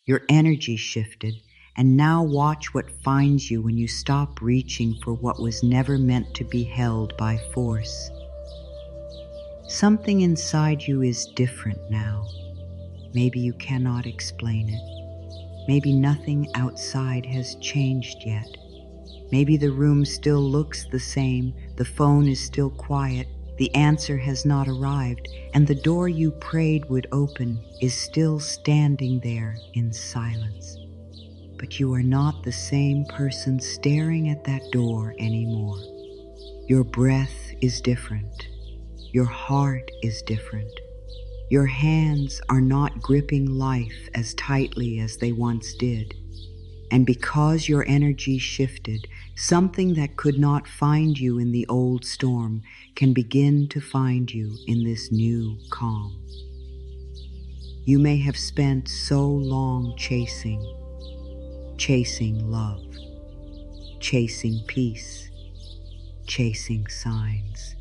Your energy shifted, and now watch what finds you when you stop reaching for what was never meant to be held by force. Something inside you is different now. Maybe you cannot explain it. Maybe nothing outside has changed yet. Maybe the room still looks the same, the phone is still quiet, the answer has not arrived, and the door you prayed would open is still standing there in silence. But you are not the same person staring at that door anymore. Your breath is different. Your heart is different. Your hands are not gripping life as tightly as they once did. And because your energy shifted, something that could not find you in the old storm can begin to find you in this new calm. You may have spent so long chasing love, chasing peace, chasing signs,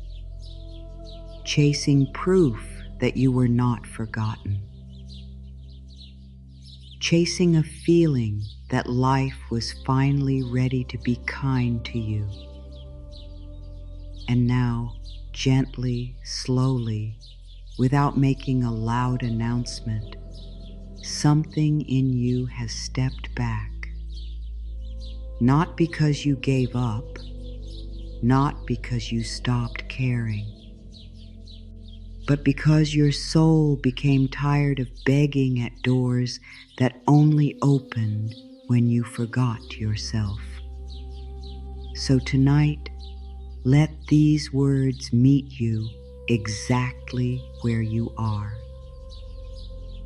chasing proof that you were not forgotten, chasing a feeling that life was finally ready to be kind to you. And now, gently, slowly, without making a loud announcement, something in you has stepped back. Not because you gave up, not because you stopped caring, but because your soul became tired of begging at doors that only opened when you forgot yourself. So tonight, let these words meet you exactly where you are.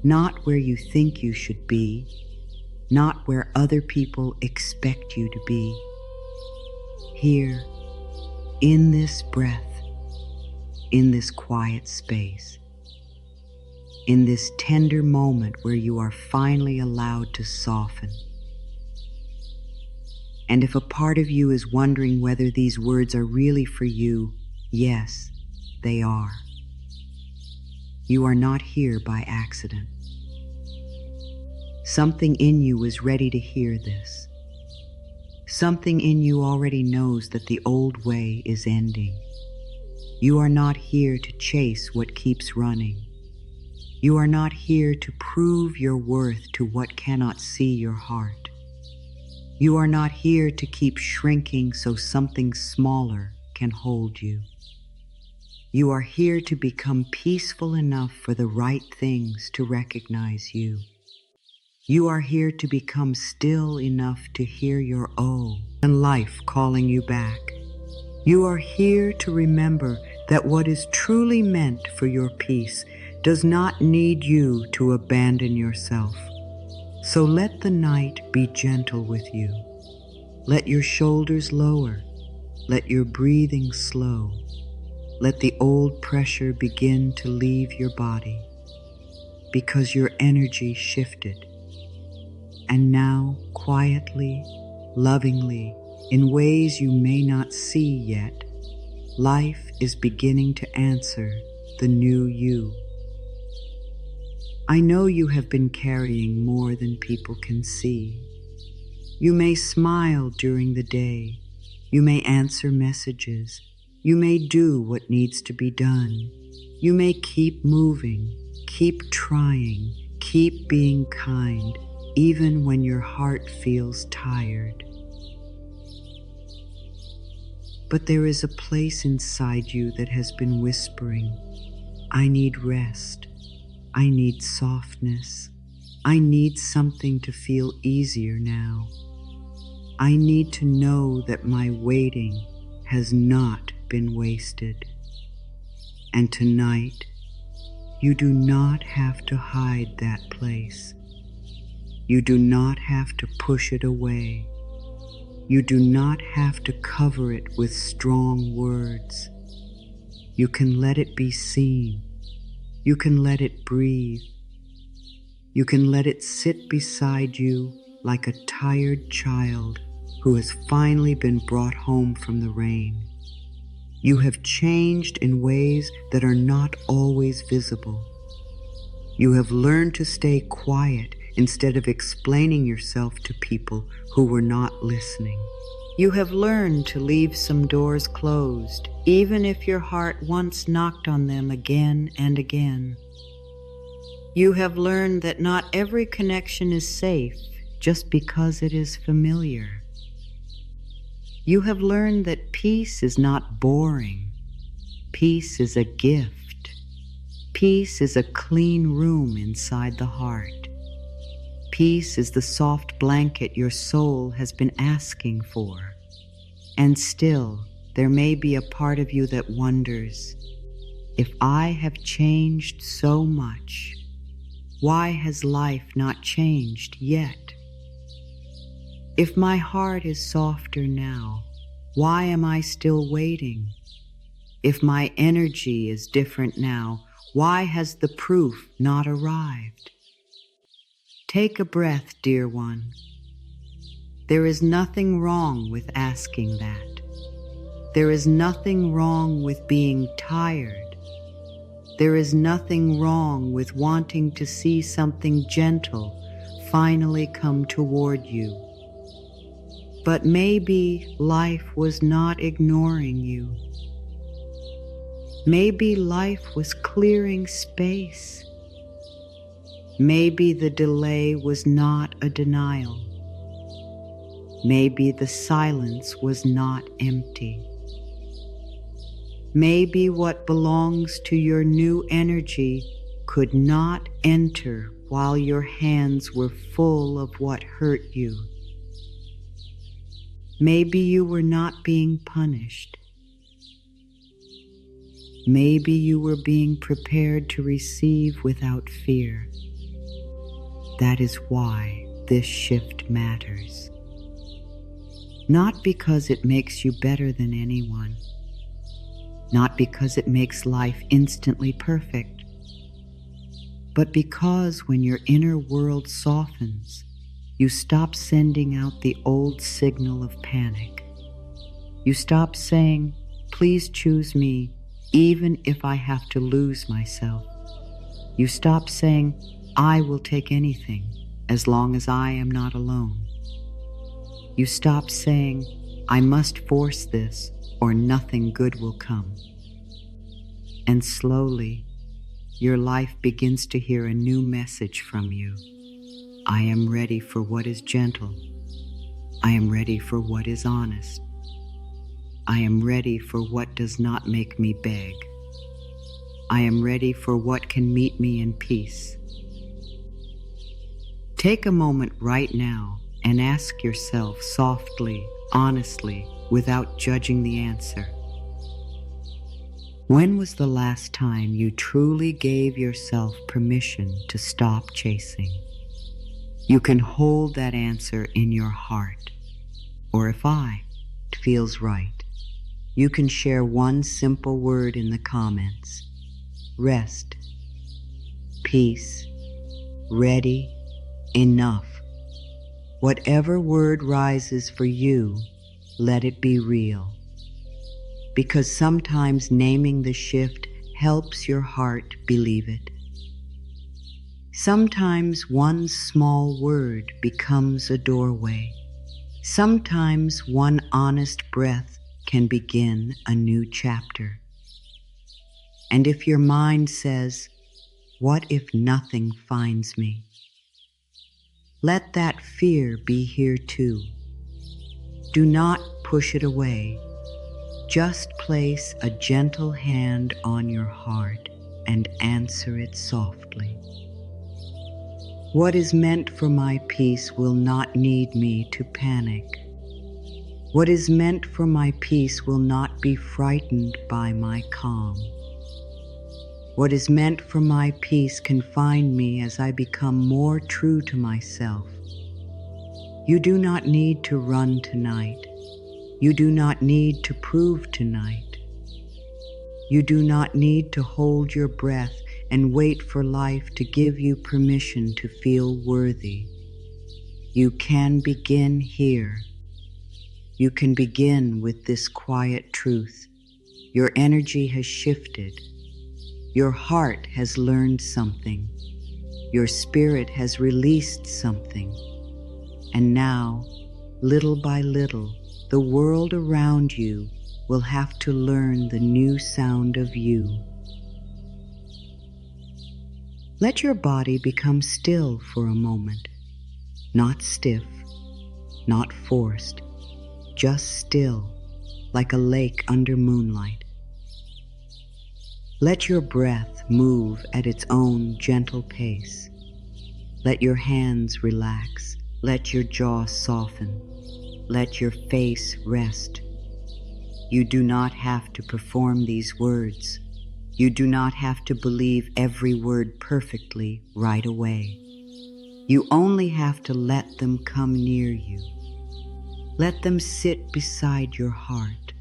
Not where you think you should be, not where other people expect you to be. Here, in this breath, in this quiet space, in this tender moment where you are finally allowed to soften. And if a part of you is wondering whether these words are really for you, yes, they are. You are not here by accident. Something in you is ready to hear this. Something in you already knows that the old way is ending. You are not here to chase what keeps running. You are not here to prove your worth to what cannot see your heart. You are not here to keep shrinking so something smaller can hold you. You are here to become peaceful enough for the right things to recognize you. You are here to become still enough to hear your oh and life calling you back. You are here to remember that what is truly meant for your peace does not need you to abandon yourself. So let the night be gentle with you. Let your shoulders lower. Let your breathing slow. Let the old pressure begin to leave your body, because your energy shifted. And now, quietly, lovingly, in ways you may not see yet, life is beginning to answer the new you. I know you have been carrying more than people can see. You may smile during the day. You may answer messages. You may do what needs to be done. You may keep moving, keep trying, keep being kind, even when your heart feels tired. But there is a place inside you that has been whispering, I need rest. I need softness. I need something to feel easier now. I need to know that my waiting has not been wasted. And tonight, you do not have to hide that place. You do not have to push it away. You do not have to cover it with strong words. You can let it be seen. You can let it breathe. You can let it sit beside you like a tired child who has finally been brought home from the rain. You have changed in ways that are not always visible. You have learned to stay quiet instead of explaining yourself to people who were not listening. You have learned to leave some doors closed, even if your heart once knocked on them again and again. You have learned that not every connection is safe just because it is familiar. You have learned that peace is not boring. Peace is a gift. Peace is a clean room inside the heart. Peace is the soft blanket your soul has been asking for. And still, there may be a part of you that wonders, if I have changed so much, why has life not changed yet? If my heart is softer now, why am I still waiting? If my energy is different now, why has the proof not arrived? Take a breath, dear one. There is nothing wrong with asking that. There is nothing wrong with being tired. There is nothing wrong with wanting to see something gentle finally come toward you. But maybe life was not ignoring you. Maybe life was clearing space. Maybe the delay was not a denial. Maybe the silence was not empty. Maybe what belongs to your new energy could not enter while your hands were full of what hurt you. Maybe you were not being punished. Maybe you were being prepared to receive without fear. That is why this shift matters. Not because it makes you better than anyone. Not because it makes life instantly perfect. But because when your inner world softens, you stop sending out the old signal of panic. You stop saying, please choose me, even if I have to lose myself. You stop saying, I will take anything, as long as I am not alone. You stop saying, I must force this, or nothing good will come. And slowly, your life begins to hear a new message from you. I am ready for what is gentle. I am ready for what is honest. I am ready for what does not make me beg. I am ready for what can meet me in peace. Take a moment right now and ask yourself softly, honestly, without judging the answer. When was the last time you truly gave yourself permission to stop chasing? You can hold that answer in your heart. Or if it feels right, you can share one simple word in the comments. Rest, peace, ready, enough. Whatever word rises for you, let it be real. Because sometimes naming the shift helps your heart believe it. Sometimes one small word becomes a doorway. Sometimes one honest breath can begin a new chapter. And if your mind says, what if nothing finds me? Let that fear be here too. Do not push it away. Just place a gentle hand on your heart and answer it softly. What is meant for my peace will not need me to panic. What is meant for my peace will not be frightened by my calm. What is meant for my peace can find me as I become more true to myself. You do not need to run tonight. You do not need to prove tonight. You do not need to hold your breath and wait for life to give you permission to feel worthy. You can begin here. You can begin with this quiet truth. Your energy has shifted. Your heart has learned something. Your spirit has released something, and now, little by little, the world around you will have to learn the new sound of you. Let your body become still for a moment, not stiff, not forced, just still, like a lake under moonlight. Let your breath move at its own gentle pace. Let your hands relax. Let your jaw soften. Let your face rest. You do not have to perform these words. You do not have to believe every word perfectly right away. You only have to let them come near you. Let them sit beside your heart.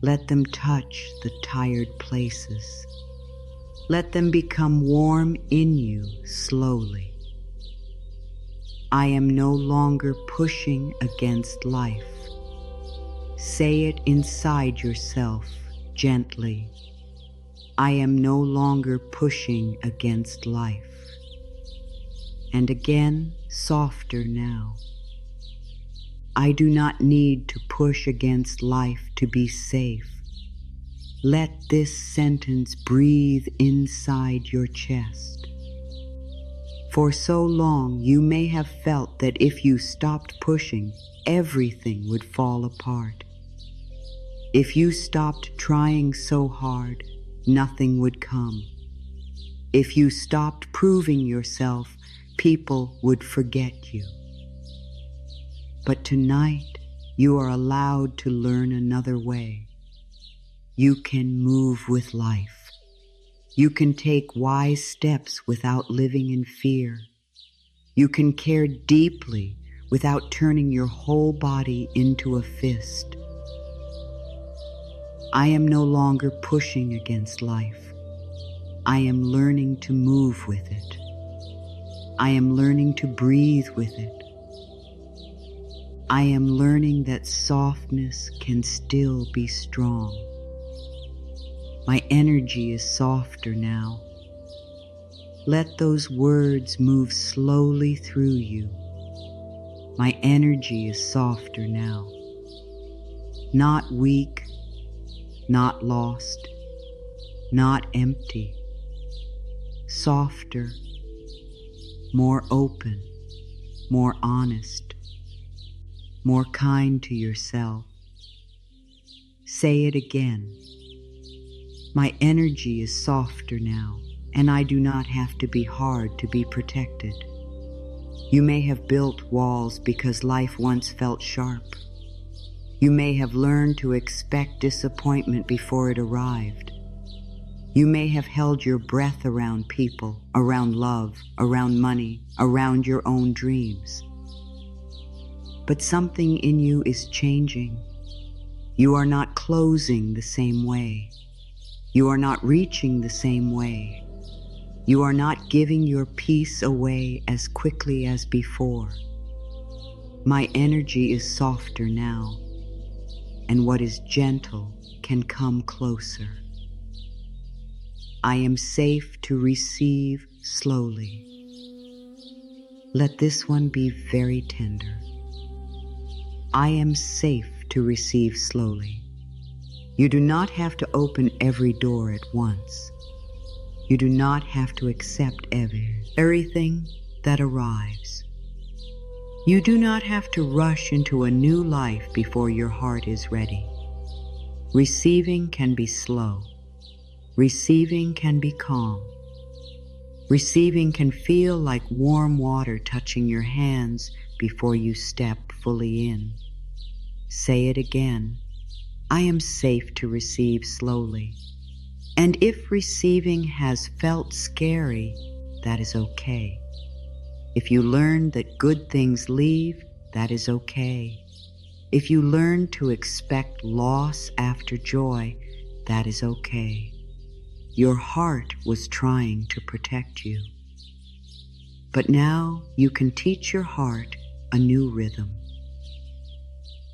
Let them touch the tired places. Let them become warm in you slowly. I am no longer pushing against life. Say it inside yourself gently. I am no longer pushing against life. And again, softer now. I do not need to push against life to be safe. Let this sentence breathe inside your chest. For so long, you may have felt that if you stopped pushing, everything would fall apart. If you stopped trying so hard, nothing would come. If you stopped proving yourself, people would forget you. But tonight, you are allowed to learn another way. You can move with life. You can take wise steps without living in fear. You can care deeply without turning your whole body into a fist. I am no longer pushing against life. I am learning to move with it. I am learning to breathe with it. I am learning that softness can still be strong. My energy is softer now. Let those words move slowly through you. My energy is softer now. Not weak, not lost, not empty. Softer, more open, more honest, more kind to yourself. Say it again. My energy is softer now, and I do not have to be hard to be protected. You may have built walls because life once felt sharp. You may have learned to expect disappointment before it arrived. You may have held your breath around people, around love, around money, around your own dreams. But something in you is changing. You are not closing the same way. You are not reaching the same way. You are not giving your peace away as quickly as before. My energy is softer now, and what is gentle can come closer. I am safe to receive slowly. Let this one be very tender. I am safe to receive slowly. You do not have to open every door at once. You do not have to accept everything that arrives. You do not have to rush into a new life before your heart is ready. Receiving can be slow. Receiving can be calm. Receiving can feel like warm water touching your hands before you step fully in. Say it again. I am safe to receive slowly. And if receiving has felt scary, that is okay. If you learn that good things leave, that is okay. If you learn to expect loss after joy, that is okay. Your heart was trying to protect you. But now you can teach your heart a new rhythm.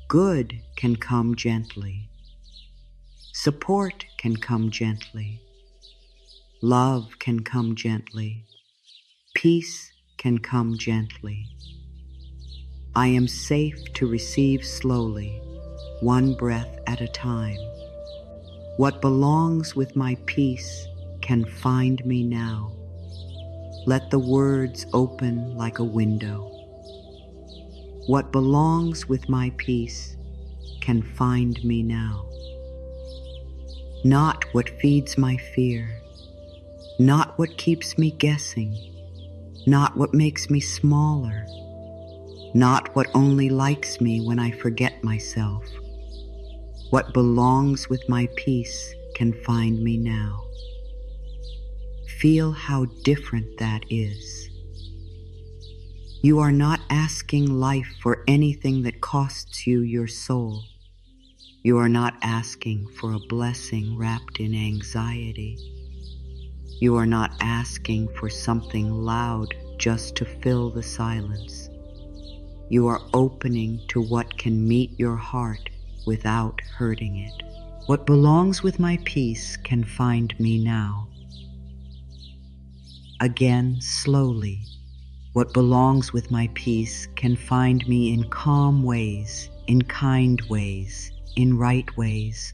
Good can come gently. Support can come gently. Love can come gently. Peace can come gently. I am safe to receive slowly, one breath at a time. What belongs with my peace can find me now. Let the words open like a window. What belongs with my peace can find me now. Not what feeds my fear, not what keeps me guessing, not what makes me smaller, not what only likes me when I forget myself. What belongs with my peace can find me now. Feel how different that is. You are not asking life for anything that costs you your soul. You are not asking for a blessing wrapped in anxiety. You are not asking for something loud just to fill the silence. You are opening to what can meet your heart without hurting it. What belongs with my peace can find me now. Again, slowly, what belongs with my peace can find me in calm ways, in kind ways, in right ways.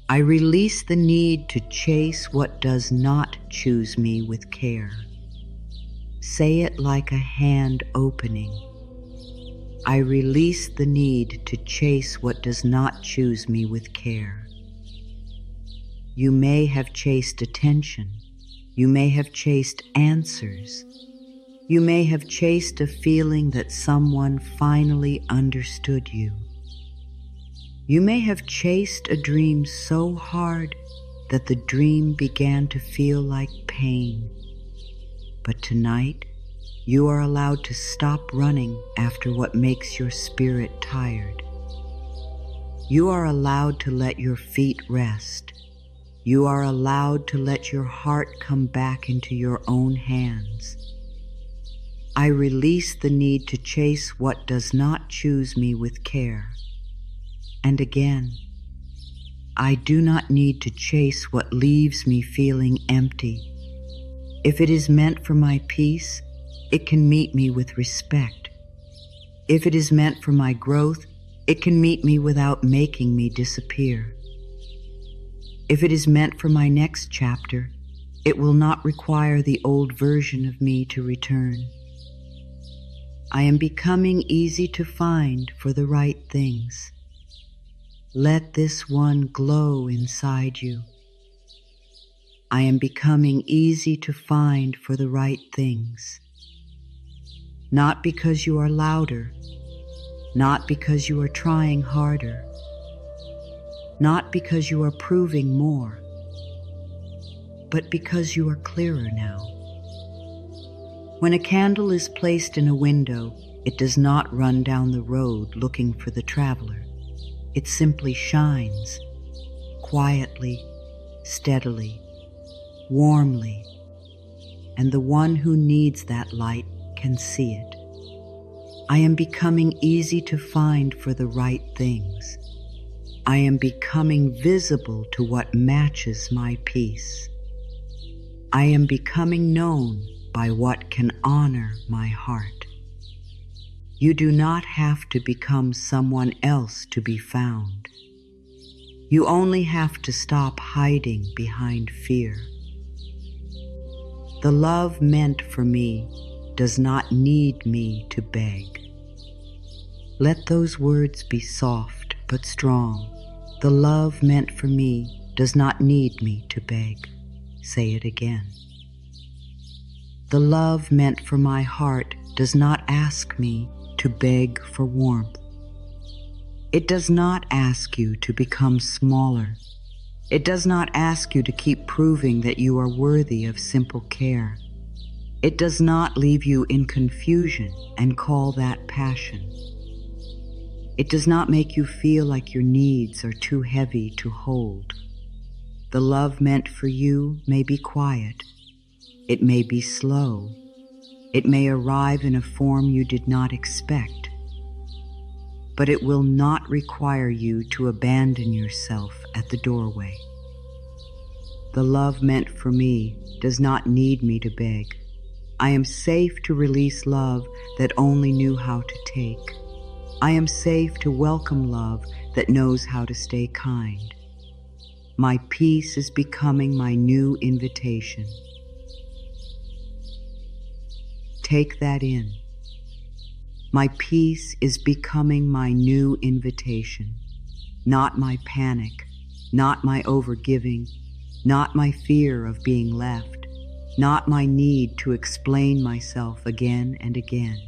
I release the need to chase what does not choose me with care. Say it like a hand opening. I release the need to chase what does not choose me with care. You may have chased attention. You may have chased answers. You may have chased a feeling that someone finally understood you. You may have chased a dream so hard that the dream began to feel like pain. But tonight, you are allowed to stop running after what makes your spirit tired. You are allowed to let your feet rest. You are allowed to let your heart come back into your own hands. I release the need to chase what does not choose me with care. And again, I do not need to chase what leaves me feeling empty. If it is meant for my peace, it can meet me with respect. If it is meant for my growth, it can meet me without making me disappear. If it is meant for my next chapter, it will not require the old version of me to return. I am becoming easy to find for the right things. Let this one glow inside you. I am becoming easy to find for the right things. Not because you are louder, not because you are trying harder, not because you are proving more, but because you are clearer now. When a candle is placed in a window, it does not run down the road looking for the traveler. It simply shines, quietly, steadily, warmly, and the one who needs that light can see it. I am becoming easy to find for the right things. I am becoming visible to what matches my peace. I am becoming known by what can honor my heart. You do not have to become someone else to be found. You only have to stop hiding behind fear. The love meant for me does not need me to beg. Let those words be soft but strong. The love meant for me does not need me to beg. Say it again. The love meant for my heart does not ask me to beg for warmth. It does not ask you to become smaller. It does not ask you to keep proving that you are worthy of simple care. It does not leave you in confusion and call that passion. It does not make you feel like your needs are too heavy to hold. The love meant for you may be quiet. It may be slow. It may arrive in a form you did not expect. But it will not require you to abandon yourself at the doorway. The love meant for me does not need me to beg. I am safe to release love that only knew how to take. I am safe to welcome love that knows how to stay kind. My peace is becoming my new invitation. Take that in. My peace is becoming my new invitation, not my panic, not my overgiving, not my fear of being left, not my need to explain myself again and again.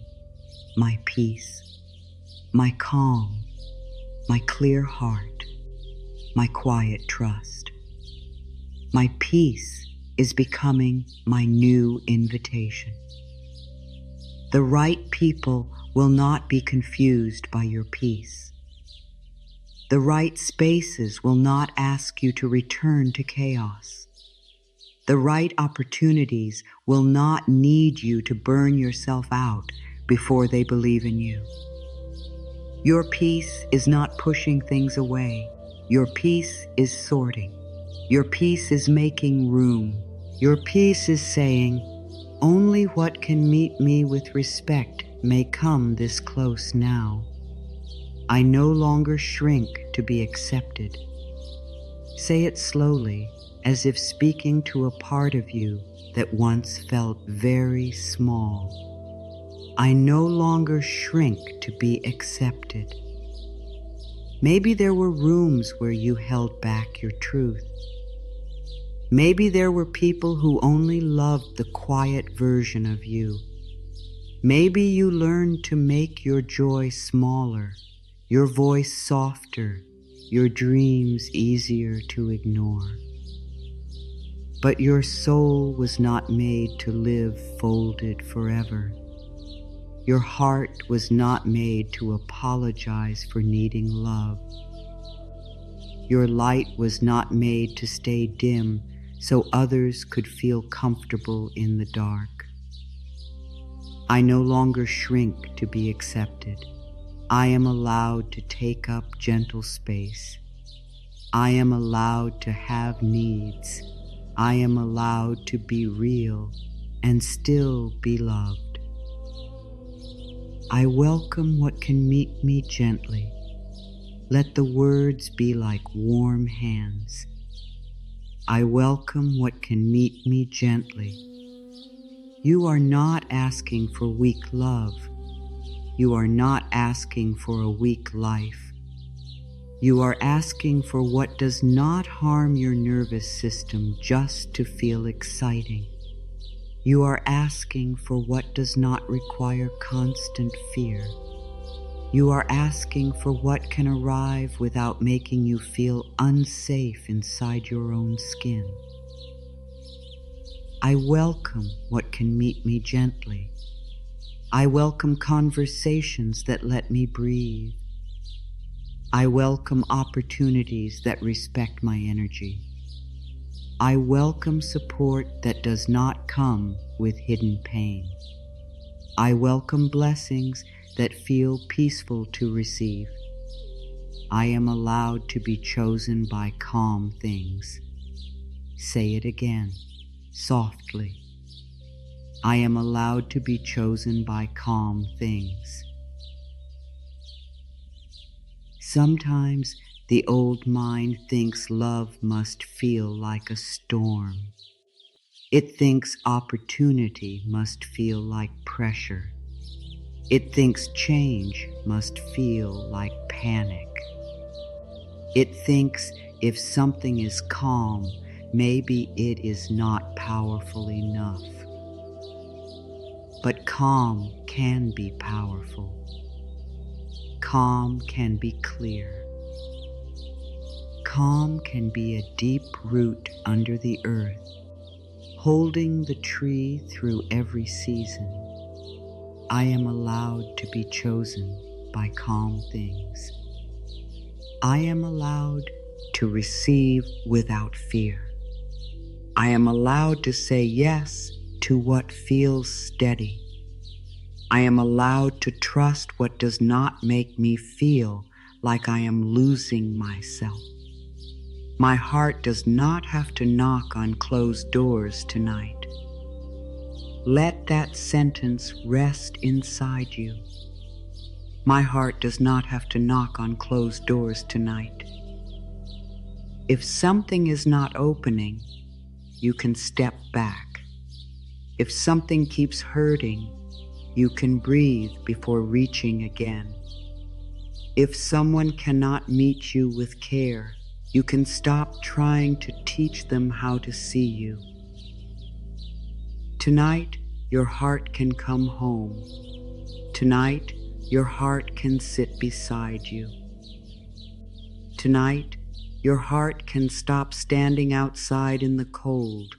My peace, my calm, my clear heart, my quiet trust. My peace is becoming my new invitation. The right people will not be confused by your peace. The right spaces will not ask you to return to chaos. The right opportunities will not need you to burn yourself out before they believe in you. Your peace is not pushing things away. Your peace is sorting. Your peace is making room. Your peace is saying, only what can meet me with respect may come this close now. I no longer shrink to be accepted. Say it slowly, as if speaking to a part of you that once felt very small. I no longer shrink to be accepted. Maybe there were rooms where you held back your truth. Maybe there were people who only loved the quiet version of you. Maybe you learned to make your joy smaller, your voice softer, your dreams easier to ignore. But your soul was not made to live folded forever. Your heart was not made to apologize for needing love. Your light was not made to stay dim so others could feel comfortable in the dark. I no longer shrink to be accepted. I am allowed to take up gentle space. I am allowed to have needs. I am allowed to be real and still be loved. I welcome what can meet me gently. Let the words be like warm hands. I welcome what can meet me gently. You are not asking for weak love. You are not asking for a weak life. You are asking for what does not harm your nervous system just to feel exciting. You are asking for what does not require constant fear. You are asking for what can arrive without making you feel unsafe inside your own skin. I welcome what can meet me gently. I welcome conversations that let me breathe. I welcome opportunities that respect my energy. I welcome support that does not come with hidden pain. I welcome blessings that feel peaceful to receive. I am allowed to be chosen by calm things. Say it again, softly. I am allowed to be chosen by calm things. Sometimes the old mind thinks love must feel like a storm. It thinks opportunity must feel like pressure. It thinks change must feel like panic. It thinks if something is calm, maybe it is not powerful enough. But calm can be powerful. Calm can be clear. Calm can be a deep root under the earth, holding the tree through every season. I am allowed to be chosen by calm things. I am allowed to receive without fear. I am allowed to say yes to what feels steady. I am allowed to trust what does not make me feel like I am losing myself. My heart does not have to knock on closed doors tonight. Let that sentence rest inside you. My heart does not have to knock on closed doors tonight. If something is not opening, you can step back. If something keeps hurting, you can breathe before reaching again. If someone cannot meet you with care, you can stop trying to teach them how to see you. Tonight, your heart can come home. Tonight, your heart can sit beside you. Tonight, your heart can stop standing outside in the cold,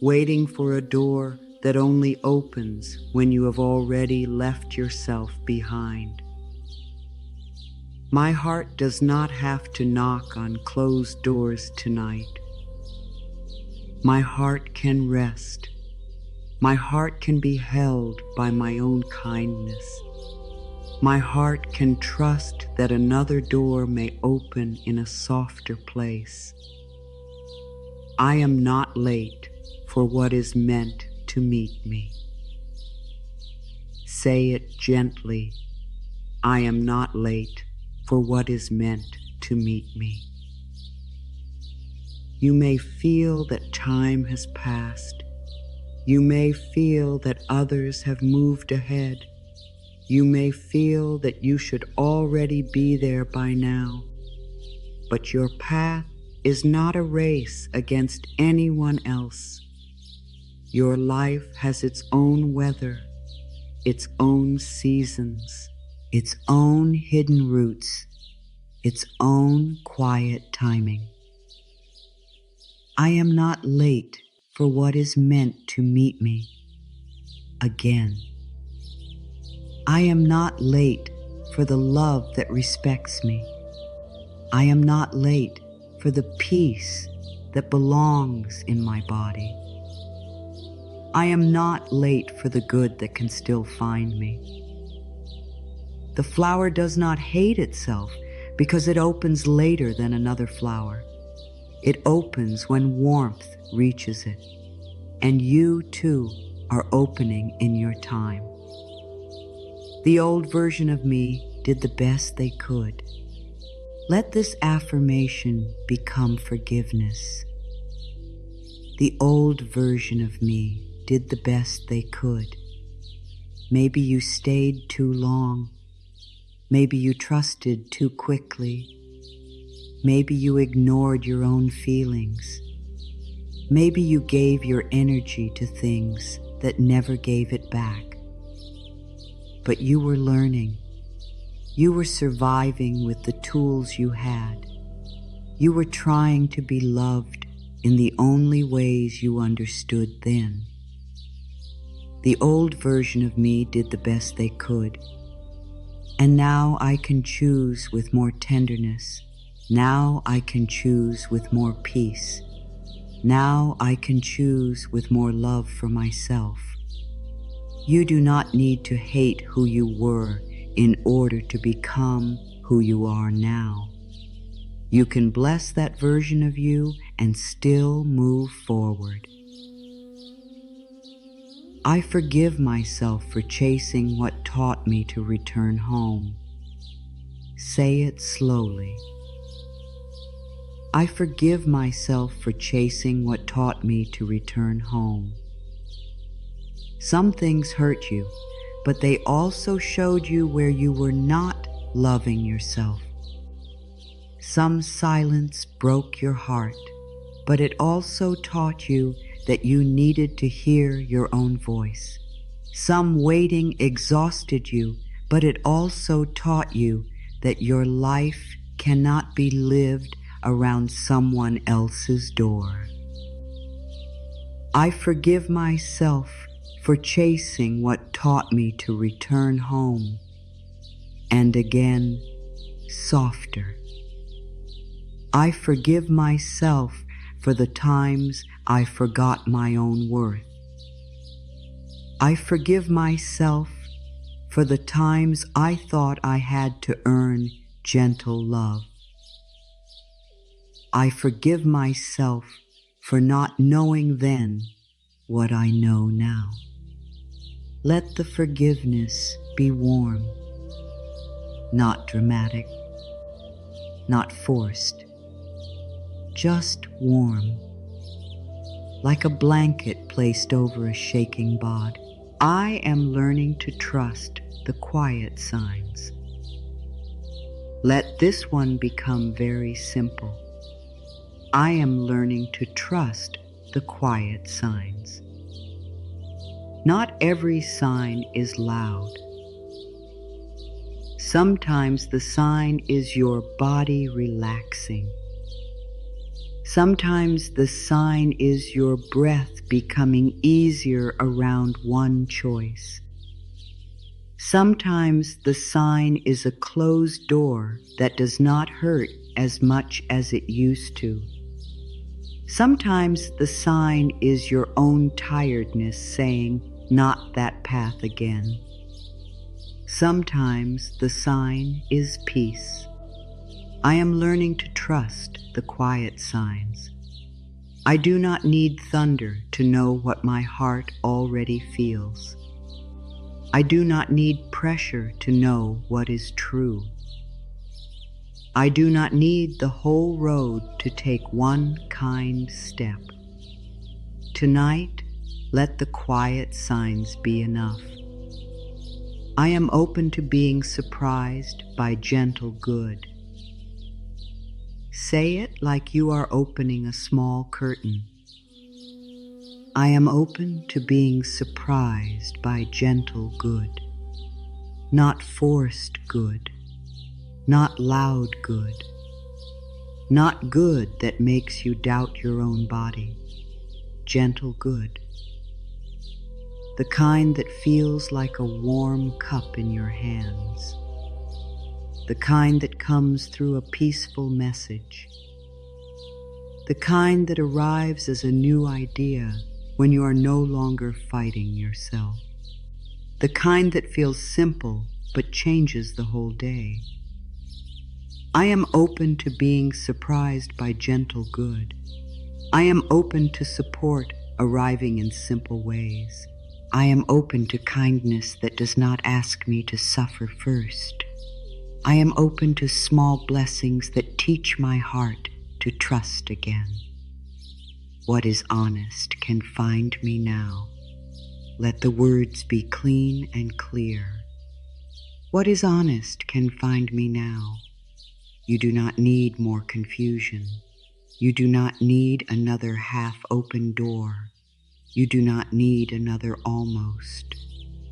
waiting for a door that only opens when you have already left yourself behind. My heart does not have to knock on closed doors tonight. My heart can rest. My heart can be held by my own kindness. My heart can trust that another door may open in a softer place. I am not late for what is meant to meet me. Say it gently. I am not late for what is meant to meet me. You may feel that time has passed. You may feel that others have moved ahead. You may feel that you should already be there by now. But your path is not a race against anyone else. Your life has its own weather, its own seasons, its own hidden roots, its own quiet timing. I am not late for what is meant to meet me again. I am not late for the love that respects me. I am not late for the peace that belongs in my body. I am not late for the good that can still find me. The flower does not hate itself because it opens later than another flower. It opens when warmth reaches it, and you too are opening in your time. The old version of me did the best they could. Let this affirmation become forgiveness. The old version of me did the best they could. Maybe you stayed too long. Maybe you trusted too quickly. Maybe you ignored your own feelings. Maybe you gave your energy to things that never gave it back. But you were learning. You were surviving with the tools you had. You were trying to be loved in the only ways you understood then. The old version of me did the best they could. And now I can choose with more tenderness. Now I can choose with more peace. Now I can choose with more love for myself. You do not need to hate who you were in order to become who you are now. You can bless that version of you and still move forward. I forgive myself for chasing what taught me to return home. Say it slowly. I forgive myself for chasing what taught me to return home. Some things hurt you, but they also showed you where you were not loving yourself. Some silence broke your heart, but it also taught you that you needed to hear your own voice. Some waiting exhausted you, but it also taught you that your life cannot be lived around someone else's door. I forgive myself for chasing what taught me to return home, and again, softer. I forgive myself for the times I forgot my own worth. I forgive myself for the times I thought I had to earn gentle love. I forgive myself for not knowing then what I know now. Let the forgiveness be warm, not dramatic, not forced, just warm, like a blanket placed over a shaking bod. I am learning to trust the quiet signs. Let this one become very simple. I am learning to trust the quiet signs. Not every sign is loud. Sometimes the sign is your body relaxing. Sometimes the sign is your breath becoming easier around one choice. Sometimes the sign is a closed door that does not hurt as much as it used to. Sometimes the sign is your own tiredness saying, "Not that path again." Sometimes the sign is peace. I am learning to trust the quiet signs. I do not need thunder to know what my heart already feels. I do not need pressure to know what is true. I do not need the whole road to take one kind step. Tonight, let the quiet signs be enough. I am open to being surprised by gentle good. Say it like you are opening a small curtain. I am open to being surprised by gentle good, not forced good, not loud good, not good that makes you doubt your own body, gentle good, the kind that feels like a warm cup in your hands, the kind that comes through a peaceful message, the kind that arrives as a new idea when you are no longer fighting yourself, the kind that feels simple but changes the whole day. I am open to being surprised by gentle good. I am open to support arriving in simple ways. I am open to kindness that does not ask me to suffer first. I am open to small blessings that teach my heart to trust again. What is honest can find me now. Let the words be clean and clear. What is honest can find me now. You do not need more confusion. You do not need another half-open door. You do not need another almost.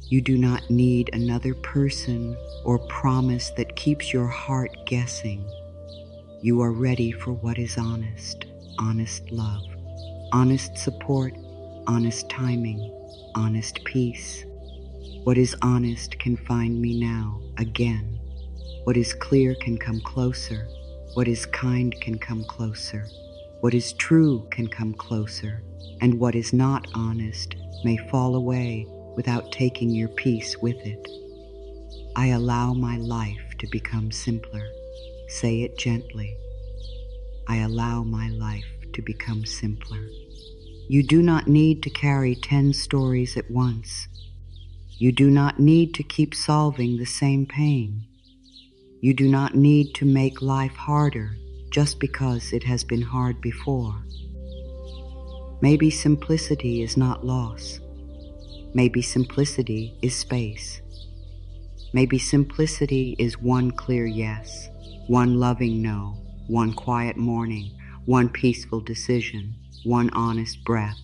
You do not need another person or promise that keeps your heart guessing. You are ready for what is honest, honest love, honest support, honest timing, honest peace. What is honest can find me now, again. What is clear can come closer. What is kind can come closer. What is true can come closer. And what is not honest may fall away without taking your peace with it. I allow my life to become simpler. Say it gently. I allow my life to become simpler. You do not need to carry 10 stories at once. You do not need to keep solving the same pain. You do not need to make life harder just because it has been hard before. Maybe simplicity is not loss. Maybe simplicity is space. Maybe simplicity is one clear yes, one loving no, one quiet morning, one peaceful decision, one honest breath.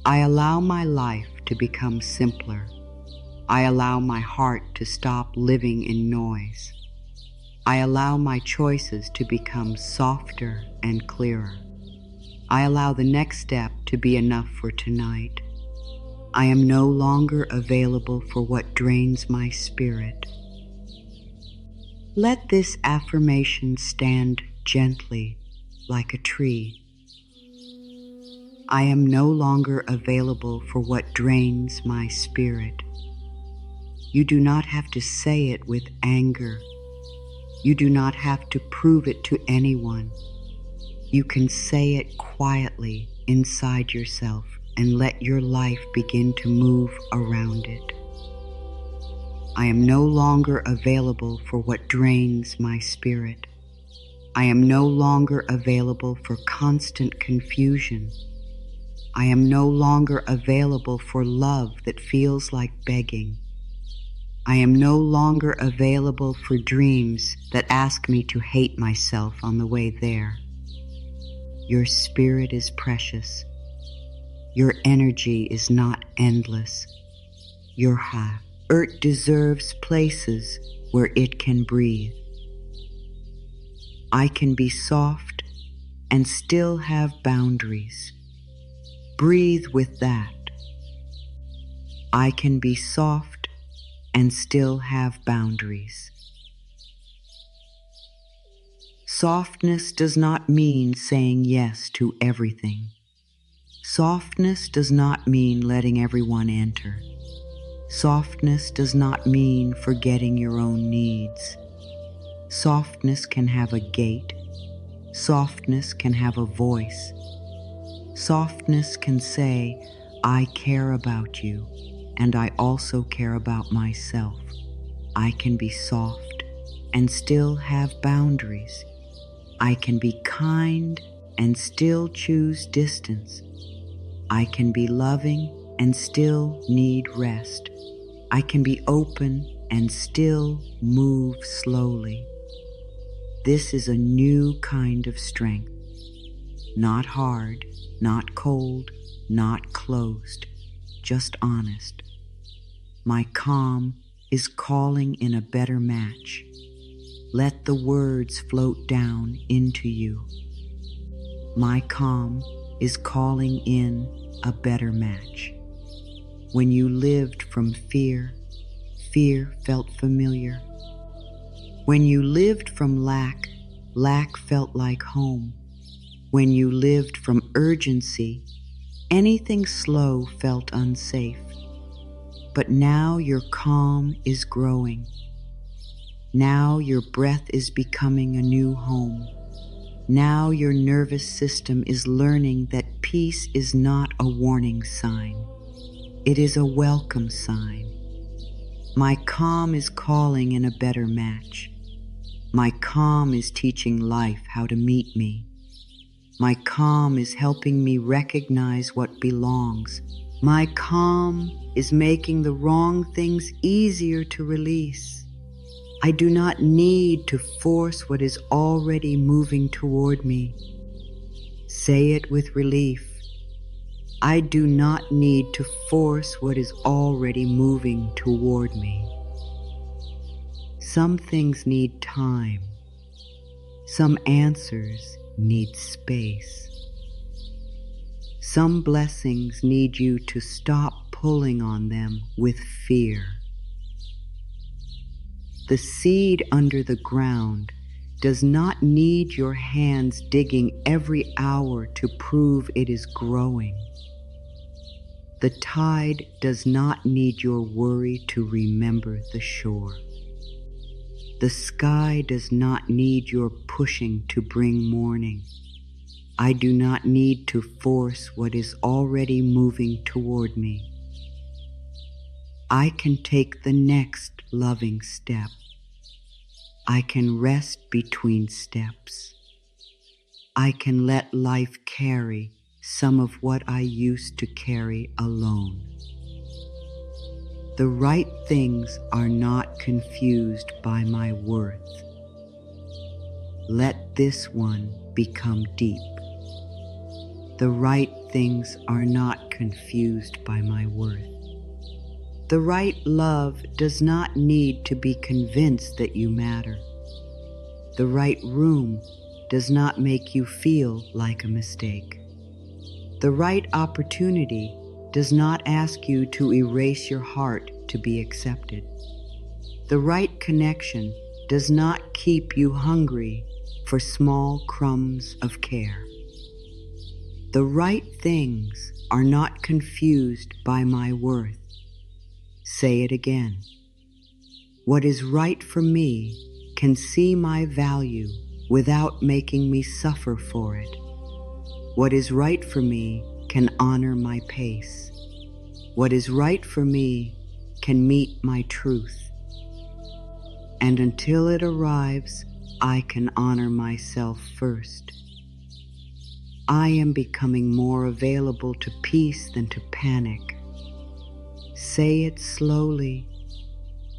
I allow my life to become simpler. I allow my heart to stop living in noise. I allow my choices to become softer and clearer. I allow the next step to be enough for tonight. I am no longer available for what drains my spirit. Let this affirmation stand gently like a tree. I am no longer available for what drains my spirit. You do not have to say it with anger. You do not have to prove it to anyone. You can say it quietly inside yourself, and let your life begin to move around it. I am no longer available for what drains my spirit. I am no longer available for constant confusion. I am no longer available for love that feels like begging. I am no longer available for dreams that ask me to hate myself on the way there. Your spirit is precious. Your energy is not endless. Your heart deserves places where it can breathe. I can be soft and still have boundaries. Breathe with that. I can be soft and still have boundaries. Softness does not mean saying yes to everything. Softness does not mean letting everyone enter. Softness does not mean forgetting your own needs. Softness can have a gait. Softness can have a voice. Softness can say, I care about you, and I also care about myself. I can be soft and still have boundaries. I can be kind and still choose distance. I can be loving and still need rest. I can be open and still move slowly. This is a new kind of strength. Not hard, not cold, not closed, just honest. My calm is calling in a better match. Let the words float down into you. My calm is calling in a better match. When you lived from fear, fear felt familiar. When you lived from lack, lack felt like home. When you lived from urgency, anything slow felt unsafe. But now your calm is growing. Now your breath is becoming a new home. Now your nervous system is learning that peace is not a warning sign. It is a welcome sign. My calm is calling in a better match. My calm is teaching life how to meet me. My calm is helping me recognize what belongs. My calm is making the wrong things easier to release. I do not need to force what is already moving toward me. Say it with relief. I do not need to force what is already moving toward me. Some things need time. Some answers need space. Some blessings need you to stop pulling on them with fear. The seed under the ground does not need your hands digging every hour to prove it is growing. The tide does not need your worry to remember the shore. The sky does not need your pushing to bring morning. I do not need to force what is already moving toward me. I can take the next loving step. I can rest between steps. I can let life carry some of what I used to carry alone. The right things are not confused by my worth. Let this one become deep. The right things are not confused by my worth. The right love does not need to be convinced that you matter. The right room does not make you feel like a mistake. The right opportunity does not ask you to erase your heart to be accepted. The right connection does not keep you hungry for small crumbs of care. The right things are not confused by my worth. Say it again. What is right for me can see my value without making me suffer for it. What is right for me can honor my pace. What is right for me can meet my truth. And until it arrives, I can honor myself first. I am becoming more available to peace than to panic. Say it slowly.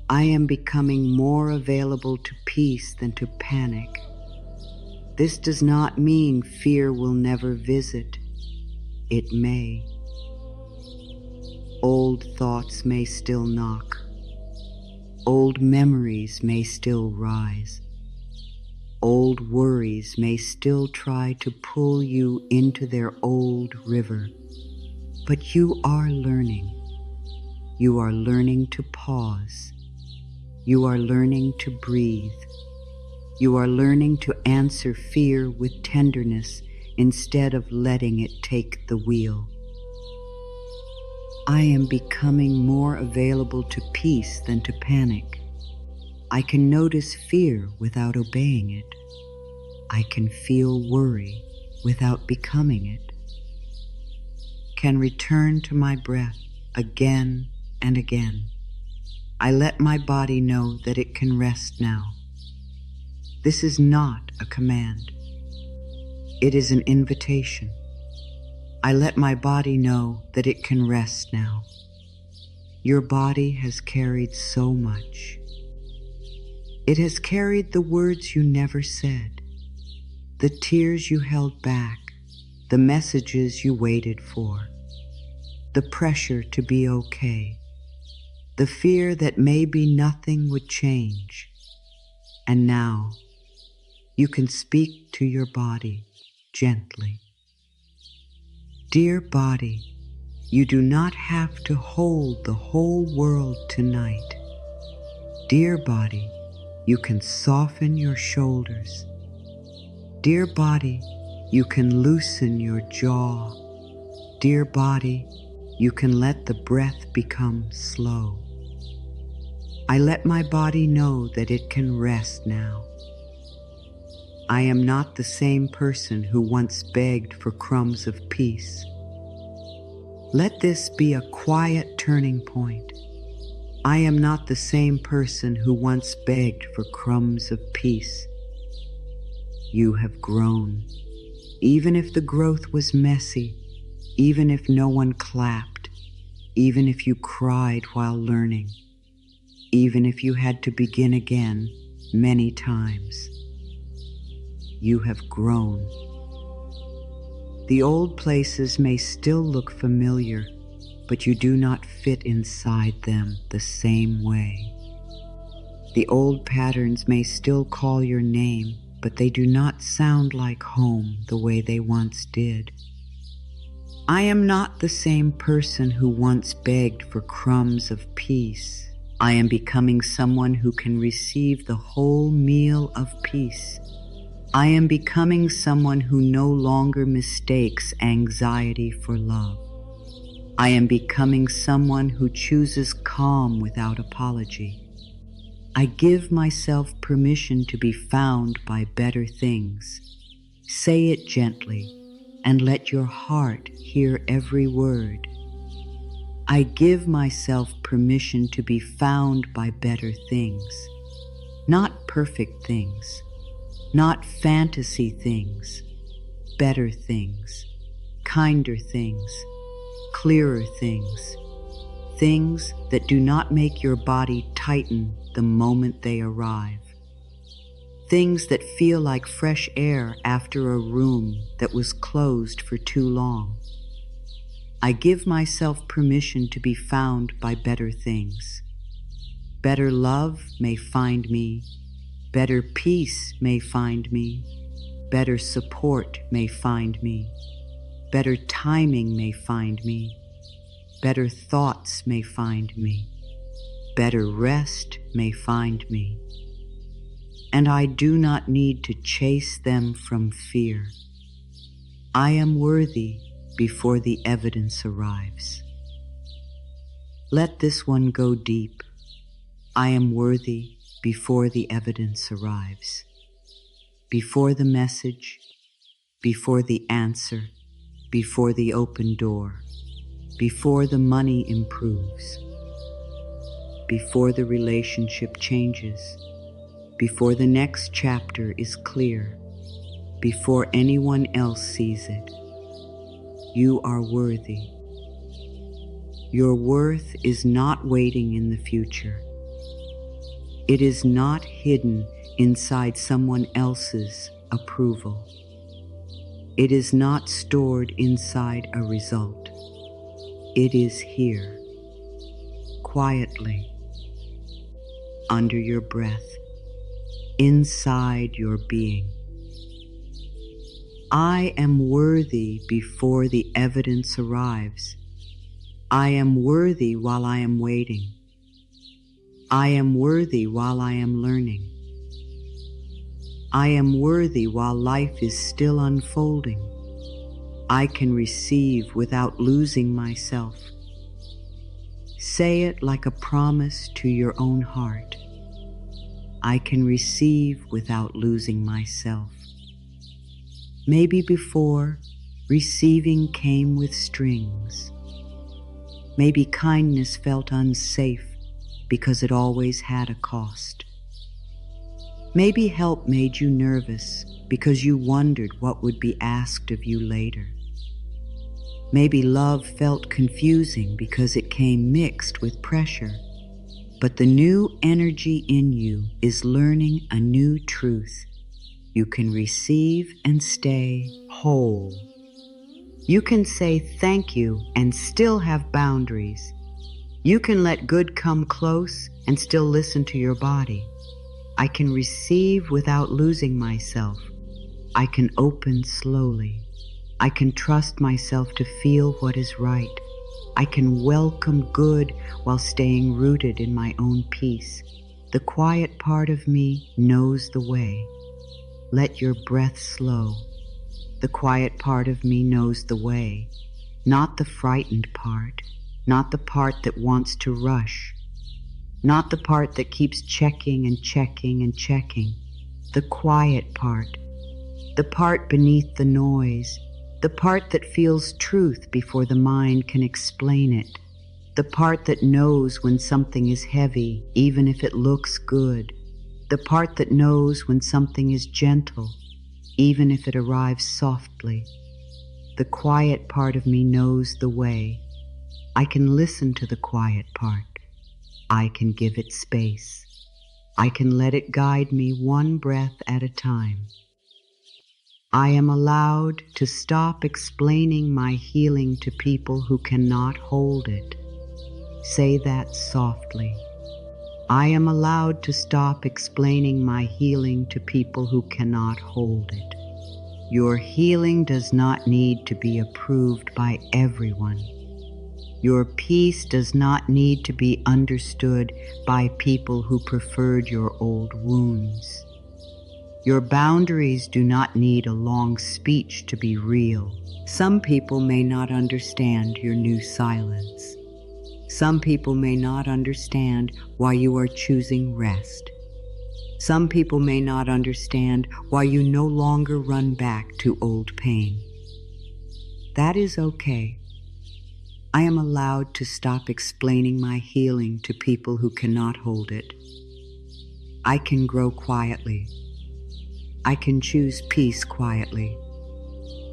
I am becoming more available to peace than to panic. This does not mean fear will never visit. It may. Old thoughts may still knock. Old memories may still rise. Old worries may still try to pull you into their old river. But you are learning. You are learning to pause. You are learning to breathe. You are learning to answer fear with tenderness instead of letting it take the wheel. I am becoming more available to peace than to panic. I can notice fear without obeying it. I can feel worry without becoming it. Can return to my breath again and again. I let my body know that it can rest now. This is not a command. It is an invitation. I let my body know that it can rest now. Your body has carried so much. It has carried the words you never said, the tears you held back, the messages you waited for, the pressure to be okay, the fear that maybe nothing would change. And now, you can speak to your body gently. Dear body, you do not have to hold the whole world tonight. Dear body, you can soften your shoulders. Dear body, you can loosen your jaw. Dear body, you can let the breath become slow. I let my body know that it can rest now. I am not the same person who once begged for crumbs of peace. Let this be a quiet turning point. I am not the same person who once begged for crumbs of peace. You have grown. Even if the growth was messy, even if no one clapped, even if you cried while learning, even if you had to begin again many times. You have grown. The old places may still look familiar, but you do not fit inside them the same way. The old patterns may still call your name, but they do not sound like home the way they once did. I am not the same person who once begged for crumbs of peace. I am becoming someone who can receive the whole meal of peace. I am becoming someone who no longer mistakes anxiety for love. I am becoming someone who chooses calm without apology. I give myself permission to be found by better things. Say it gently and let your heart hear every word. I give myself permission to be found by better things, not perfect things. Not fantasy things, better things, kinder things, clearer things, things that do not make your body tighten the moment they arrive, things that feel like fresh air after a room that was closed for too long. I give myself permission to be found by better things. Better love may find me. Better peace may find me. Better support may find me. Better timing may find me. Better thoughts may find me. Better rest may find me. And I do not need to chase them from fear. I am worthy before the evidence arrives. Let this one go deep. I am worthy before the evidence arrives, before the message, before the answer, before the open door, before the money improves, before the relationship changes, before the next chapter is clear, before anyone else sees it. You are worthy. Your worth is not waiting in the future. It is not hidden inside someone else's approval. It is not stored inside a result. It is here, quietly, under your breath, inside your being. I am worthy before the evidence arrives. I am worthy while I am waiting. I am worthy while I am learning. I am worthy while life is still unfolding. I can receive without losing myself. Say it like a promise to your own heart. I can receive without losing myself. Maybe before, receiving came with strings. Maybe kindness felt unsafe because it always had a cost. Maybe help made you nervous because you wondered what would be asked of you later. Maybe love felt confusing because it came mixed with pressure. But the new energy in you is learning a new truth. You can receive and stay whole. You can say thank you and still have boundaries. You can let good come close and still listen to your body. I can receive without losing myself. I can open slowly. I can trust myself to feel what is right. I can welcome good while staying rooted in my own peace. The quiet part of me knows the way. Let your breath slow. The quiet part of me knows the way, not the frightened part, not the part that wants to rush, not the part that keeps checking and checking and checking. The quiet part, the part beneath the noise, the part that feels truth before the mind can explain it, the part that knows when something is heavy, even if it looks good, the part that knows when something is gentle, even if it arrives softly. The quiet part of me knows the way. I can listen to the quiet part. I can give it space. I can let it guide me one breath at a time. I am allowed to stop explaining my healing to people who cannot hold it. Say that softly. I am allowed to stop explaining my healing to people who cannot hold it. Your healing does not need to be approved by everyone. Your peace does not need to be understood by people who preferred your old wounds. Your boundaries do not need a long speech to be real. Some people may not understand your new silence. Some people may not understand why you are choosing rest. Some people may not understand why you no longer run back to old pain. That is okay. I am allowed to stop explaining my healing to people who cannot hold it. I can grow quietly. I can choose peace quietly.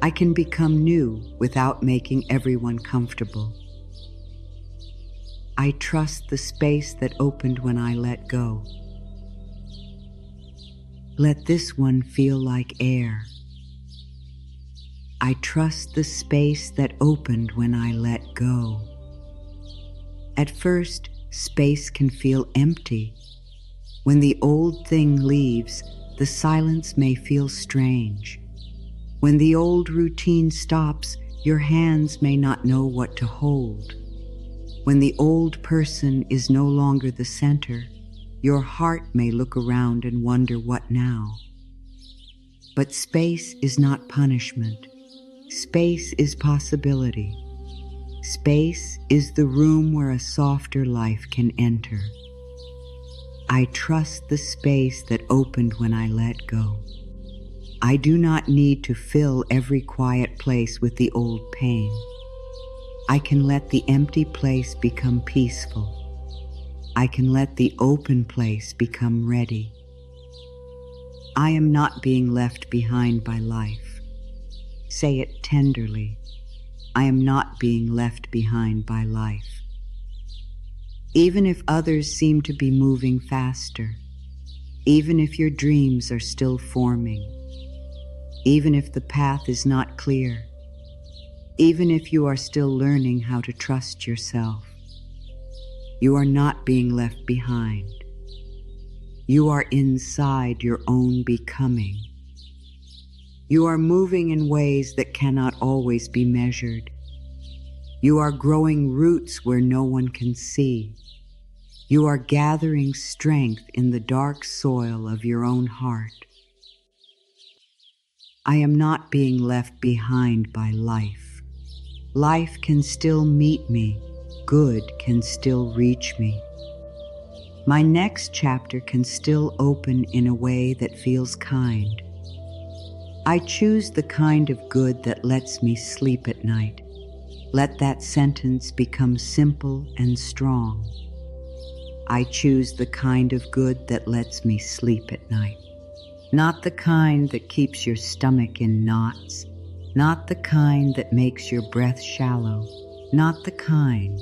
I can become new without making everyone comfortable. I trust the space that opened when I let go. Let this one feel like air. I trust the space that opened when I let go. At first, space can feel empty. When the old thing leaves, the silence may feel strange. When the old routine stops, your hands may not know what to hold. When the old person is no longer the center, your heart may look around and wonder what now. But space is not punishment. Space is possibility. Space is the room where a softer life can enter. I trust the space that opened when I let go. I do not need to fill every quiet place with the old pain. I can let the empty place become peaceful. I can let the open place become ready. I am not being left behind by life. Say it tenderly. I am not being left behind by life. Even if others seem to be moving faster, even if your dreams are still forming, even if the path is not clear, even if you are still learning how to trust yourself, you are not being left behind. You are inside your own becoming. You are moving in ways that cannot always be measured. You are growing roots where no one can see. You are gathering strength in the dark soil of your own heart. I am not being left behind by life. Life can still meet me. Good can still reach me. My next chapter can still open in a way that feels kind. I choose the kind of good that lets me sleep at night. Let that sentence become simple and strong. I choose the kind of good that lets me sleep at night. Not the kind that keeps your stomach in knots. Not the kind that makes your breath shallow. Not the kind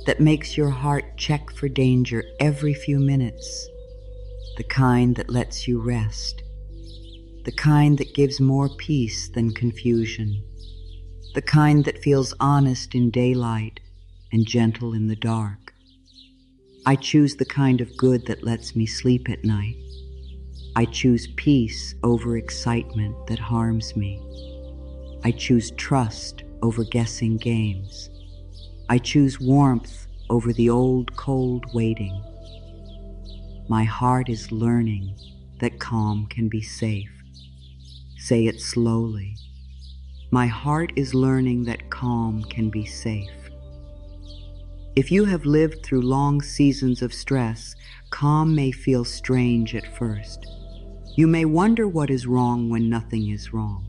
that makes your heart check for danger every few minutes. The kind that lets you rest. The kind that gives more peace than confusion. The kind that feels honest in daylight and gentle in the dark. I choose the kind of good that lets me sleep at night. I choose peace over excitement that harms me. I choose trust over guessing games. I choose warmth over the old cold waiting. My heart is learning that calm can be safe. Say it slowly. My heart is learning that calm can be safe. If you have lived through long seasons of stress, calm may feel strange at first. You may wonder what is wrong when nothing is wrong.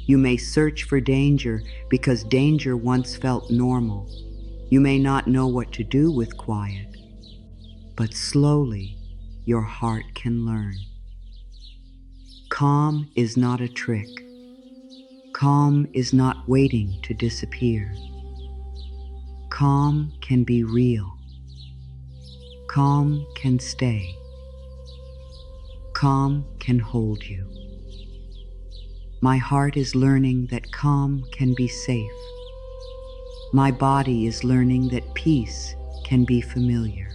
You may search for danger because danger once felt normal. You may not know what to do with quiet, but slowly your heart can learn. Calm is not a trick. Calm is not waiting to disappear. Calm can be real. Calm can stay. Calm can hold you. My heart is learning that calm can be safe. My body is learning that peace can be familiar.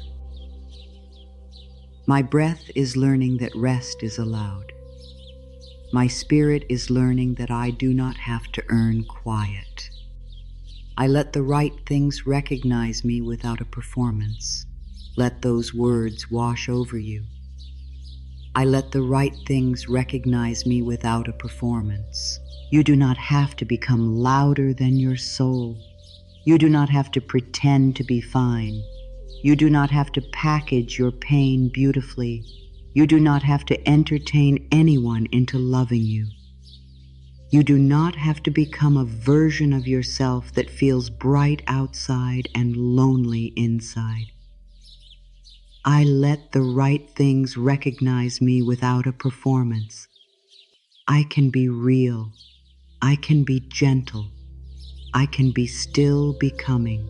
My breath is learning that rest is allowed. My spirit is learning that I do not have to earn quiet. I let the right things recognize me without a performance. Let those words wash over you. I let the right things recognize me without a performance. You do not have to become louder than your soul. You do not have to pretend to be fine. You do not have to package your pain beautifully. You do not have to entertain anyone into loving you. You do not have to become a version of yourself that feels bright outside and lonely inside. I let the right things recognize me without a performance. I can be real. I can be gentle. I can be still becoming.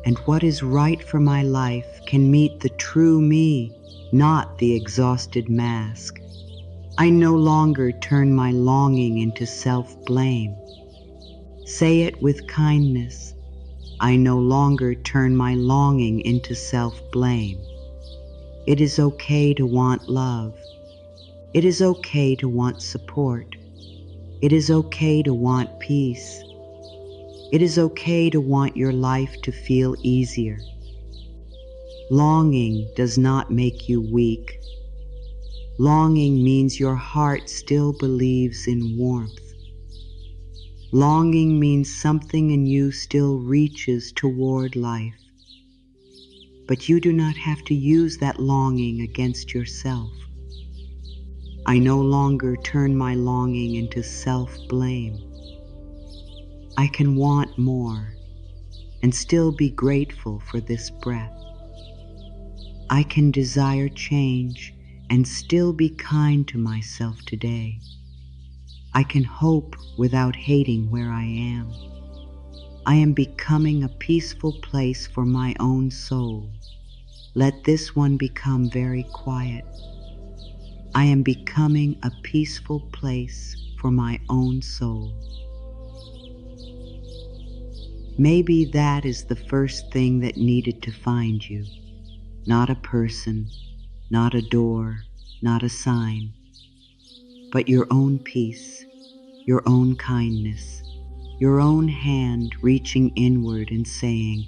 And what is right for my life can meet the true me, not the exhausted mask. I no longer turn my longing into self-blame. Say it with kindness. I no longer turn my longing into self-blame. It is okay to want love. It is okay to want support. It is okay to want peace. It is okay to want your life to feel easier. Longing does not make you weak. Longing means your heart still believes in warmth. Longing means something in you still reaches toward life. But you do not have to use that longing against yourself. I no longer turn my longing into self-blame. I can want more and still be grateful for this breath. I can desire change and still be kind to myself today. I can hope without hating where I am. I am becoming a peaceful place for my own soul. Let this one become very quiet. I am becoming a peaceful place for my own soul. Maybe that is the first thing that needed to find you. Not a person, not a door, not a sign, but your own peace, your own kindness, your own hand reaching inward and saying,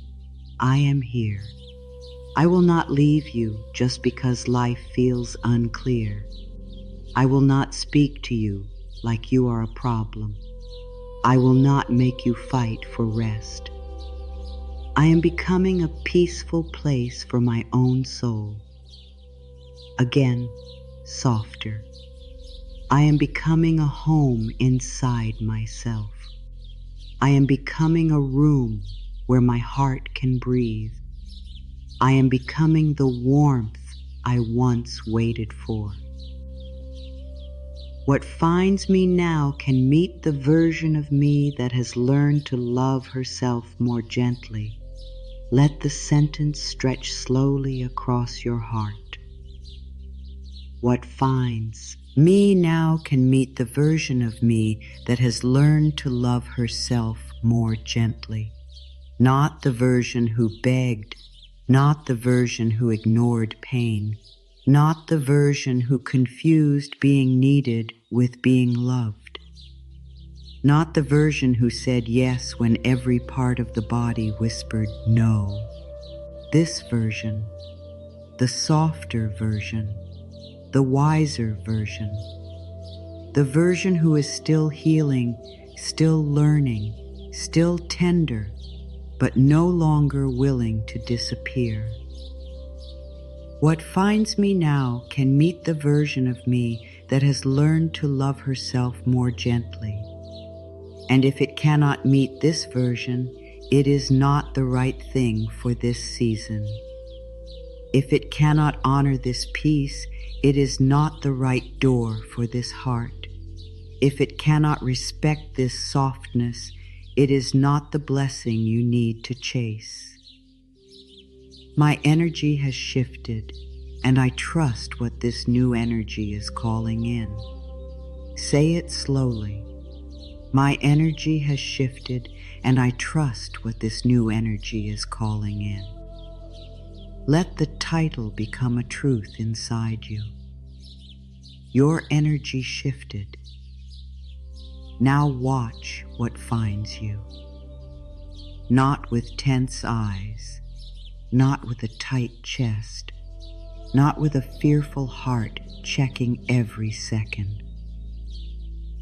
I am here. I will not leave you just because life feels unclear. I will not speak to you like you are a problem. I will not make you fight for rest. I am becoming a peaceful place for my own soul. Again, softer. I am becoming a home inside myself. I am becoming a room where my heart can breathe. I am becoming the warmth I once waited for. What finds me now can meet the version of me that has learned to love herself more gently. Let the sentence stretch slowly across your heart. What finds me now can meet the version of me that has learned to love herself more gently. Not the version who begged, not the version who ignored pain, not the version who confused being needed with being loved, not the version who said yes when every part of the body whispered no. This version, the softer version, the wiser version, the version who is still healing, still learning, still tender, but no longer willing to disappear. What finds me now can meet the version of me that has learned to love herself more gently. And if it cannot meet this version, it is not the right thing for this season. If it cannot honor this peace, it is not the right door for this heart. If it cannot respect this softness, it is not the blessing you need to chase. My energy has shifted, and I trust what this new energy is calling in. Say it slowly. My energy has shifted, and I trust what this new energy is calling in. Let the title become a truth inside you. Your energy shifted. Now watch what finds you. Not with tense eyes, not with a tight chest, not with a fearful heart checking every second.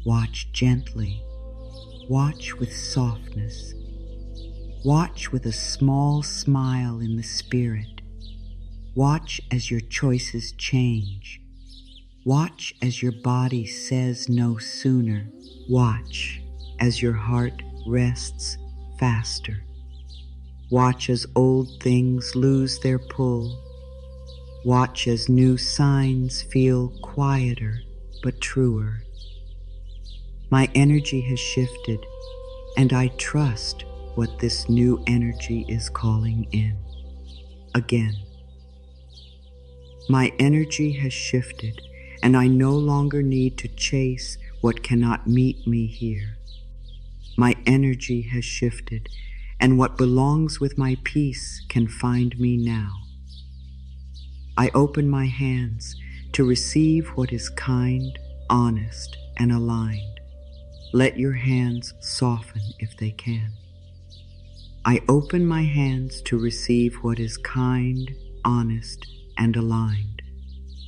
Watch gently. Watch with softness. Watch with a small smile in the spirit. Watch as your choices change. Watch as your body says no sooner. Watch as your heart rests faster. Watch as old things lose their pull. Watch as new signs feel quieter but truer. My energy has shifted, and I trust what this new energy is calling in. Again, my energy has shifted, and I no longer need to chase what cannot meet me here. My energy has shifted, and what belongs with my peace can find me now. I open my hands to receive what is kind, honest, and aligned. Let your hands soften if they can. I open my hands to receive what is kind, honest, and aligned.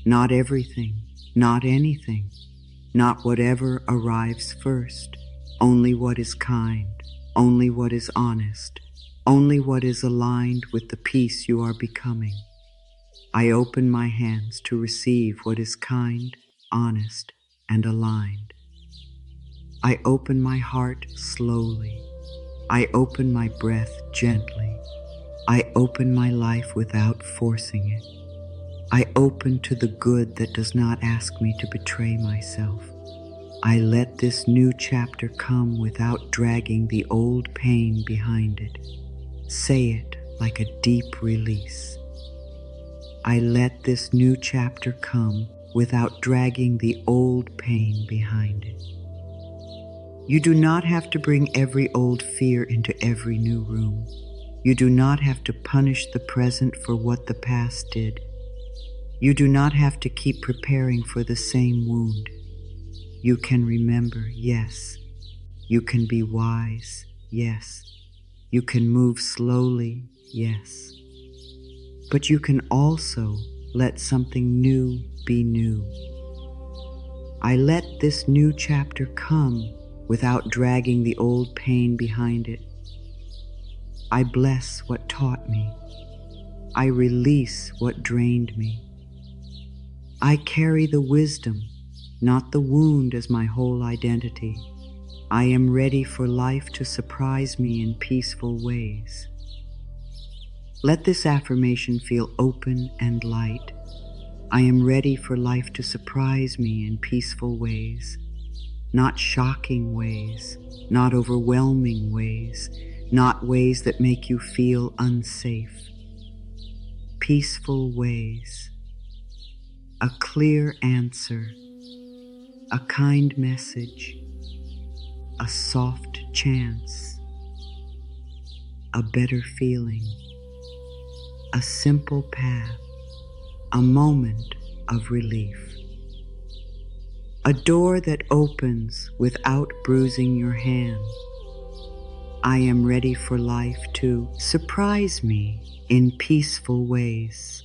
Not everything, not anything, not whatever arrives first, only what is kind, only what is honest, only what is aligned with the peace you are becoming. I open my hands to receive what is kind, honest, and aligned. I open my heart slowly. I open my breath gently. I open my life without forcing it. I open to the good that does not ask me to betray myself. I let this new chapter come without dragging the old pain behind it. Say it like a deep release. I let this new chapter come without dragging the old pain behind it. You do not have to bring every old fear into every new room. You do not have to punish the present for what the past did. You do not have to keep preparing for the same wound. You can remember, yes. You can be wise, yes. You can move slowly, yes. But you can also let something new be new. I let this new chapter come without dragging the old pain behind it. I bless what taught me. I release what drained me. I carry the wisdom, not the wound, as my whole identity. I am ready for life to surprise me in peaceful ways. Let this affirmation feel open and light. I am ready for life to surprise me in peaceful ways, not shocking ways, not overwhelming ways, not ways that make you feel unsafe. Peaceful ways. A clear answer, a kind message, a soft chance, a better feeling, a simple path, a moment of relief. A door that opens without bruising your hand. I am ready for life to surprise me in peaceful ways.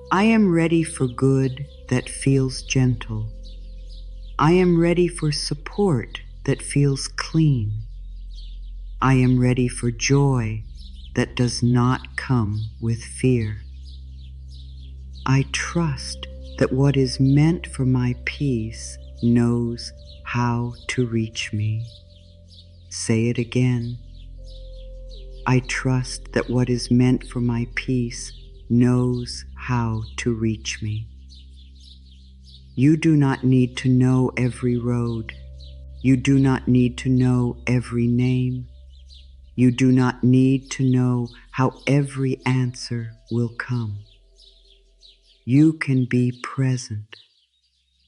I am ready for good that feels gentle. I am ready for support that feels clean. I am ready for joy that does not come with fear. I trust that what is meant for my peace knows how to reach me. Say it again. I trust that what is meant for my peace knows how to reach me. You do not need to know every road. You do not need to know every name. You do not need to know how every answer will come. You can be present.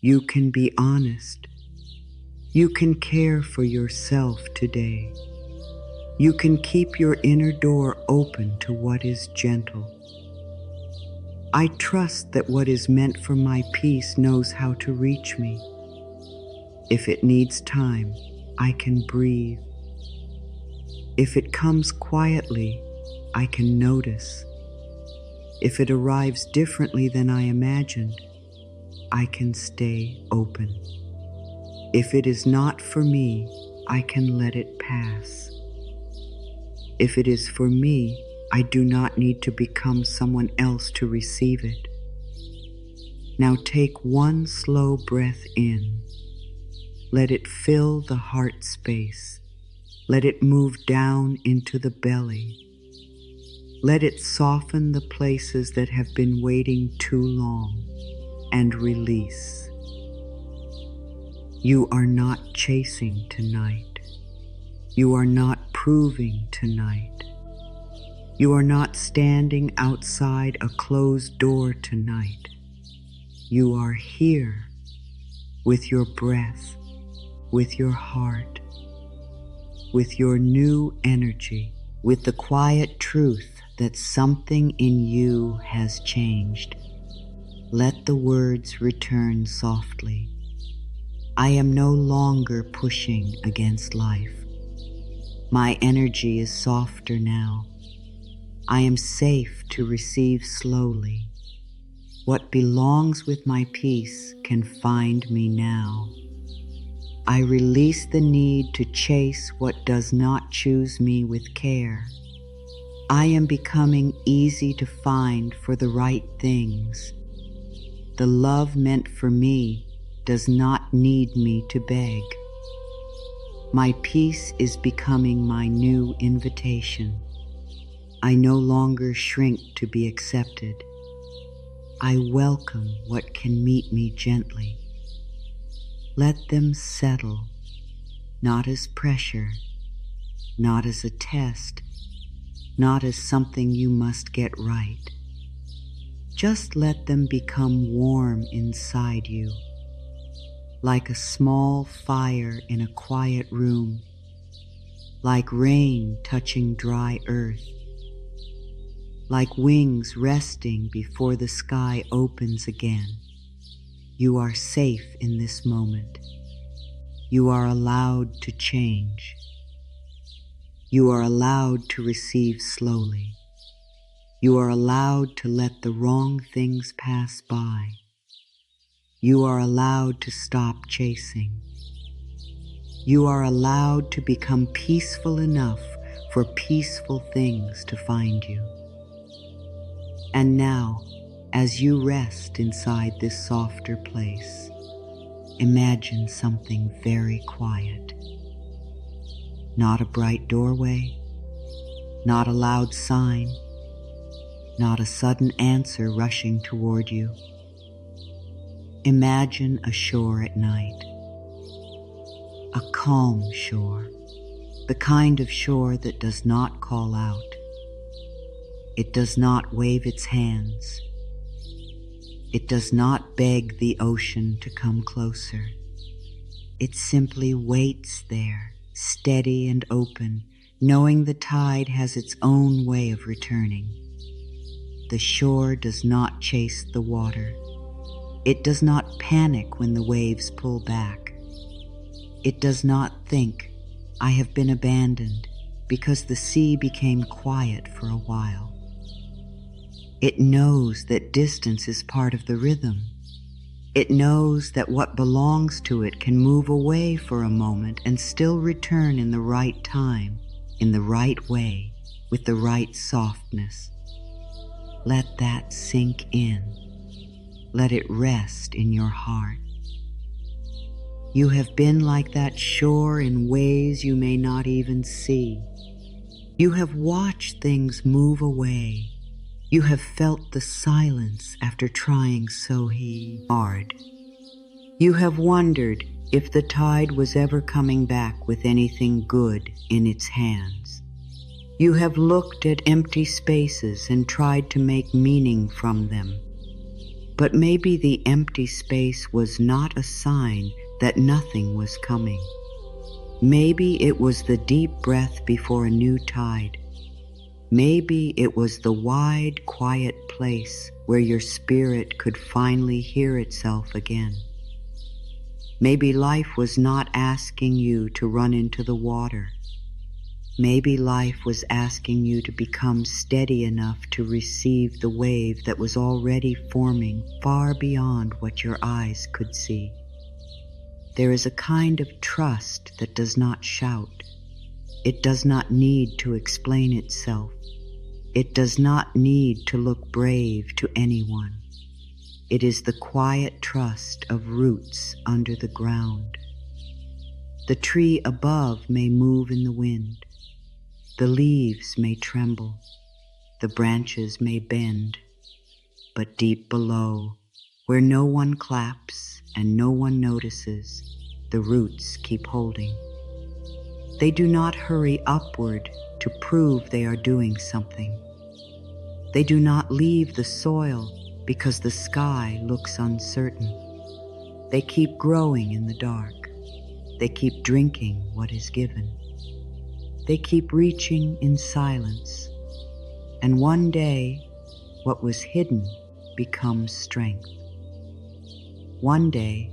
You can be honest. You can care for yourself today. You can keep your inner door open to what is gentle. I trust that what is meant for my peace knows how to reach me. If it needs time, I can breathe. If it comes quietly, I can notice. If it arrives differently than I imagined, I can stay open. If it is not for me, I can let it pass. If it is for me, I do not need to become someone else to receive it. Now take one slow breath in. Let it fill the heart space. Let it move down into the belly. Let it soften the places that have been waiting too long, and release. You are not chasing tonight. You are not proving tonight. You are not standing outside a closed door tonight. You are here with your breath, with your heart, with your new energy, with the quiet truth that something in you has changed. Let the words return softly. I am no longer pushing against life. My energy is softer now. I am safe to receive slowly. What belongs with my peace can find me now. I release the need to chase what does not choose me with care. I am becoming easy to find for the right things. The love meant for me does not need me to beg. My peace is becoming my new invitation. I no longer shrink to be accepted. I welcome what can meet me gently. Let them settle, not as pressure, not as a test, not as something you must get right. Just let them become warm inside you, like a small fire in a quiet room, like rain touching dry earth, like wings resting before the sky opens again. You are safe in this moment. You are allowed to change. You are allowed to receive slowly. You are allowed to let the wrong things pass by. You are allowed to stop chasing. You are allowed to become peaceful enough for peaceful things to find you. And now, as you rest inside this softer place, imagine something very quiet. Not a bright doorway, not a loud sign, not a sudden answer rushing toward you. Imagine a shore at night, a calm shore, the kind of shore that does not call out. It does not wave its hands. It does not beg the ocean to come closer. It simply waits there, steady and open, knowing the tide has its own way of returning. The shore does not chase the water. It does not panic when the waves pull back. It does not think, I have been abandoned, because the sea became quiet for a while. It knows that distance is part of the rhythm. It knows that what belongs to it can move away for a moment and still return in the right time, in the right way, with the right softness. Let that sink in. Let it rest in your heart. You have been like that shore in ways you may not even see. You have watched things move away. You have felt the silence after trying so hard. You have wondered if the tide was ever coming back with anything good in its hands. You have looked at empty spaces and tried to make meaning from them. But maybe the empty space was not a sign that nothing was coming. Maybe it was the deep breath before a new tide. Maybe it was the wide, quiet place where your spirit could finally hear itself again. Maybe life was not asking you to run into the water. Maybe life was asking you to become steady enough to receive the wave that was already forming far beyond what your eyes could see. There is a kind of trust that does not shout. It does not need to explain itself. It does not need to look brave to anyone. It is the quiet trust of roots under the ground. The tree above may move in the wind. The leaves may tremble. The branches may bend. But deep below, where no one claps and no one notices, the roots keep holding. They do not hurry upward to prove they are doing something. They do not leave the soil because the sky looks uncertain. They keep growing in the dark. They keep drinking what is given. They keep reaching in silence. And one day, what was hidden becomes strength. One day,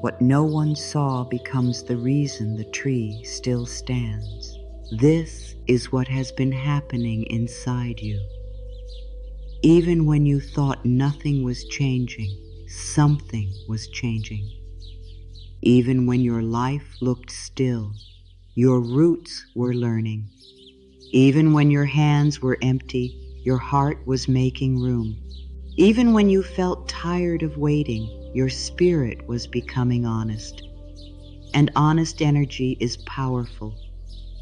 what no one saw becomes the reason the tree still stands. This is what has been happening inside you. Even when you thought nothing was changing, something was changing. Even when your life looked still, your roots were learning. Even when your hands were empty, your heart was making room. Even when you felt tired of waiting, your spirit was becoming honest. And honest energy is powerful.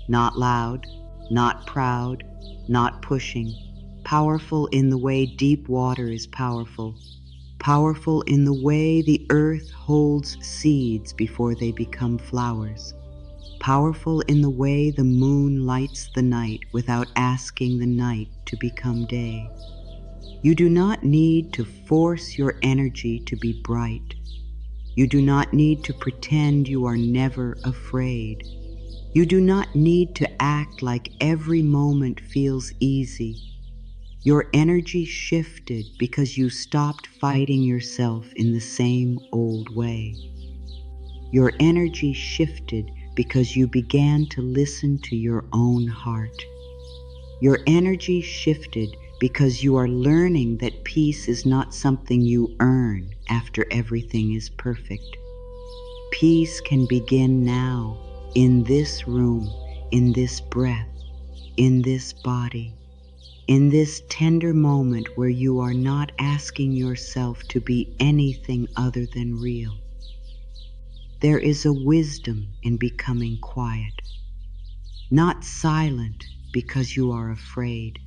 Not loud, not proud, not pushing. Powerful in the way deep water is powerful. Powerful in the way the earth holds seeds before they become flowers. Powerful in the way the moon lights the night without asking the night to become day. You do not need to force your energy to be bright. You do not need to pretend you are never afraid. You do not need to act like every moment feels easy. Your energy shifted because you stopped fighting yourself in the same old way. Your energy shifted because you began to listen to your own heart. Your energy shifted because you are learning that peace is not something you earn after everything is perfect. Peace can begin now, in this room, in this breath, in this body, in this tender moment where you are not asking yourself to be anything other than real. There is a wisdom in becoming quiet, not silent because you are afraid,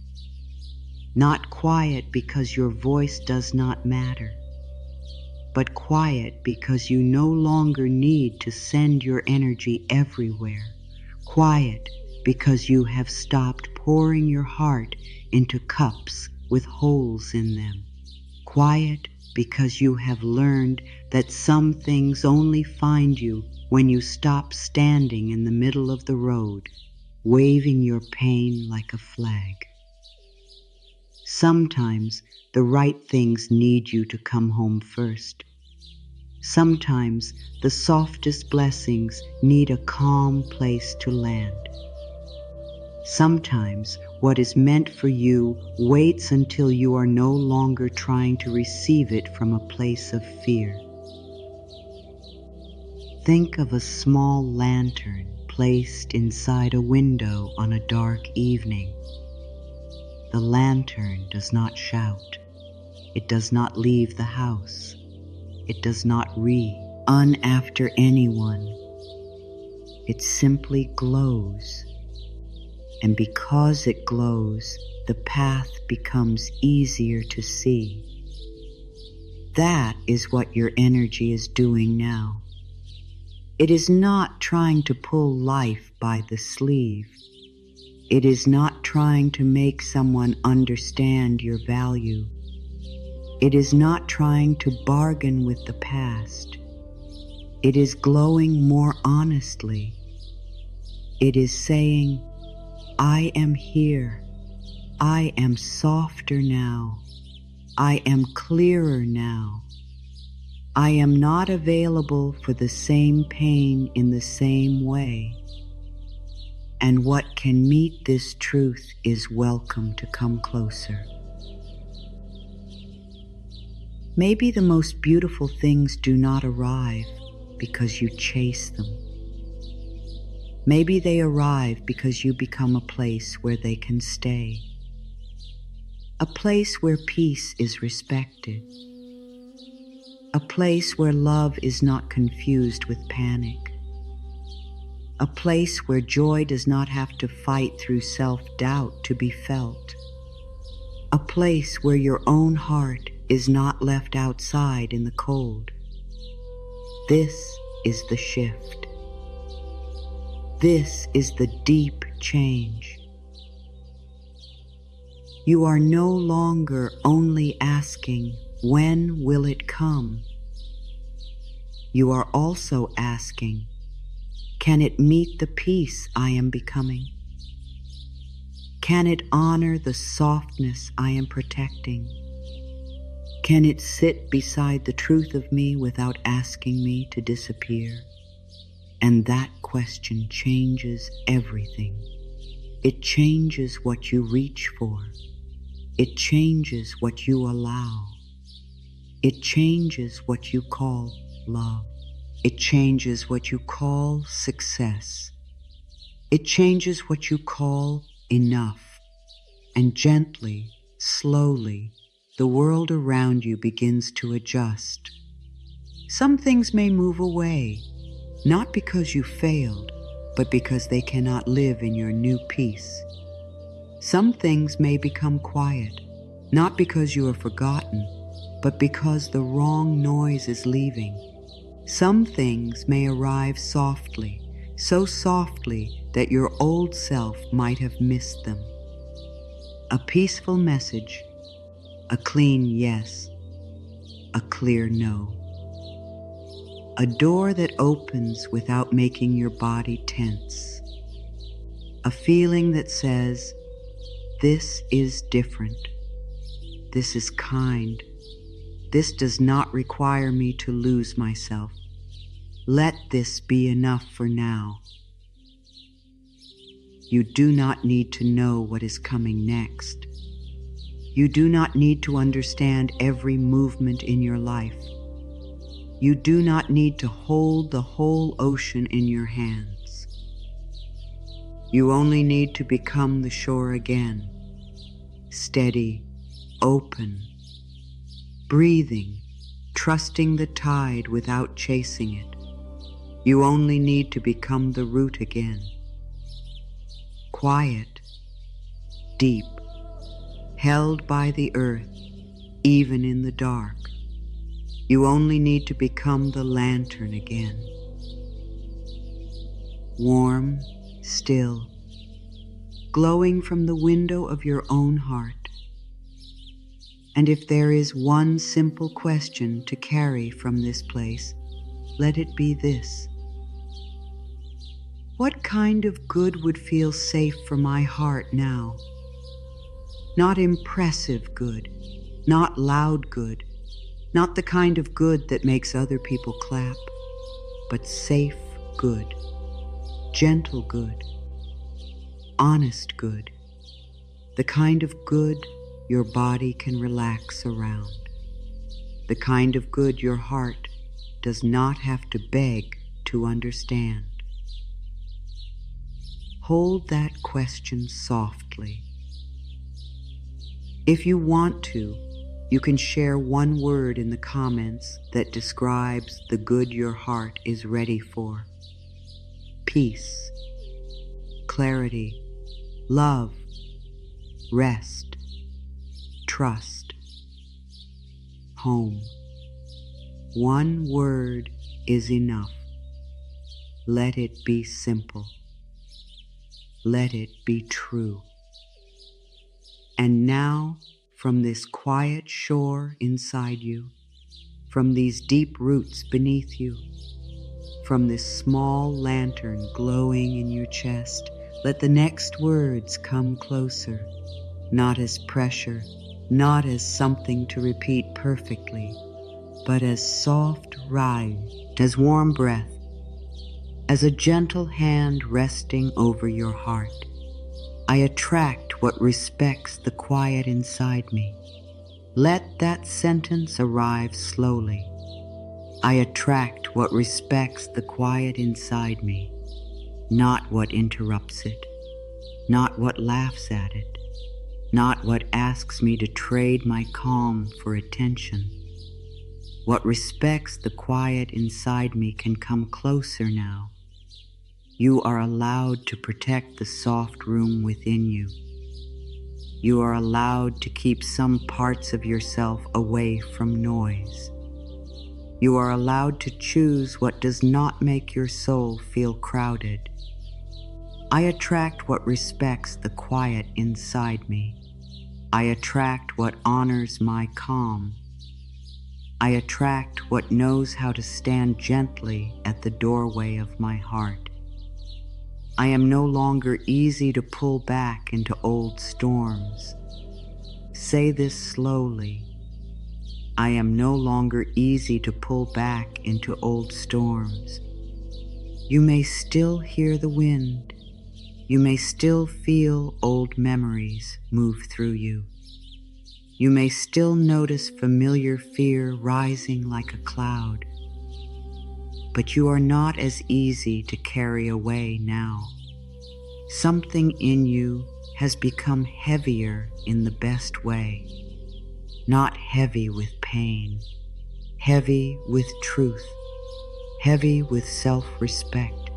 not quiet because your voice does not matter, but quiet because you no longer need to send your energy everywhere. Quiet because you have stopped pouring your heart into cups with holes in them. Quiet because you have learned that some things only find you when you stop standing in the middle of the road, waving your pain like a flag. Sometimes the right things need you to come home first. Sometimes the softest blessings need a calm place to land. Sometimes what is meant for you waits until you are no longer trying to receive it from a place of fear. Think of a small lantern placed inside a window on a dark evening. The lantern does not shout. It does not leave the house. It does not run after anyone. It simply glows. And because it glows, the path becomes easier to see. That is what your energy is doing now. It is not trying to pull life by the sleeve. It is not trying to make someone understand your value. It is not trying to bargain with the past. It is glowing more honestly. It is saying, I am here. I am softer now. I am clearer now. I am not available for the same pain in the same way. And what can meet this truth is welcome to come closer. Maybe the most beautiful things do not arrive because you chase them. Maybe they arrive because you become a place where they can stay. A place where peace is respected. A place where love is not confused with panic. A place where joy does not have to fight through self-doubt to be felt. A place where your own heart is not left outside in the cold. This is the shift. This is the deep change. You are no longer only asking, when will it come? You are also asking, can it meet the peace I am becoming? Can it honor the softness I am protecting? Can it sit beside the truth of me without asking me to disappear? And that question changes everything. It changes what you reach for. It changes what you allow. It changes what you call love. It changes what you call success. It changes what you call enough. And gently, slowly, the world around you begins to adjust. Some things may move away, not because you failed, but because they cannot live in your new peace. Some things may become quiet, not because you are forgotten, but because the wrong noise is leaving. Some things may arrive softly, so softly that your old self might have missed them. A peaceful message, a clean yes, a clear no. A door that opens without making your body tense. A feeling that says, this is different. This is kind. This does not require me to lose myself. Let this be enough for now. You do not need to know what is coming next. You do not need to understand every movement in your life. You do not need to hold the whole ocean in your hands. You only need to become the shore again, steady, open, breathing, trusting the tide without chasing it. You only need to become the root again, quiet, deep, held by the earth, even in the dark. You only need to become the lantern again. Warm, still, glowing from the window of your own heart. And if there is one simple question to carry from this place, let it be this. What kind of good would feel safe for my heart now? Not impressive good, not loud good, not the kind of good that makes other people clap, but safe good, gentle good, honest good, the kind of good your body can relax around, the kind of good your heart does not have to beg to understand. Hold that question softly. If you want to, you can share one word in the comments that describes the good your heart is ready for. Peace, clarity, love, rest, trust, home. One word is enough. Let it be simple. Let it be true. And now, from this quiet shore inside you, from these deep roots beneath you, from this small lantern glowing in your chest, let the next words come closer, not as pressure, not as something to repeat perfectly, but as soft rhyme, as warm breath, as a gentle hand resting over your heart. I attract what respects the quiet inside me. Let that sentence arrive slowly. I attract what respects the quiet inside me, not what interrupts it, not what laughs at it, not what asks me to trade my calm for attention. What respects the quiet inside me can come closer now. You are allowed to protect the soft room within you. You are allowed to keep some parts of yourself away from noise. You are allowed to choose what does not make your soul feel crowded. I attract what respects the quiet inside me. I attract what honors my calm. I attract what knows how to stand gently at the doorway of my heart. I am no longer easy to pull back into old storms. Say this slowly. I am no longer easy to pull back into old storms. You may still hear the wind. You may still feel old memories move through you. You may still notice familiar fear rising like a cloud. But you are not as easy to carry away now. Something in you has become heavier in the best way. not heavy with pain, heavy with truth, heavy with self-respect,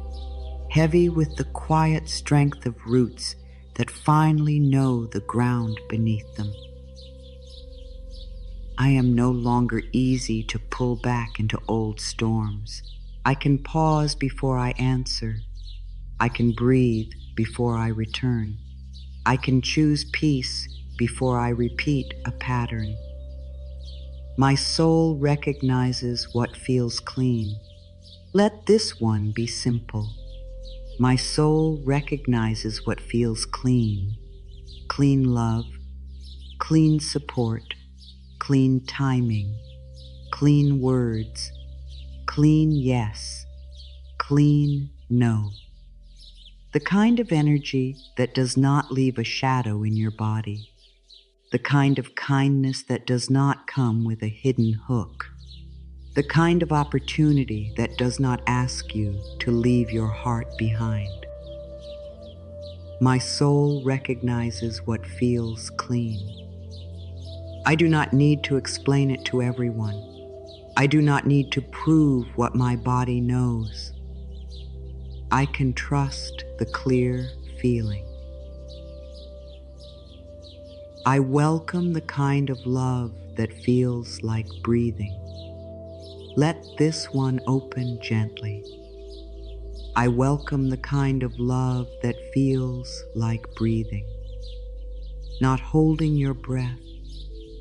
heavy with the quiet strength of roots that finally know the ground beneath them. I am no longer easy to pull back into old storms. I can pause before I answer. I can breathe before I return. I can choose peace before I repeat a pattern. My soul recognizes what feels clean. Let this one be simple. My soul recognizes what feels clean. Clean love, clean support, clean timing, clean words, clean yes, clean no. The kind of energy that does not leave a shadow in your body. The kind of kindness that does not come with a hidden hook. The kind of opportunity that does not ask you to leave your heart behind. My soul recognizes what feels clean. I do not need to explain it to everyone. I do not need to prove what my body knows. I can trust the clear feeling. I welcome the kind of love that feels like breathing. Let this one open gently. I welcome the kind of love that feels like breathing. Not holding your breath,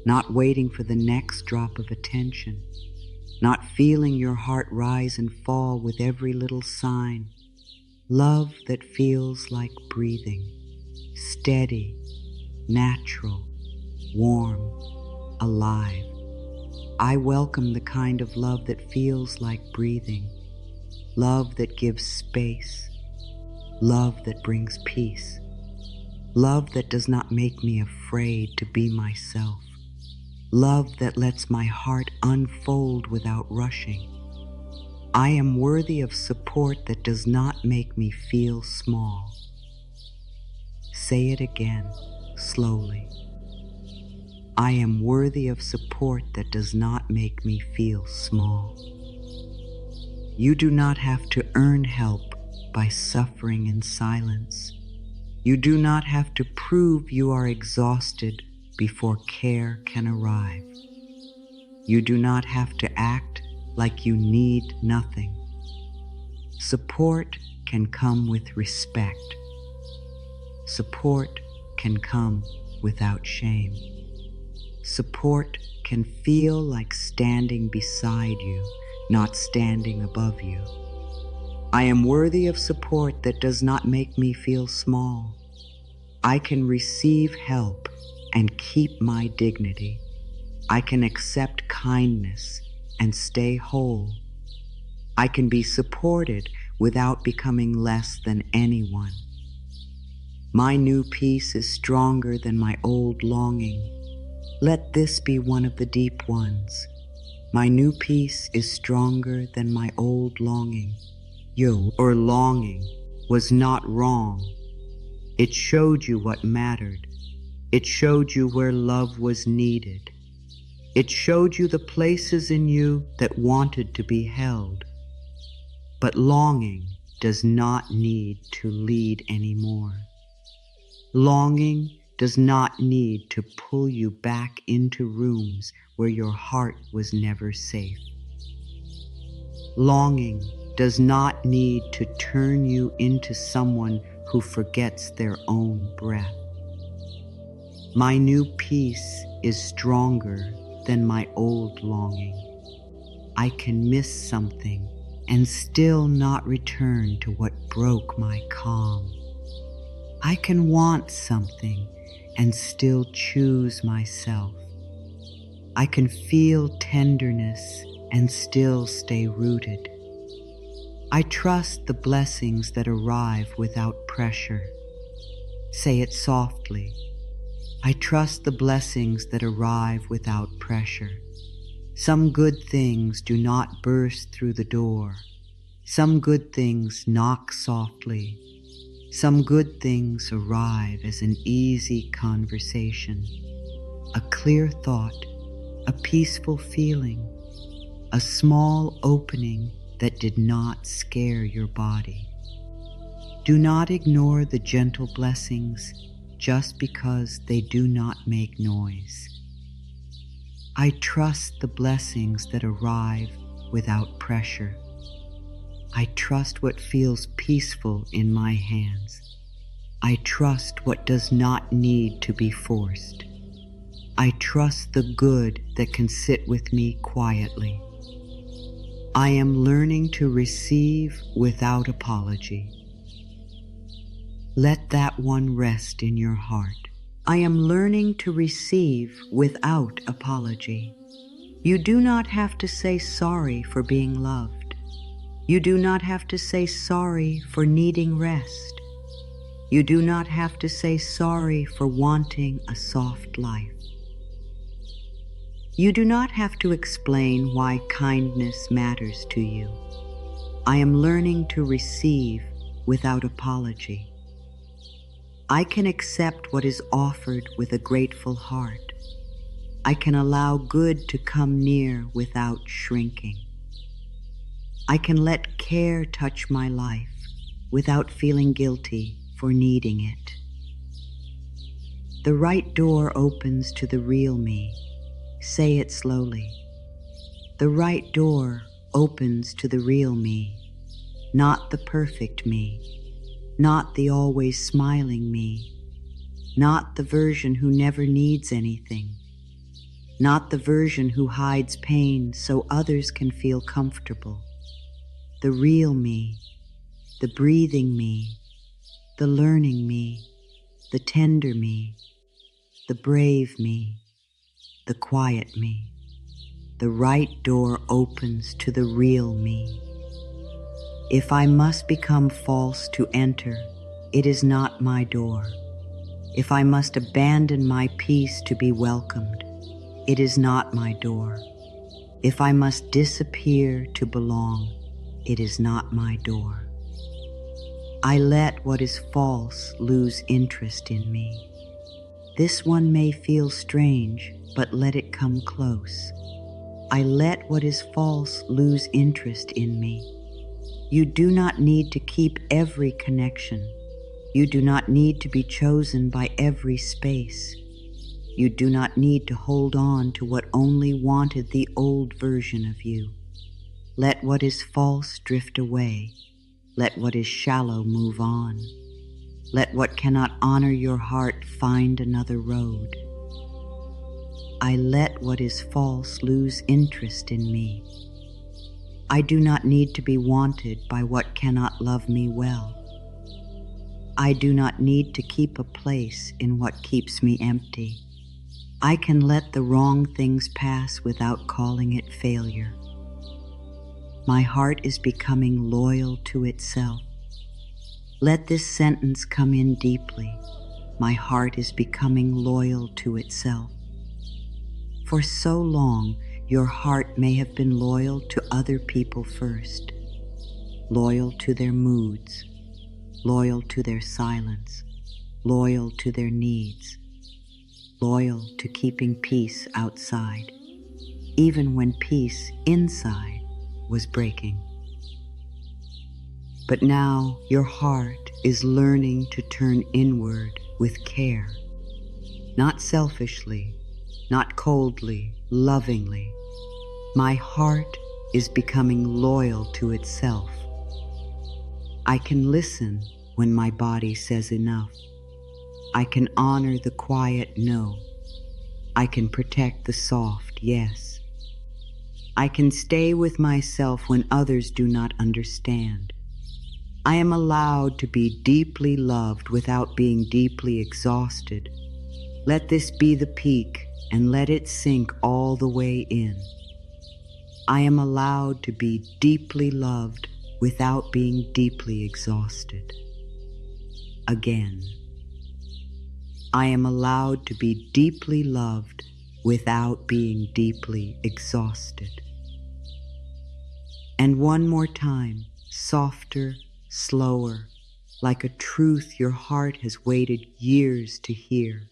not waiting for the next drop of attention, not feeling your heart rise and fall with every little sign. Love that feels like breathing, steady, natural, warm, alive. I welcome the kind of love that feels like breathing, love that gives space, love that brings peace, love that does not make me afraid to be myself, love that lets my heart unfold without rushing. I am worthy of support that does not make me feel small. Say it again, slowly. I am worthy of support that does not make me feel small. You do not have to earn help by suffering in silence. You do not have to prove you are exhausted before care can arrive. You do not have to act like you need nothing. Support can come with respect. Support can come without shame. Support can feel like standing beside you, not standing above you. I am worthy of support that does not make me feel small. I can receive help and keep my dignity. I can accept kindness and stay whole. I can be supported without becoming less than anyone. My new peace is stronger than my old longing. Let this be one of the deep ones. My new peace is stronger than my old longing. You, or longing, was not wrong. It showed you what mattered. It showed you where love was needed. It showed you the places in you that wanted to be held. But longing does not need to lead anymore. Longing does not need to pull you back into rooms where your heart was never safe. Longing does not need to turn you into someone who forgets their own breath. My new peace is stronger than my old longing. I can miss something and still not return to what broke my calm. I can want something and still choose myself. I can feel tenderness and still stay rooted. I trust the blessings that arrive without pressure. Say it softly. I trust the blessings that arrive without pressure. Some good things do not burst through the door. Some good things knock softly. Some good things arrive as an easy conversation, a clear thought, a peaceful feeling, a small opening that did not scare your body. Do not ignore the gentle blessings just because they do not make noise. I trust the blessings that arrive without pressure. I trust what feels peaceful in my hands. I trust what does not need to be forced. I trust the good that can sit with me quietly. I am learning to receive without apology. Let that one rest in your heart. I am learning to receive without apology. You do not have to say sorry for being loved. You do not have to say sorry for needing rest. You do not have to say sorry for wanting a soft life. You do not have to explain why kindness matters to you. I am learning to receive without apology. I can accept what is offered with a grateful heart. I can allow good to come near without shrinking. I can let care touch my life without feeling guilty for needing it. The right door opens to the real me. Say it slowly. The right door opens to the real me, not the perfect me. Not the always smiling me, not the version who never needs anything, not the version who hides pain so others can feel comfortable. The real me, the breathing me, the learning me, the tender me, the brave me, the quiet me. The right door opens to the real me. If I must become false to enter, it is not my door. If I must abandon my peace to be welcomed, it is not my door. If I must disappear to belong, it is not my door. I let what is false lose interest in me. This one may feel strange, but let it come close. I let what is false lose interest in me. You do not need to keep every connection. You do not need to be chosen by every space. You do not need to hold on to what only wanted the old version of you. Let what is false drift away. Let what is shallow move on. Let what cannot honor your heart find another road. I let what is false lose interest in me. I do not need to be wanted by what cannot love me well. I do not need to keep a place in what keeps me empty. I can let the wrong things pass without calling it failure. My heart is becoming loyal to itself. Let this sentence come in deeply. My heart is becoming loyal to itself. For so long, your heart may have been loyal to other people first, loyal to their moods, loyal to their silence, loyal to their needs, loyal to keeping peace outside, even when peace inside was breaking. But now your heart is learning to turn inward with care, not selfishly, not coldly, lovingly. My heart is becoming loyal to itself. I can listen when my body says enough. I can honor the quiet no. I can protect the soft yes. I can stay with myself when others do not understand. I am allowed to be deeply loved without being deeply exhausted. Let this be the peak and let it sink all the way in. I am allowed to be deeply loved without being deeply exhausted. Again, I am allowed to be deeply loved without being deeply exhausted. And one more time, softer, slower, like a truth your heart has waited years to hear.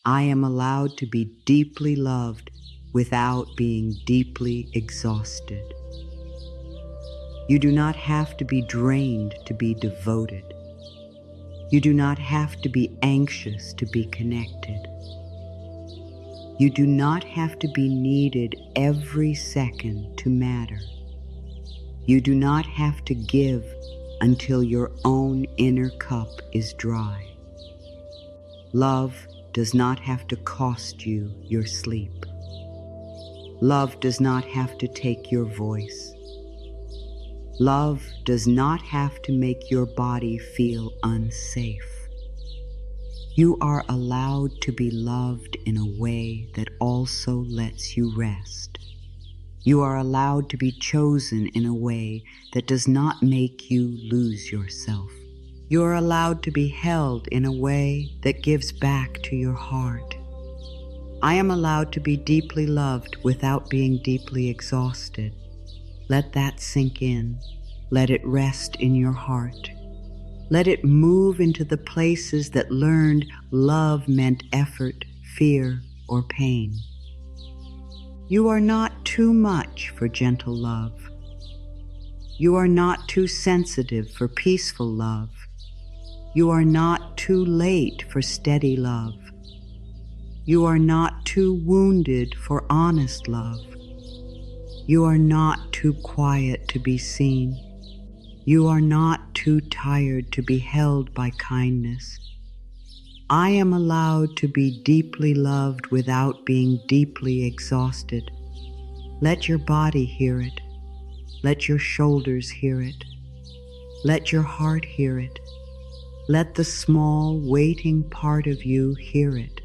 I am allowed to be deeply loved without being deeply exhausted. You do not have to be drained to be devoted. You do not have to be anxious to be connected. You do not have to be needed every second to matter. You do not have to give until your own inner cup is dry. Love does not have to cost you your sleep. Love does not have to take your voice. Love does not have to make your body feel unsafe. You are allowed to be loved in a way that also lets you rest. You are allowed to be chosen in a way that does not make you lose yourself. You are allowed to be held in a way that gives back to your heart. I am allowed to be deeply loved without being deeply exhausted. Let that sink in. Let it rest in your heart. Let it move into the places that learned love meant effort, fear, or pain. You are not too much for gentle love. You are not too sensitive for peaceful love. You are not too late for steady love. You are not too wounded for honest love. You are not too quiet to be seen. You are not too tired to be held by kindness. I am allowed to be deeply loved without being deeply exhausted. Let your body hear it. Let your shoulders hear it. Let your heart hear it. Let the small, waiting part of you hear it.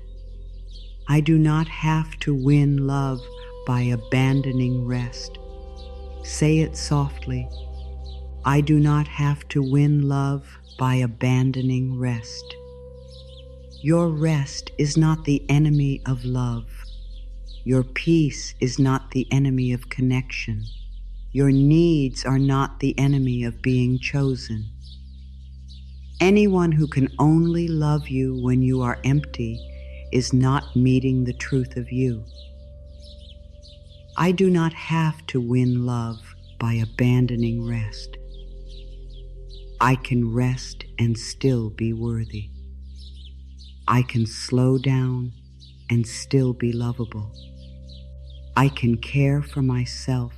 I do not have to win love by abandoning rest. Say it softly. I do not have to win love by abandoning rest. Your rest is not the enemy of love. Your peace is not the enemy of connection. Your needs are not the enemy of being chosen. Anyone who can only love you when you are empty is not meeting the truth of you. I do not have to win love by abandoning rest. I can rest and still be worthy. I can slow down and still be lovable. I can care for myself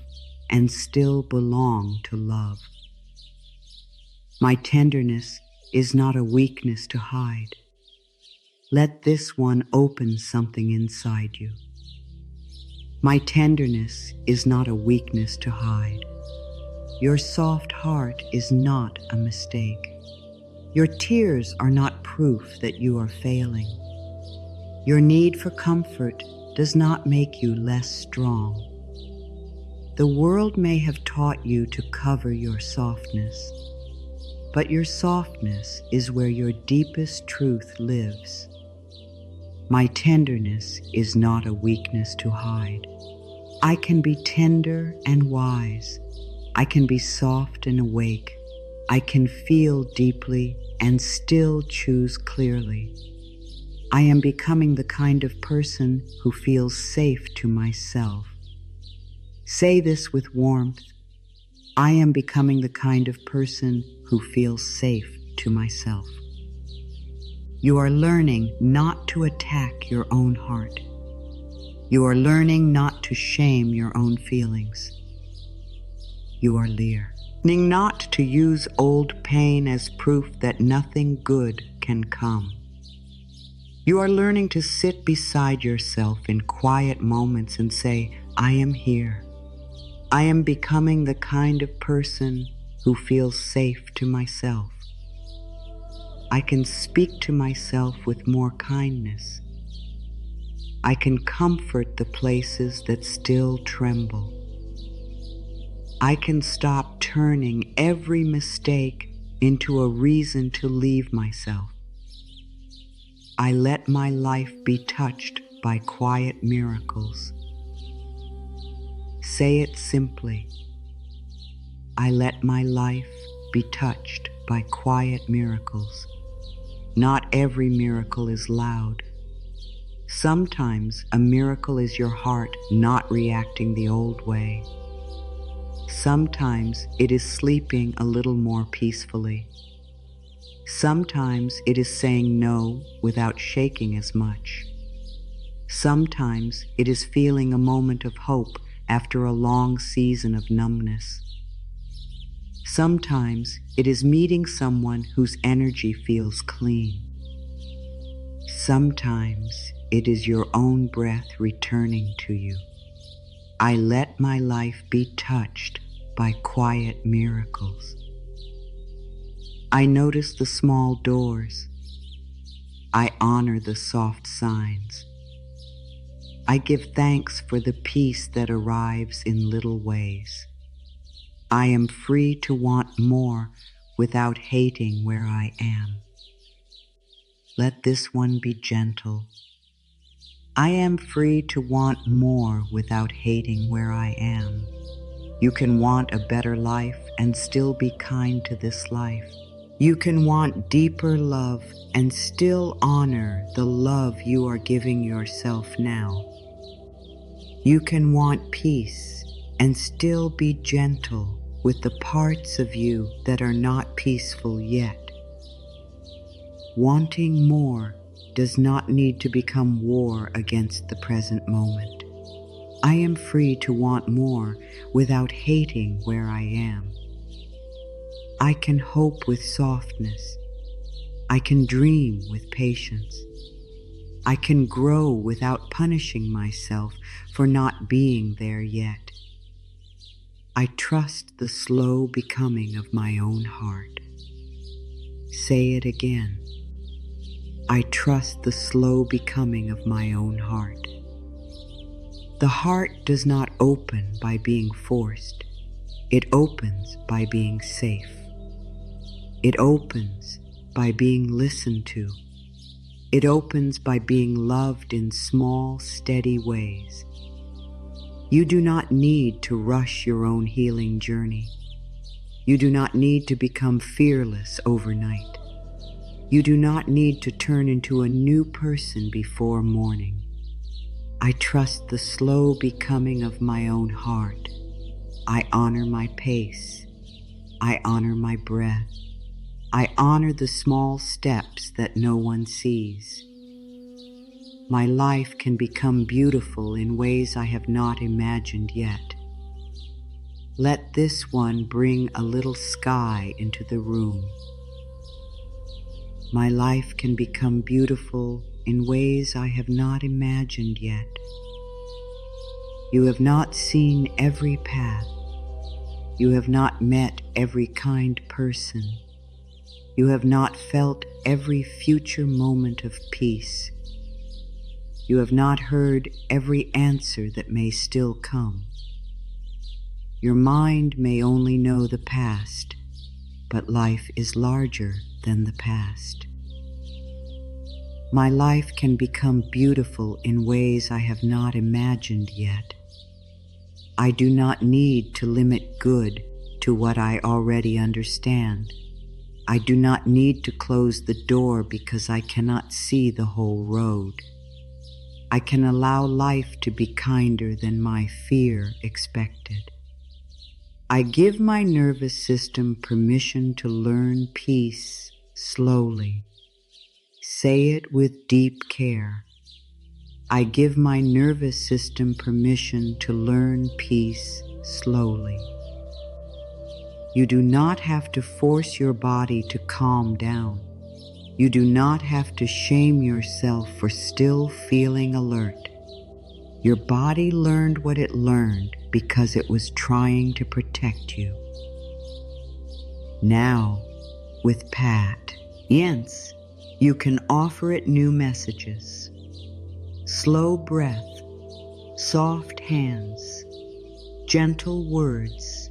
and still belong to love. My tenderness is not a weakness to hide. Let this one open something inside you. My tenderness is not a weakness to hide. Your soft heart is not a mistake. Your tears are not proof that you are failing. Your need for comfort does not make you less strong. The world may have taught you to cover your softness, but your softness is where your deepest truth lives. My tenderness is not a weakness to hide. I can be tender and wise. I can be soft and awake. I can feel deeply and still choose clearly. I am becoming the kind of person who feels safe to myself. Say this with warmth. I am becoming the kind of person who feels safe to myself. You are learning not to attack your own heart. You are learning not to shame your own feelings. You are learning not to use old pain as proof that nothing good can come. You are learning to sit beside yourself in quiet moments and say, I am here. I am becoming the kind of person who feels safe to myself. I can speak to myself with more kindness. I can comfort the places that still tremble. I can stop turning every mistake into a reason to leave myself. I let my life be touched by quiet miracles. Say it simply. I let my life be touched by quiet miracles. Not every miracle is loud. Sometimes a miracle is your heart not reacting the old way. Sometimes it is sleeping a little more peacefully. Sometimes it is saying no without shaking as much. Sometimes it is feeling a moment of hope after a long season of numbness. Sometimes it is meeting someone whose energy feels clean. Sometimes it is your own breath returning to you. I let my life be touched by quiet miracles. I notice the small doors. I honor the soft signs. I give thanks for the peace that arrives in little ways. I am free to want more without hating where I am. Let this one be gentle. I am free to want more without hating where I am. You can want a better life and still be kind to this life. You can want deeper love and still honor the love you are giving yourself now. You can want peace and still be gentle with the parts of you that are not peaceful yet. Wanting more does not need to become war against the present moment. I am free to want more without hating where I am. I can hope with softness. I can dream with patience. I can grow without punishing myself for not being there yet. I trust the slow becoming of my own heart. Say it again. I trust the slow becoming of my own heart. The heart does not open by being forced. It opens by being safe. It opens by being listened to. It opens by being loved in small, steady ways. You do not need to rush your own healing journey. You do not need to become fearless overnight. You do not need to turn into a new person before morning. I trust the slow becoming of my own heart. I honor my pace. I honor my breath. I honor the small steps that no one sees. My life can become beautiful in ways I have not imagined yet. Let this one bring a little sky into the room. My life can become beautiful in ways I have not imagined yet. You have not seen every path. You have not met every kind person. You have not felt every future moment of peace. You have not heard every answer that may still come. Your mind may only know the past, but life is larger than the past. My life can become beautiful in ways I have not imagined yet. I do not need to limit good to what I already understand. I do not need to close the door because I cannot see the whole road. I can allow life to be kinder than my fear expected. I give my nervous system permission to learn peace slowly. Say it with deep care. I give my nervous system permission to learn peace slowly. You do not have to force your body to calm down. You do not have to shame yourself for still feeling alert. Your body learned what it learned because it was trying to protect you. Now, with patience, you can offer it new messages. Slow breath, soft hands, gentle words,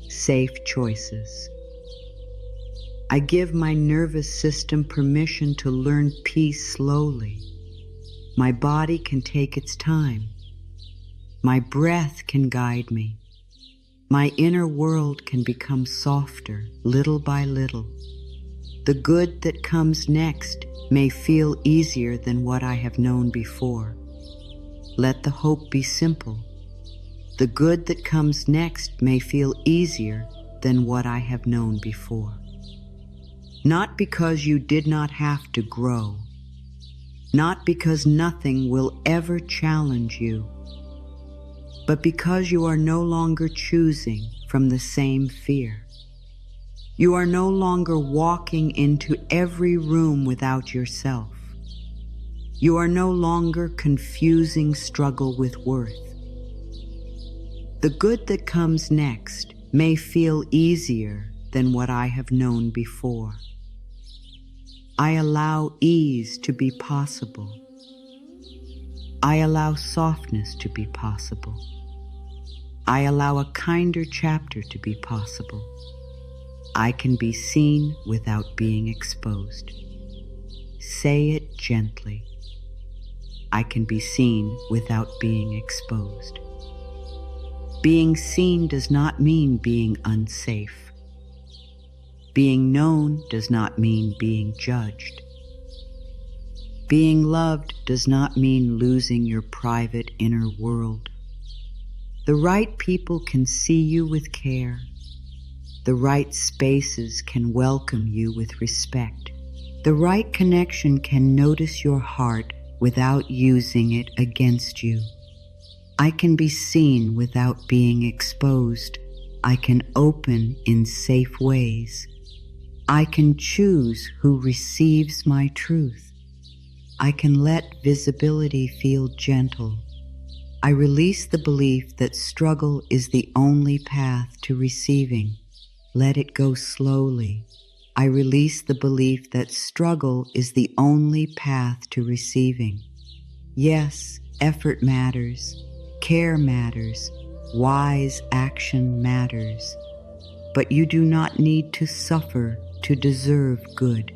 safe choices. I give my nervous system permission to learn peace slowly. My body can take its time. My breath can guide me. My inner world can become softer little by little. The good that comes next may feel easier than what I have known before. Let the hope be simple. The good that comes next may feel easier than what I have known before. Not because you did not have to grow, not because nothing will ever challenge you, but because you are no longer choosing from the same fear. You are no longer walking into every room without yourself. You are no longer confusing struggle with worth. The good that comes next may feel easier than what I have known before. I allow ease to be possible. I allow softness to be possible. I allow a kinder chapter to be possible. I can be seen without being exposed. Say it gently. I can be seen without being exposed. Being seen does not mean being unsafe. Being known does not mean being judged. Being loved does not mean losing your private inner world. The right people can see you with care. The right spaces can welcome you with respect. The right connection can notice your heart without using it against you. I can be seen without being exposed. I can open in safe ways. I can choose who receives my truth. I can let visibility feel gentle. I release the belief that struggle is the only path to receiving. Let it go slowly. I release the belief that struggle is the only path to receiving. Yes, effort matters, care matters, wise action matters. But you do not need to suffer to deserve good.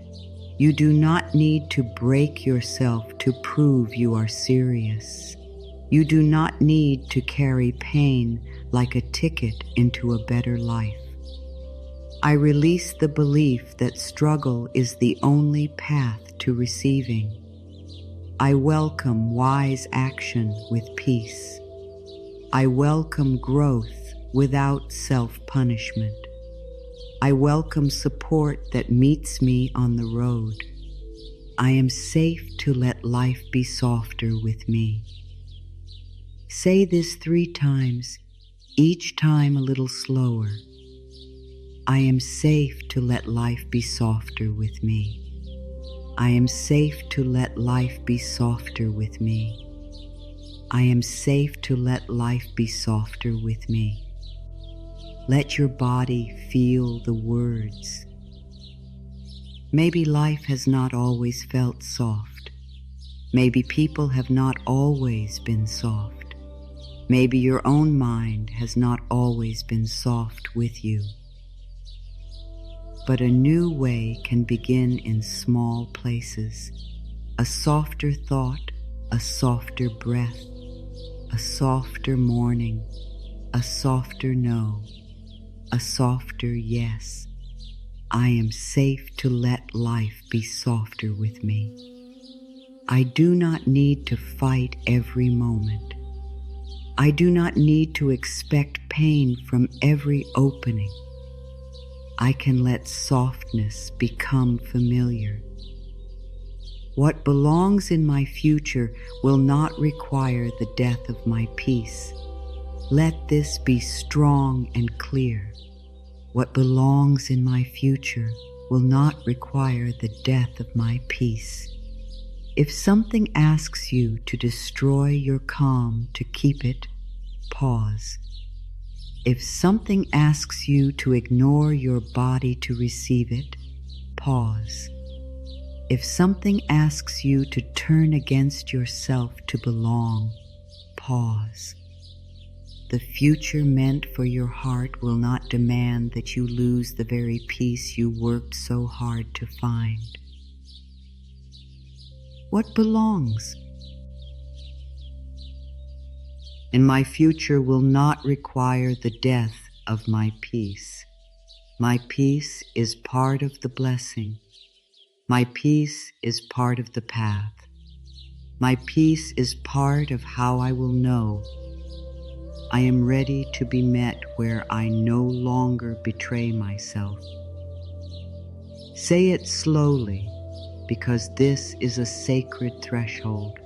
You do not need to break yourself to prove you are serious. You do not need to carry pain like a ticket into a better life. I release the belief that struggle is the only path to receiving. I welcome wise action with peace. I welcome growth without self-punishment. I welcome support that meets me on the road. I am safe to let life be softer with me. Say this 3 times, each time a little slower. I am safe to let life be softer with me. I am safe to let life be softer with me. I am safe to let life be softer with me. Let your body feel the words. Maybe life has not always felt soft. Maybe people have not always been soft. Maybe your own mind has not always been soft with you. But a new way can begin in small places. A softer thought, a softer breath, a softer morning, a softer no, a softer yes. I am safe to let life be softer with me. I do not need to fight every moment. I do not need to expect pain from every opening. I can let softness become familiar. What belongs in my future will not require the death of my peace. Let this be strong and clear. What belongs in my future will not require the death of my peace. If something asks you to destroy your calm to keep it, pause. If something asks you to ignore your body to receive it, pause. If something asks you to turn against yourself to belong, pause. The future meant for your heart will not demand that you lose the very peace you worked so hard to find. What belongs? And my future will not require the death of my peace. My peace is part of the blessing. My peace is part of the path. My peace is part of how I will know. I am ready to be met where I no longer betray myself. Say it slowly, because this is a sacred threshold.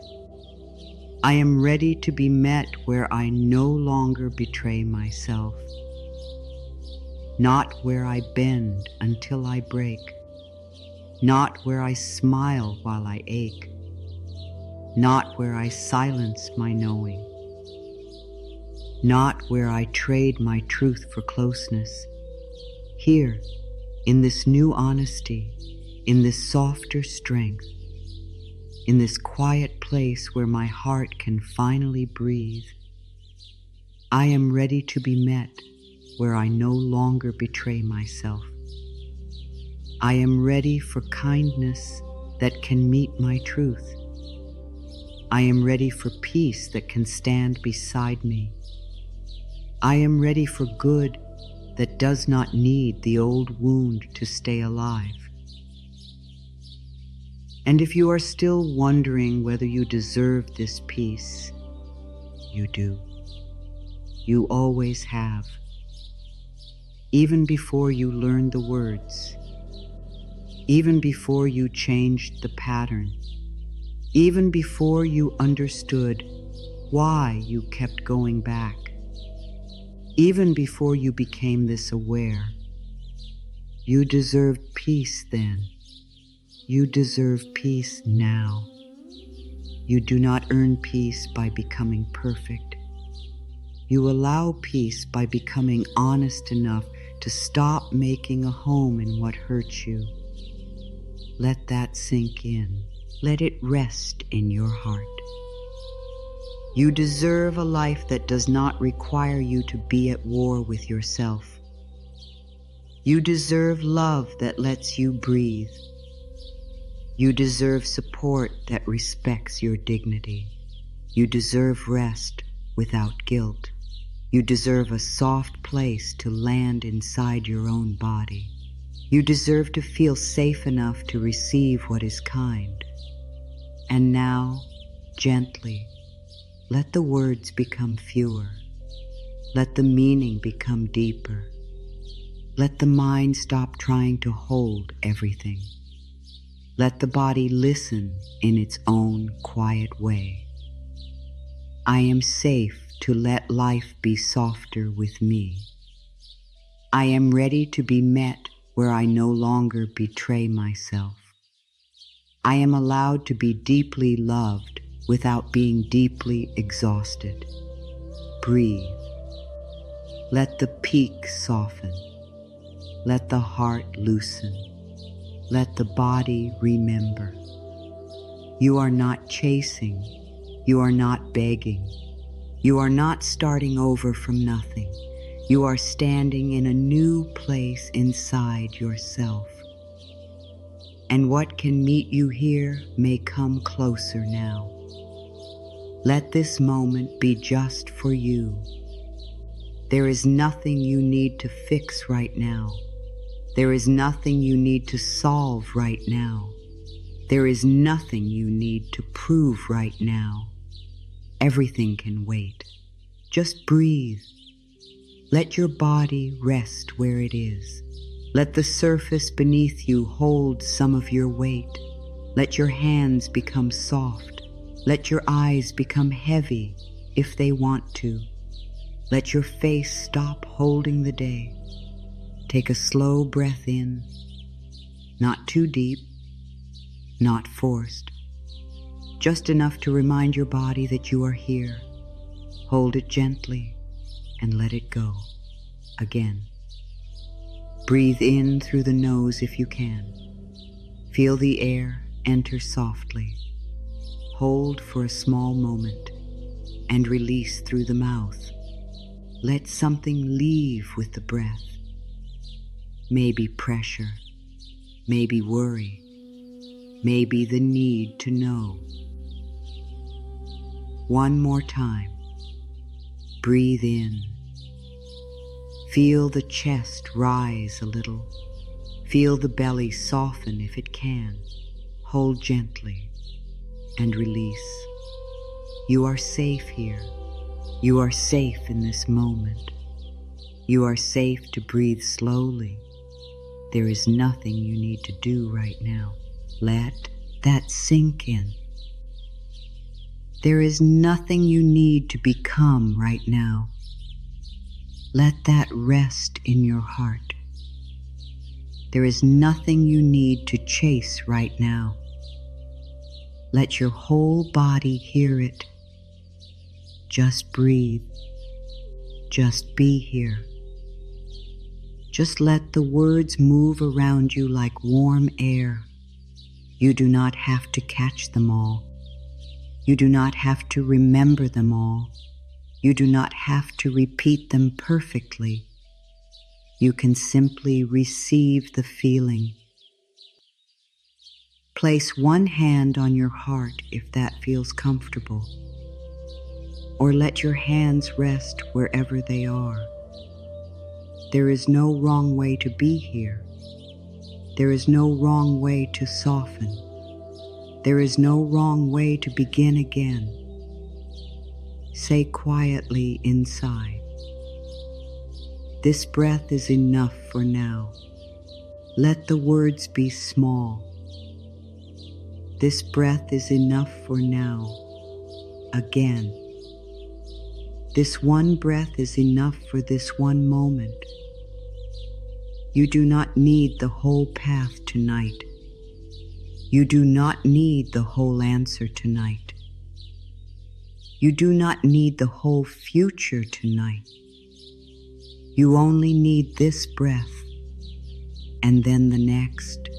I am ready to be met where I no longer betray myself. Not where I bend until I break. Not where I smile while I ache. Not where I silence my knowing. Not where I trade my truth for closeness. Here, in this new honesty, in this softer strength, in this quiet place where my heart can finally breathe, I am ready to be met where I no longer betray myself. I am ready for kindness that can meet my truth. I am ready for peace that can stand beside me. I am ready for good that does not need the old wound to stay alive. And if you are still wondering whether you deserve this peace, you do. You always have. Even before you learned the words, even before you changed the pattern, even before you understood why you kept going back, even before you became this aware, you deserved peace then. You deserve peace now. You do not earn peace by becoming perfect. You allow peace by becoming honest enough to stop making a home in what hurts you. Let that sink in. Let it rest in your heart. You deserve a life that does not require you to be at war with yourself. You deserve love that lets you breathe. You deserve support that respects your dignity. You deserve rest without guilt. You deserve a soft place to land inside your own body. You deserve to feel safe enough to receive what is kind. And now, gently, let the words become fewer. Let the meaning become deeper. Let the mind stop trying to hold everything. Let the body listen in its own quiet way. I am safe to let life be softer with me. I am ready to be met where I no longer betray myself. I am allowed to be deeply loved without being deeply exhausted. Breathe. Let the peak soften. Let the heart loosen. Let the body remember. You are not chasing. You are not begging. You are not starting over from nothing. You are standing in a new place inside yourself. And what can meet you here may come closer now. Let this moment be just for you. There is nothing you need to fix right now. There is nothing you need to solve right now. There is nothing you need to prove right now. Everything can wait. Just breathe. Let your body rest where it is. Let the surface beneath you hold some of your weight. Let your hands become soft. Let your eyes become heavy if they want to. Let your face stop holding the day. Take a slow breath in, not too deep, not forced, just enough to remind your body that you are here. Hold it gently and let it go. Again. Breathe in through the nose if you can. Feel the air enter softly. Hold for a small moment and release through the mouth. Let something leave with the breath. Maybe pressure, maybe worry, maybe the need to know. One more time. Breathe in. Feel the chest rise a little. Feel the belly soften if it can. Hold gently and release. You are safe here. You are safe in this moment. You are safe to breathe slowly. There is nothing you need to do right now. Let that sink in. There is nothing you need to become right now. Let that rest in your heart. There is nothing you need to chase right now. Let your whole body hear it. Just breathe. Just be here. Just let the words move around you like warm air. You do not have to catch them all. You do not have to remember them all. You do not have to repeat them perfectly. You can simply receive the feeling. Place one hand on your heart if that feels comfortable, or let your hands rest wherever they are. There is no wrong way to be here. There is no wrong way to soften. There is no wrong way to begin again. Say quietly inside, "This breath is enough for now." Let the words be small. This breath is enough for now. Again. This one breath is enough for this one moment. You do not need the whole path tonight. You do not need the whole answer tonight. You do not need the whole future tonight. You only need this breath, and then the next,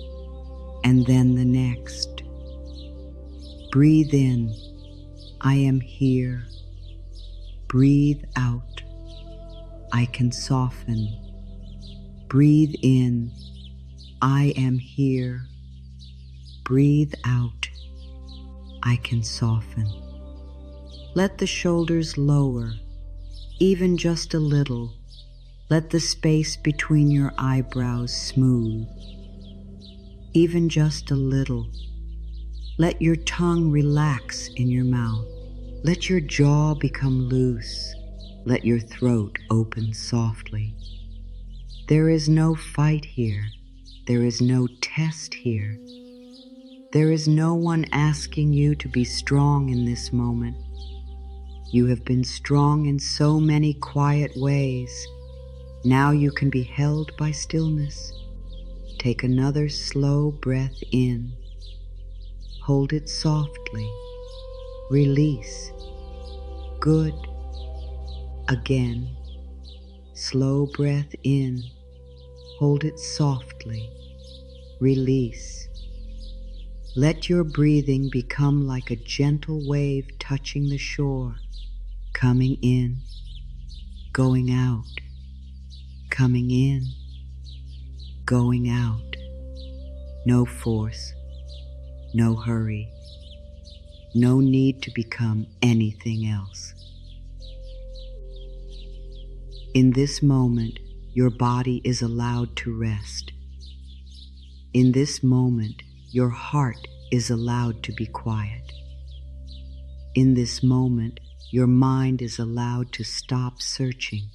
and then the next. Breathe in, "I am here." Breathe out, "I can soften." Breathe in, "I am here." Breathe out, "I can soften." Let the shoulders lower, even just a little. Let the space between your eyebrows smooth, even just a little. Let your tongue relax in your mouth. Let your jaw become loose. Let your throat open softly. There is no fight here. There is no test here. There is no one asking you to be strong in this moment. You have been strong in so many quiet ways. Now you can be held by stillness. Take another slow breath in. Hold it softly. Release. Good. Again. Slow breath in. Hold it softly. Release. Let your breathing become like a gentle wave touching the shore, coming in, going out, coming in, going out. No force, no hurry, no need to become anything else. In this moment, your body is allowed to rest. In this moment, your heart is allowed to be quiet. In this moment, your mind is allowed to stop searching.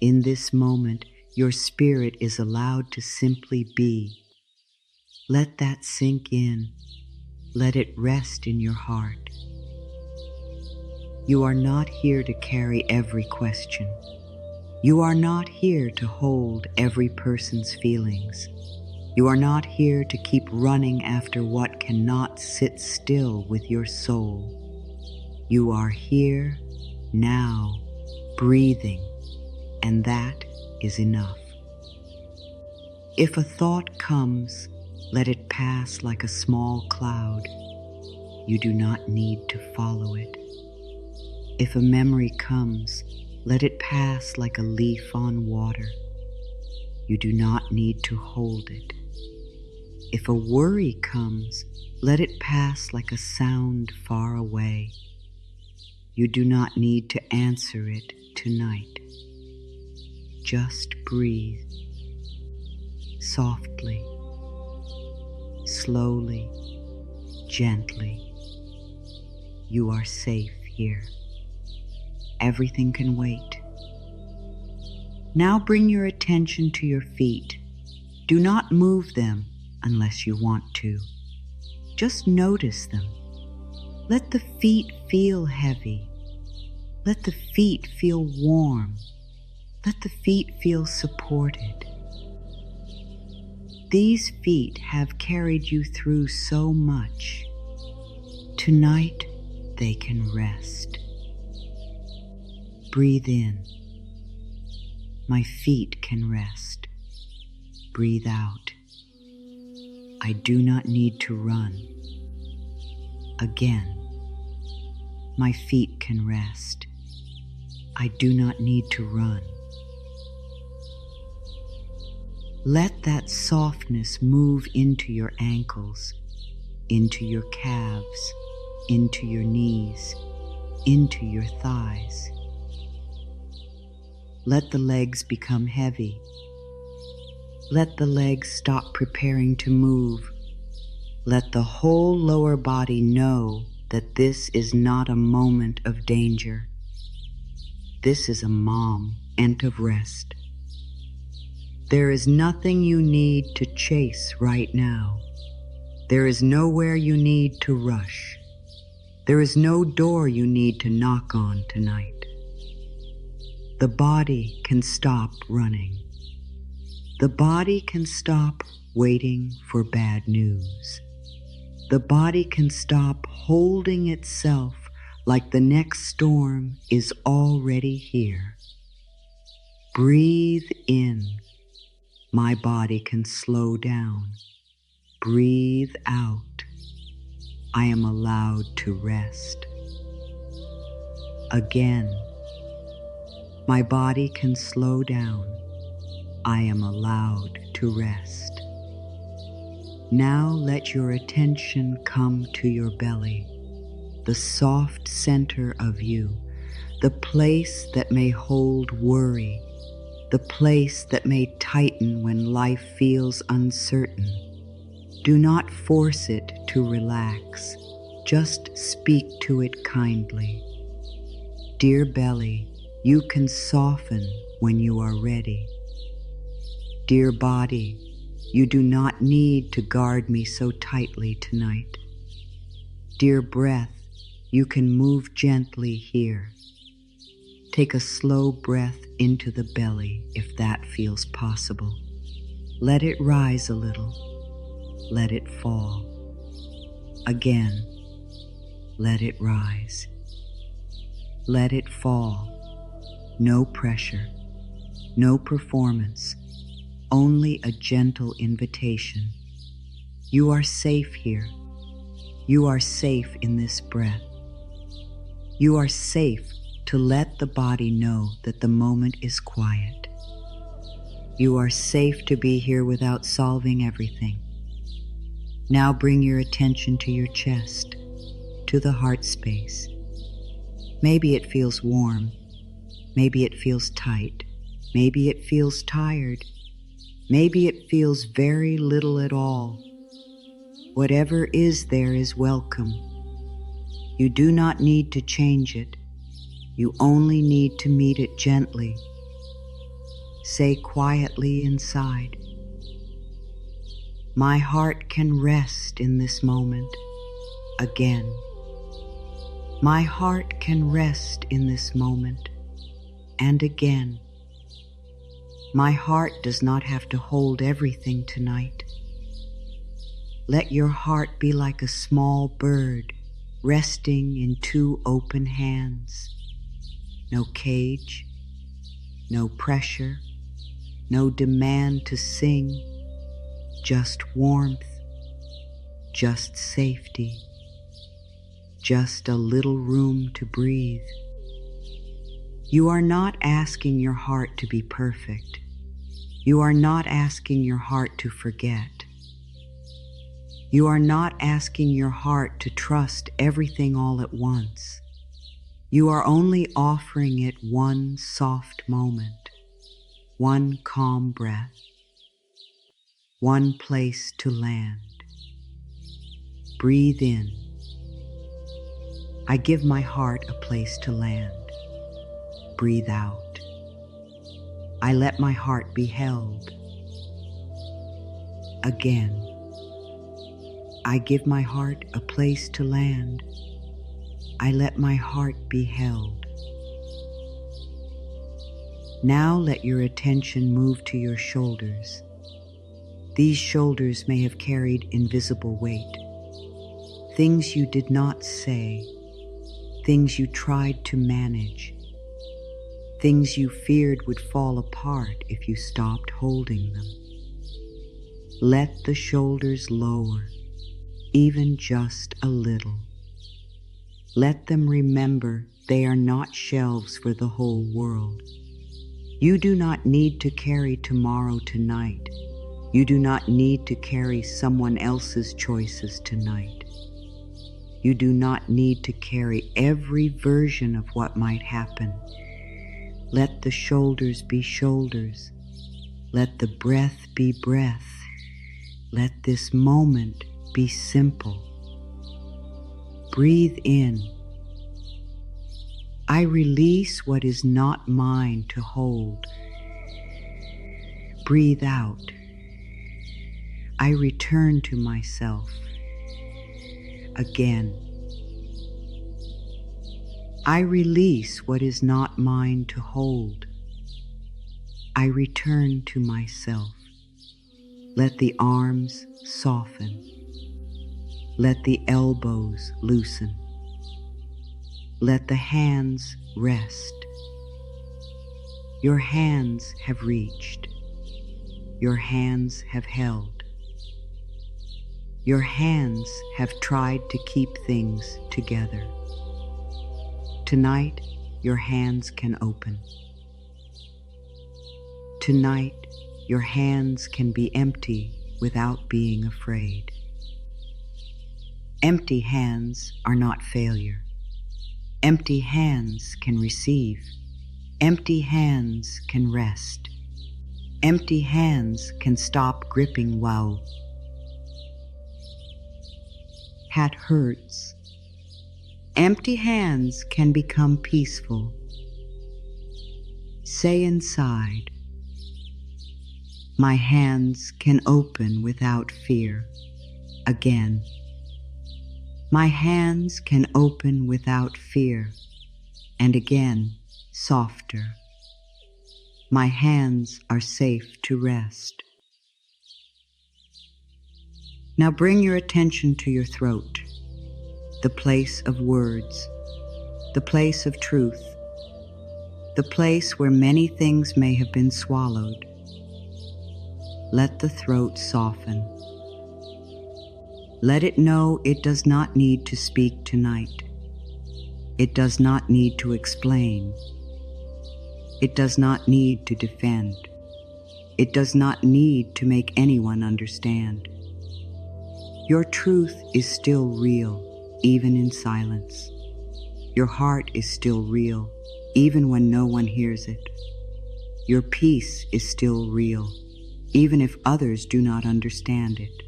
In this moment, your spirit is allowed to simply be. Let that sink in. Let it rest in your heart. You are not here to carry every question. You are not here to hold every person's feelings. You are not here to keep running after what cannot sit still with your soul. You are here, now, breathing, and that is enough. If a thought comes, let it pass like a small cloud. You do not need to follow it. If a memory comes, let it pass like a leaf on water. You do not need to hold it. If a worry comes, let it pass like a sound far away. You do not need to answer it tonight. Just breathe. softly, slowly, gently. You are safe here. Everything can wait. Now bring your attention to your feet. Do not move them unless you want to. Just notice them. Let the feet feel heavy. Let the feet feel warm. Let the feet feel supported. These feet have carried you through so much. Tonight, they can rest. Breathe in. My feet can rest. Breathe out. I do not need to run. Again. My feet can rest. I do not need to run. Let that softness move into your ankles, into your calves, into your knees, into your thighs. Let the legs become heavy. Let the legs stop preparing to move. Let the whole lower body know that this is not a moment of danger. This is a moment of rest. There is nothing you need to chase right now. There is nowhere you need to rush. There is no door you need to knock on tonight. The body can stop running. The body can stop waiting for bad news. The body can stop holding itself like the next storm is already here. Breathe in. My body can slow down. Breathe out. I am allowed to rest. Again. My body can slow down. I am allowed to rest. Now let your attention come to your belly, the soft center of you, the place that may hold worry, the place that may tighten when life feels uncertain. Do not force it to relax. Just speak to it kindly. Dear belly, you can soften when you are ready. Dear body, you do not need to guard me so tightly tonight. Dear breath, you can move gently here. Take a slow breath into the belly if that feels possible. Let it rise a little. Let it fall. Again, let it rise. Let it fall. No pressure, no performance, only a gentle invitation. You are safe here. You are safe in this breath. You are safe to let the body know that the moment is quiet. You are safe to be here without solving everything. Now bring your attention to your chest, to the heart space. Maybe it feels warm. Maybe it feels tight. Maybe it feels tired. Maybe it feels very little at all. Whatever is there is welcome. You do not need to change it. You only need to meet it gently. Say quietly inside, my heart can rest in this moment. Again, my heart can rest in this moment. And again, my heart does not have to hold everything tonight. Let your heart be like a small bird resting in two open hands. No cage, no pressure, no demand to sing, just warmth, just safety, just a little room to breathe. You are not asking your heart to be perfect. You are not asking your heart to forget. You are not asking your heart to trust everything all at once. You are only offering it one soft moment, one calm breath. one place to land. Breathe in. I give my heart a place to land. Breathe out. I let my heart be held. Again. I give my heart a place to land. I let my heart be held. Now let your attention move to your shoulders. These shoulders may have carried invisible weight. Things you did not say, things you tried to manage, things you feared would fall apart if you stopped holding them. Let the shoulders lower, even just a little. Let them remember they are not shelves for the whole world. You do not need to carry tomorrow tonight. You do not need to carry someone else's choices tonight. You do not need to carry every version of what might happen. Let the shoulders be shoulders. Let the breath be breath. Let this moment be simple. Breathe in. I release what is not mine to hold. Breathe out. I return to myself. Again. I release what is not mine to hold. I return to myself. Let the arms soften. Let the elbows loosen. Let the hands rest. Your hands have reached. Your hands have held. Your hands have tried to keep things together. Tonight, your hands can open. Tonight, your hands can be empty without being afraid. Empty hands are not failure. Empty hands can receive. Empty hands can rest. Empty hands can stop gripping while hat hurts. Empty hands can become peaceful. Say inside, my hands can open without fear. Again. My hands can open without fear, and again, softer. My hands are safe to rest. Now bring your attention to your throat, the place of words, the place of truth, the place where many things may have been swallowed. Let the throat soften. Let it know it does not need to speak tonight. It does not need to explain. It does not need to defend. It does not need to make anyone understand. Your truth is still real, even in silence. Your heart is still real, even when no one hears it. Your peace is still real, even if others do not understand it.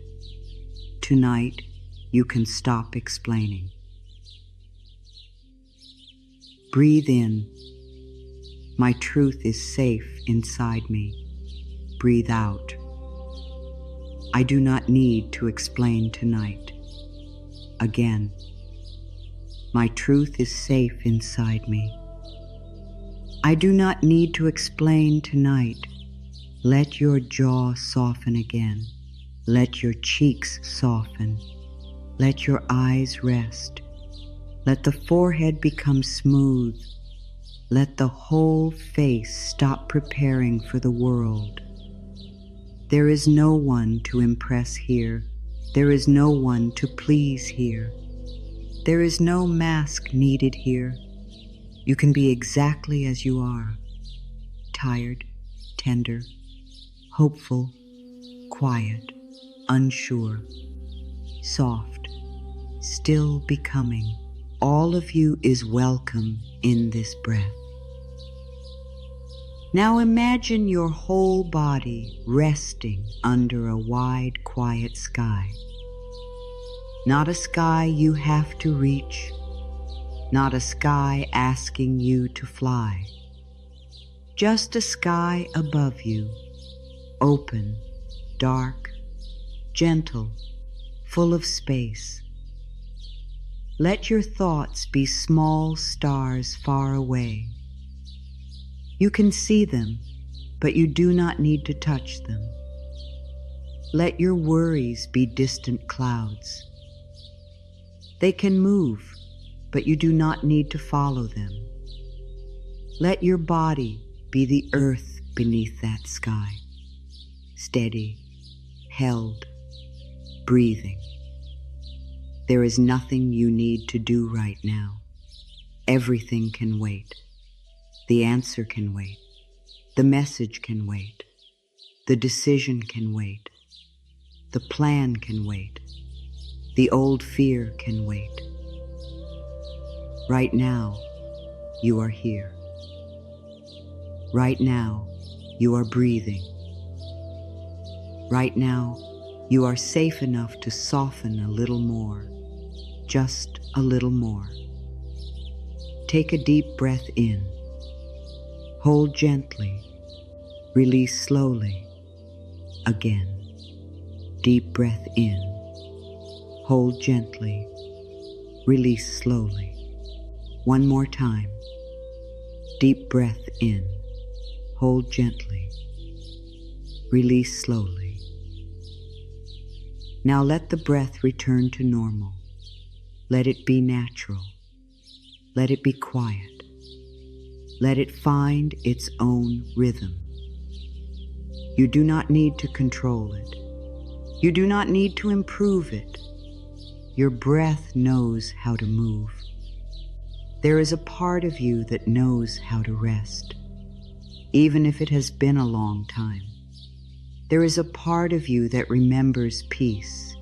Tonight, you can stop explaining. Breathe in. My truth is safe inside me. Breathe out. I do not need to explain tonight. Again. My truth is safe inside me. I do not need to explain tonight. Let your jaw soften again. Let your cheeks soften. Let your eyes rest. Let the forehead become smooth. Let the whole face stop preparing for the world. There is no one to impress here. There is no one to please here. There is no mask needed here. You can be exactly as you are. Tired, tender, hopeful, quiet, unsure, soft, still becoming. All of you is welcome in this breath. Now imagine your whole body resting under a wide, quiet sky. Not a sky you have to reach, not a sky asking you to fly. Just a sky above you, open, dark, gentle, full of space. Let your thoughts be small stars far away. You can see them, but you do not need to touch them. Let your worries be distant clouds. They can move, but you do not need to follow them. Let your body be the earth beneath that sky, steady, held, breathing. There is nothing you need to do right now. Everything can wait. The answer can wait. The message can wait. The decision can wait. The plan can wait. The old fear can wait. Right now, you are here. Right now, you are breathing. Right now, you are safe enough to soften a little more, just a little more. Take a deep breath in. Hold gently. Release slowly. Again. Deep breath in. Hold gently. Release slowly. One more time. Deep breath in. Hold gently. Release slowly. Now let the breath return to normal. Let it be natural. Let it be quiet. Let it find its own rhythm. You do not need to control it. You do not need to improve it. Your breath knows how to move. There is a part of you that knows how to rest, even if it has been a long time. There is a part of you that remembers peace,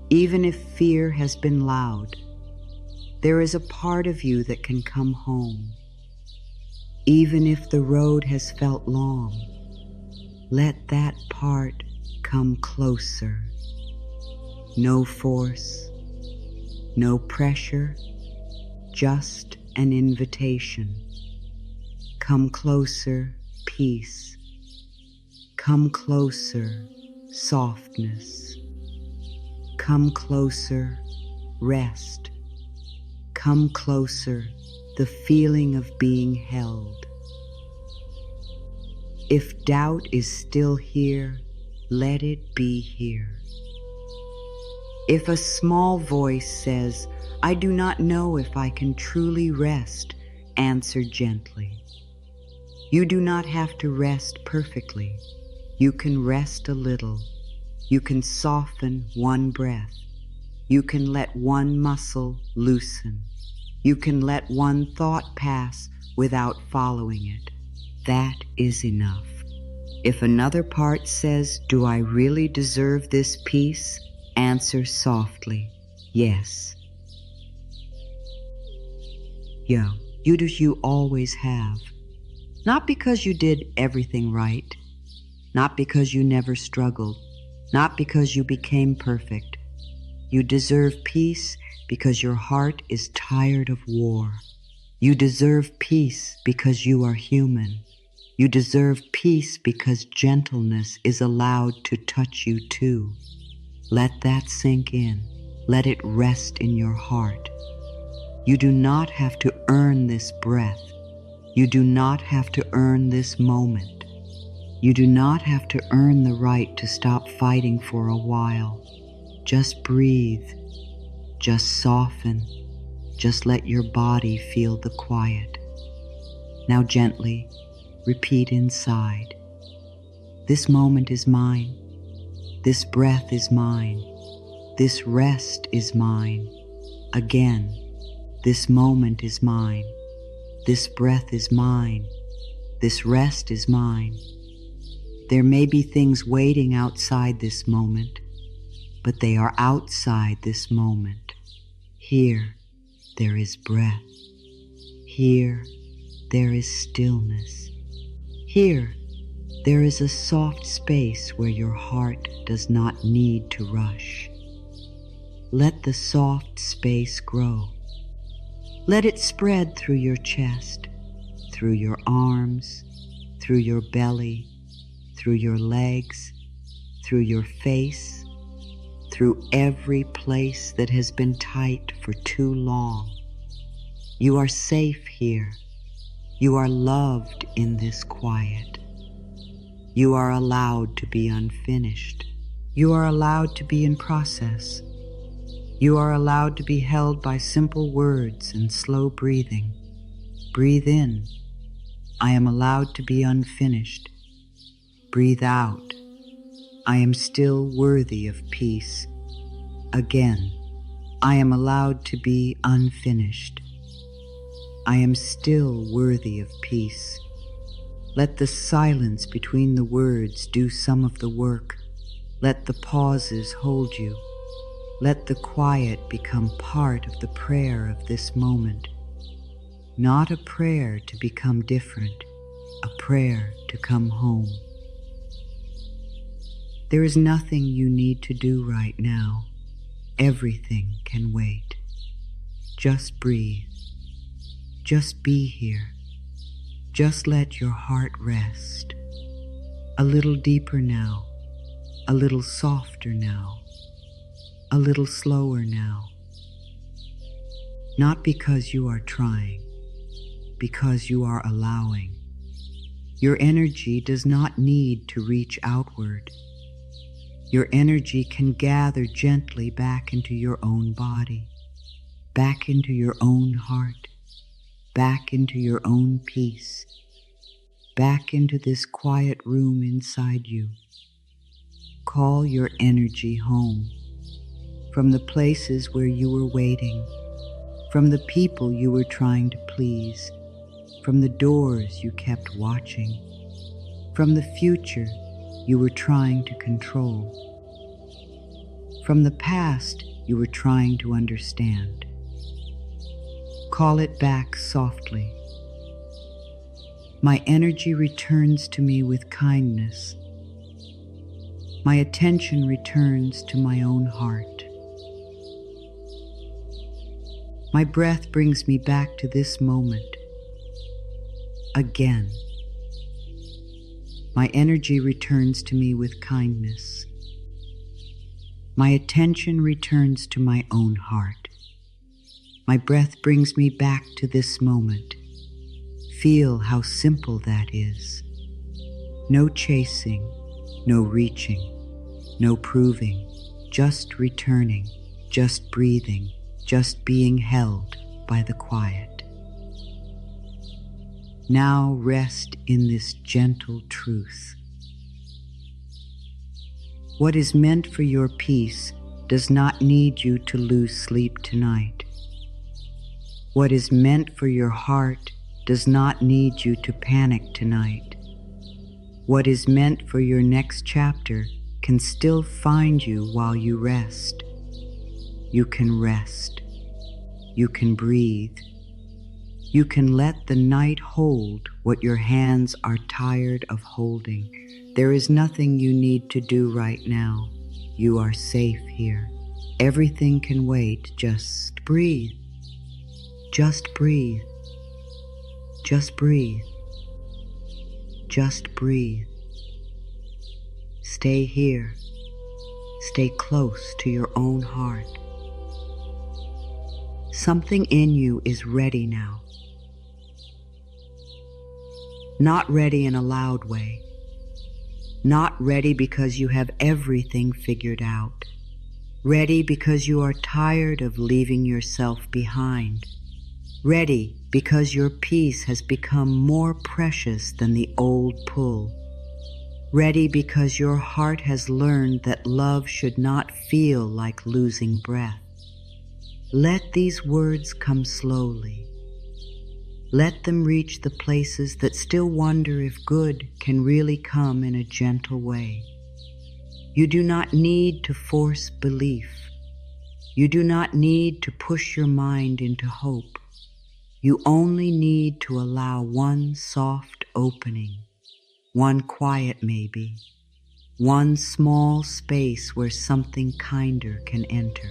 even if fear has been loud. There is a part of you that can come home, even if the road has felt long. Let that part come closer. No force, no pressure, just an invitation. Come closer, peace. Come closer, softness. Come closer, rest. Come closer, the feeling of being held. If doubt is still here, let it be here. If a small voice says, I do not know if I can truly rest, answer gently. You do not have to rest perfectly. You can rest a little. You can soften one breath. You can let one muscle loosen. You can let one thought pass without following it. That is enough. If another part says, do I really deserve this peace? Answer softly, yes. Yeah, you do as you always have. Not because you did everything right. Not because you never struggled. Not because you became perfect. You deserve peace because your heart is tired of war. You deserve peace because you are human. You deserve peace because gentleness is allowed to touch you too. Let that sink in. Let it rest in your heart. You do not have to earn this breath. You do not have to earn this moment. You do not have to earn the right to stop fighting for a while. Just breathe. Just soften. Just let your body feel the quiet. Now gently, repeat inside. This moment is mine. This breath is mine. This rest is mine. Again, this moment is mine. This breath is mine. This rest is mine. There may be things waiting outside this moment, but they are outside this moment. Here, there is breath. Here, there is stillness. Here, there is a soft space where your heart does not need to rush. Let the soft space grow. Let it spread through your chest, through your arms, through your belly, through your legs, through your face, through every place that has been tight for too long. You are safe here. You are loved in this quiet. You are allowed to be unfinished. You are allowed to be in process. You are allowed to be held by simple words and slow breathing. Breathe in. I am allowed to be unfinished. Breathe out. I am still worthy of peace. Again, I am allowed to be unfinished. I am still worthy of peace. Let the silence between the words do some of the work. Let the pauses hold you. Let the quiet become part of the prayer of this moment. Not a prayer to become different, a prayer to come home. There is nothing you need to do right now. Everything can wait. Just breathe. Just be here. Just let your heart rest. A little deeper now. A little softer now. A little slower now. Not because you are trying, because you are allowing. Your energy does not need to reach outward. Your energy can gather gently back into your own body, back into your own heart, back into your own peace, back into this quiet room inside you. Call your energy home, from the places where you were waiting, from the people you were trying to please, from the doors you kept watching, from the future you were trying to control, from the past you were trying to understand. Call it back softly. My energy returns to me with kindness. My attention returns to my own heart. My breath brings me back to this moment. Again. My energy returns to me with kindness. My attention returns to my own heart. My breath brings me back to this moment. Feel how simple that is. No chasing, no reaching, no proving, just returning, just breathing, just being held by the quiet. Now rest in this gentle truth. What is meant for your peace does not need you to lose sleep tonight. What is meant for your heart does not need you to panic tonight. What is meant for your next chapter can still find you while you rest. You can rest. You can breathe. You can let the night hold what your hands are tired of holding. There is nothing you need to do right now. You are safe here. Everything can wait. Just breathe. Just breathe. Just breathe. Just breathe. Stay here. Stay close to your own heart. Something in you is ready now. Not ready in a loud way. Not ready because you have everything figured out. Ready because you are tired of leaving yourself behind. Ready because your peace has become more precious than the old pull. Ready because your heart has learned that love should not feel like losing breath. Let these words come slowly. Let them reach the places that still wonder if good can really come in a gentle way. You do not need to force belief. You do not need to push your mind into hope. You only need to allow one soft opening. one quiet maybe, one small space where something kinder can enter.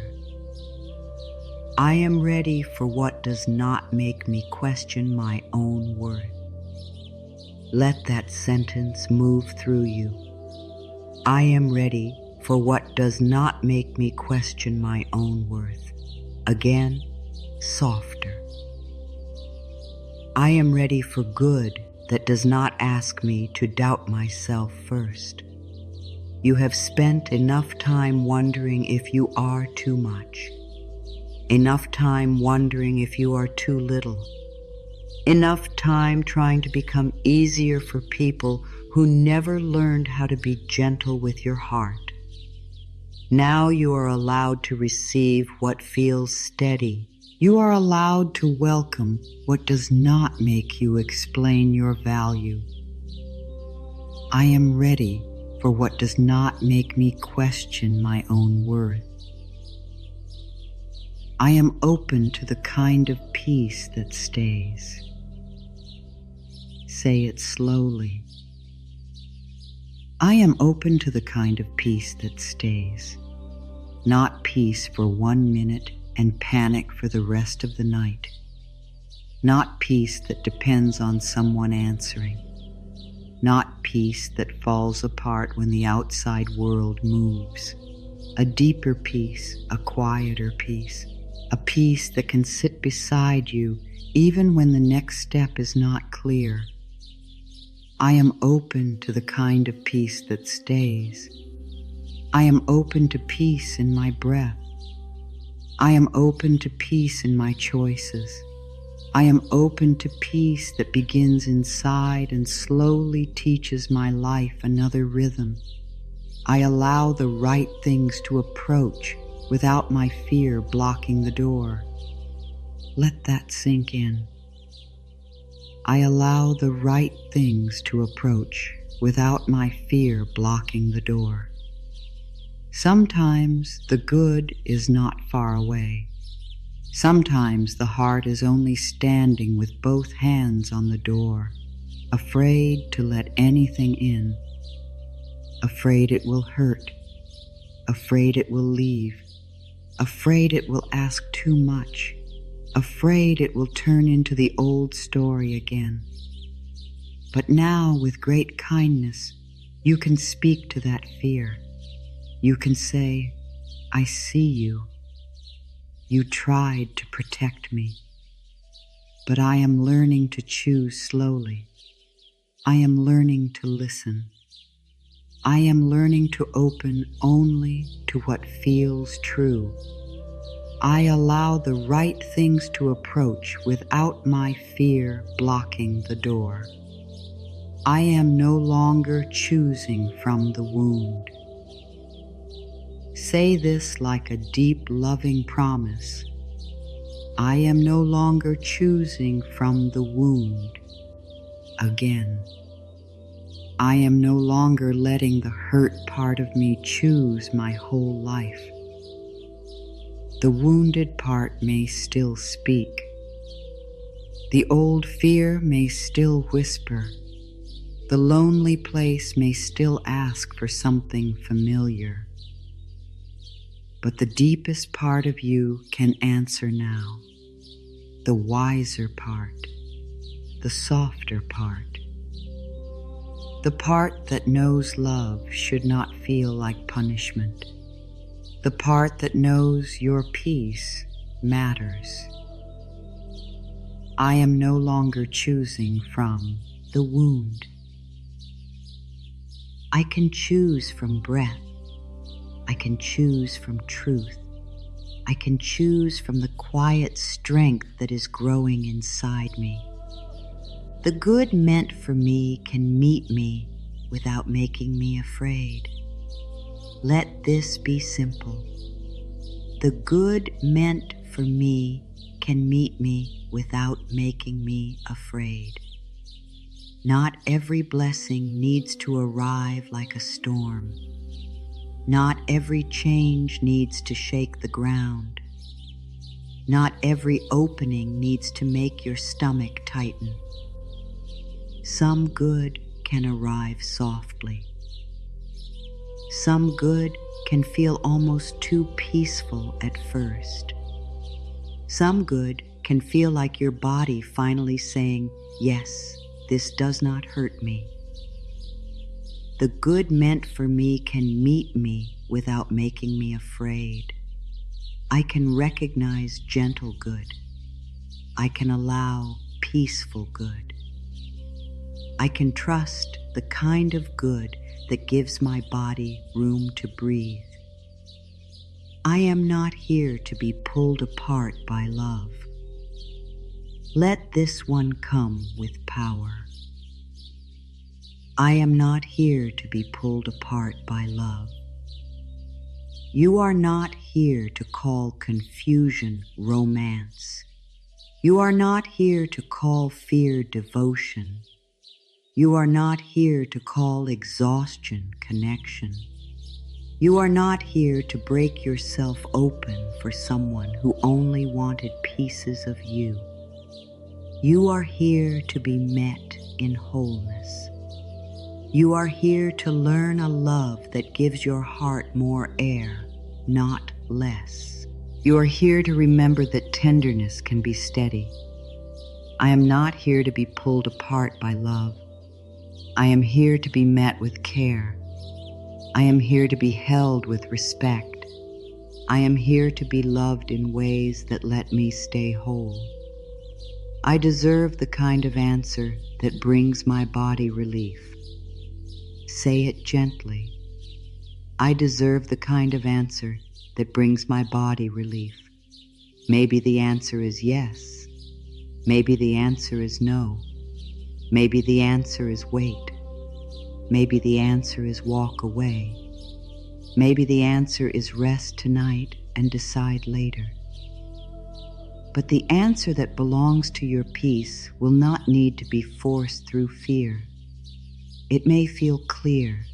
I am ready for what does not make me question my own worth. Let that sentence move through you. I am ready for what does not make me question my own worth. Again, softer. I am ready for good that does not ask me to doubt myself first. You have spent enough time wondering if you are too much, enough time wondering if you are too little, enough time trying to become easier for people who never learned how to be gentle with your heart. Now you are allowed to receive what feels steady. You are allowed to welcome what does not make you explain your value. I am ready for what does not make me question my own worth. I am open to the kind of peace that stays. Say it slowly. I am open to the kind of peace that stays, not peace for 1 minute and panic for the rest of the night, not peace that depends on someone answering, not peace that falls apart when the outside world moves. A deeper peace, a quieter peace, a peace that can sit beside you even when the next step is not clear. I am open to the kind of peace that stays. I am open to peace in my breath. I am open to peace in my choices. I am open to peace that begins inside and slowly teaches my life another rhythm. I allow the right things to approach without my fear blocking the door. Let that sink in. I allow the right things to approach without my fear blocking the door. Sometimes the good is not far away. Sometimes the heart is only standing with both hands on the door, afraid to let anything in, afraid it will hurt, afraid it will leave, afraid it will ask too much, afraid it will turn into the old story again. But now, with great kindness, you can speak to that fear. You can say, I see you. You tried to protect me, but I am learning to choose slowly. I am learning to listen. I am learning to open only to what feels true. I allow the right things to approach without my fear blocking the door. I am no longer choosing from the wound. Say this like a deep, loving promise. I am no longer choosing from the wound. Again, I am no longer letting the hurt part of me choose my whole life. The wounded part may still speak. The old fear may still whisper. The lonely place may still ask for something familiar. But the deepest part of you can answer now. The wiser part, the softer part. The part that knows love should not feel like punishment. The part that knows your peace matters. I am no longer choosing from the wound. I can choose from breath. I can choose from truth. I can choose from the quiet strength that is growing inside me. The good meant for me can meet me without making me afraid. Let this be simple. The good meant for me can meet me without making me afraid. Not every blessing needs to arrive like a storm. Not every change needs to shake the ground. Not every opening needs to make your stomach tighten. Some good can arrive softly. Some good can feel almost too peaceful at first. Some good can feel like your body finally saying, "Yes, this does not hurt me." The good meant for me can meet me without making me afraid. I can recognize gentle good. I can allow peaceful good. I can trust the kind of good that gives my body room to breathe. I am not here to be pulled apart by love. Let this one come with power. I am not here to be pulled apart by love. You are not here to call confusion romance. You are not here to call fear devotion. You are not here to call exhaustion connection. You are not here to break yourself open for someone who only wanted pieces of you. You are here to be met in wholeness. You are here to learn a love that gives your heart more air, not less. You are here to remember that tenderness can be steady. I am not here to be pulled apart by love. I am here to be met with care. I am here to be held with respect. I am here to be loved in ways that let me stay whole. I deserve the kind of answer that brings my body relief. Say it gently. I deserve the kind of answer that brings my body relief. Maybe the answer is yes. Maybe the answer is no. Maybe the answer is wait. Maybe the answer is walk away. Maybe the answer is rest tonight and decide later. But the answer that belongs to your peace will not need to be forced through fear. It may feel clear.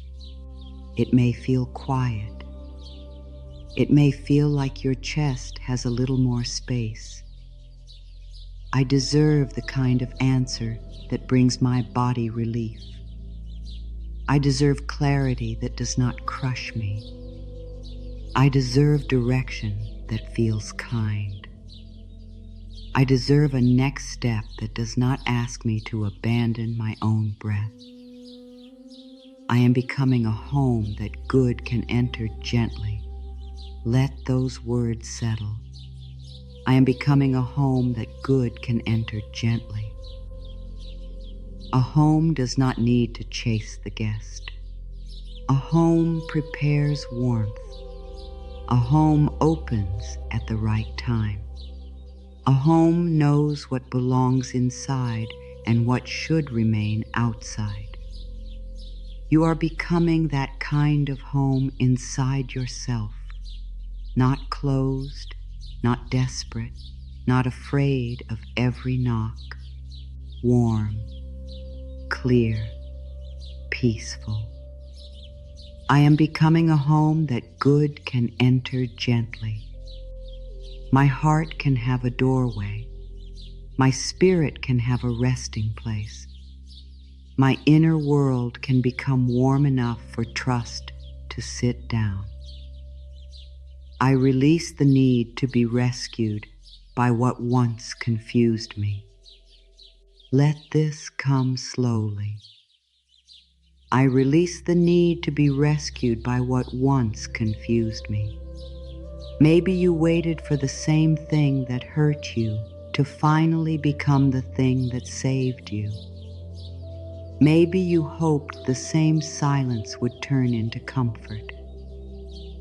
It may feel quiet. It may feel like your chest has a little more space. I deserve the kind of answer that brings my body relief. I deserve clarity that does not crush me. I deserve direction that feels kind. I deserve a next step that does not ask me to abandon my own breath. I am becoming a home that good can enter gently. Let those words settle. I am becoming a home that good can enter gently. A home does not need to chase the guest. A home prepares warmth. A home opens at the right time. A home knows what belongs inside and what should remain outside. You are becoming that kind of home inside yourself, not closed, not desperate, not afraid of every knock, warm, clear, peaceful. I am becoming a home that good can enter gently. My heart can have a doorway. My spirit can have a resting place. My inner world can become warm enough for trust to sit down. I release the need to be rescued by what once confused me. Let this come slowly. I release the need to be rescued by what once confused me. Maybe you waited for the same thing that hurt you to finally become the thing that saved you. Maybe you hoped the same silence would turn into comfort.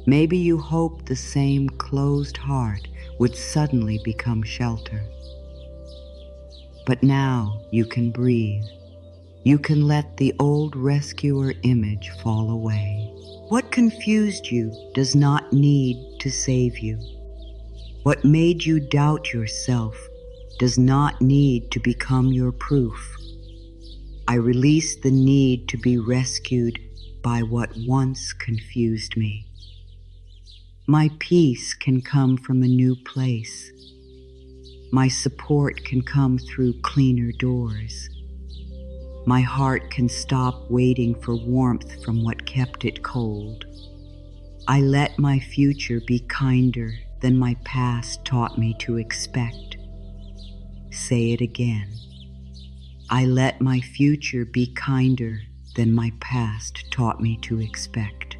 Maybe you hoped the same closed heart would suddenly become shelter. But now you can breathe. You can let the old rescuer image fall away. What confused you does not need to save you. What made you doubt yourself does not need to become your proof. I release the need to be rescued by what once confused me. My peace can come from a new place. My support can come through cleaner doors. My heart can stop waiting for warmth from what kept it cold. I let my future be kinder than my past taught me to expect. Say it again. I let my future be kinder than my past taught me to expect.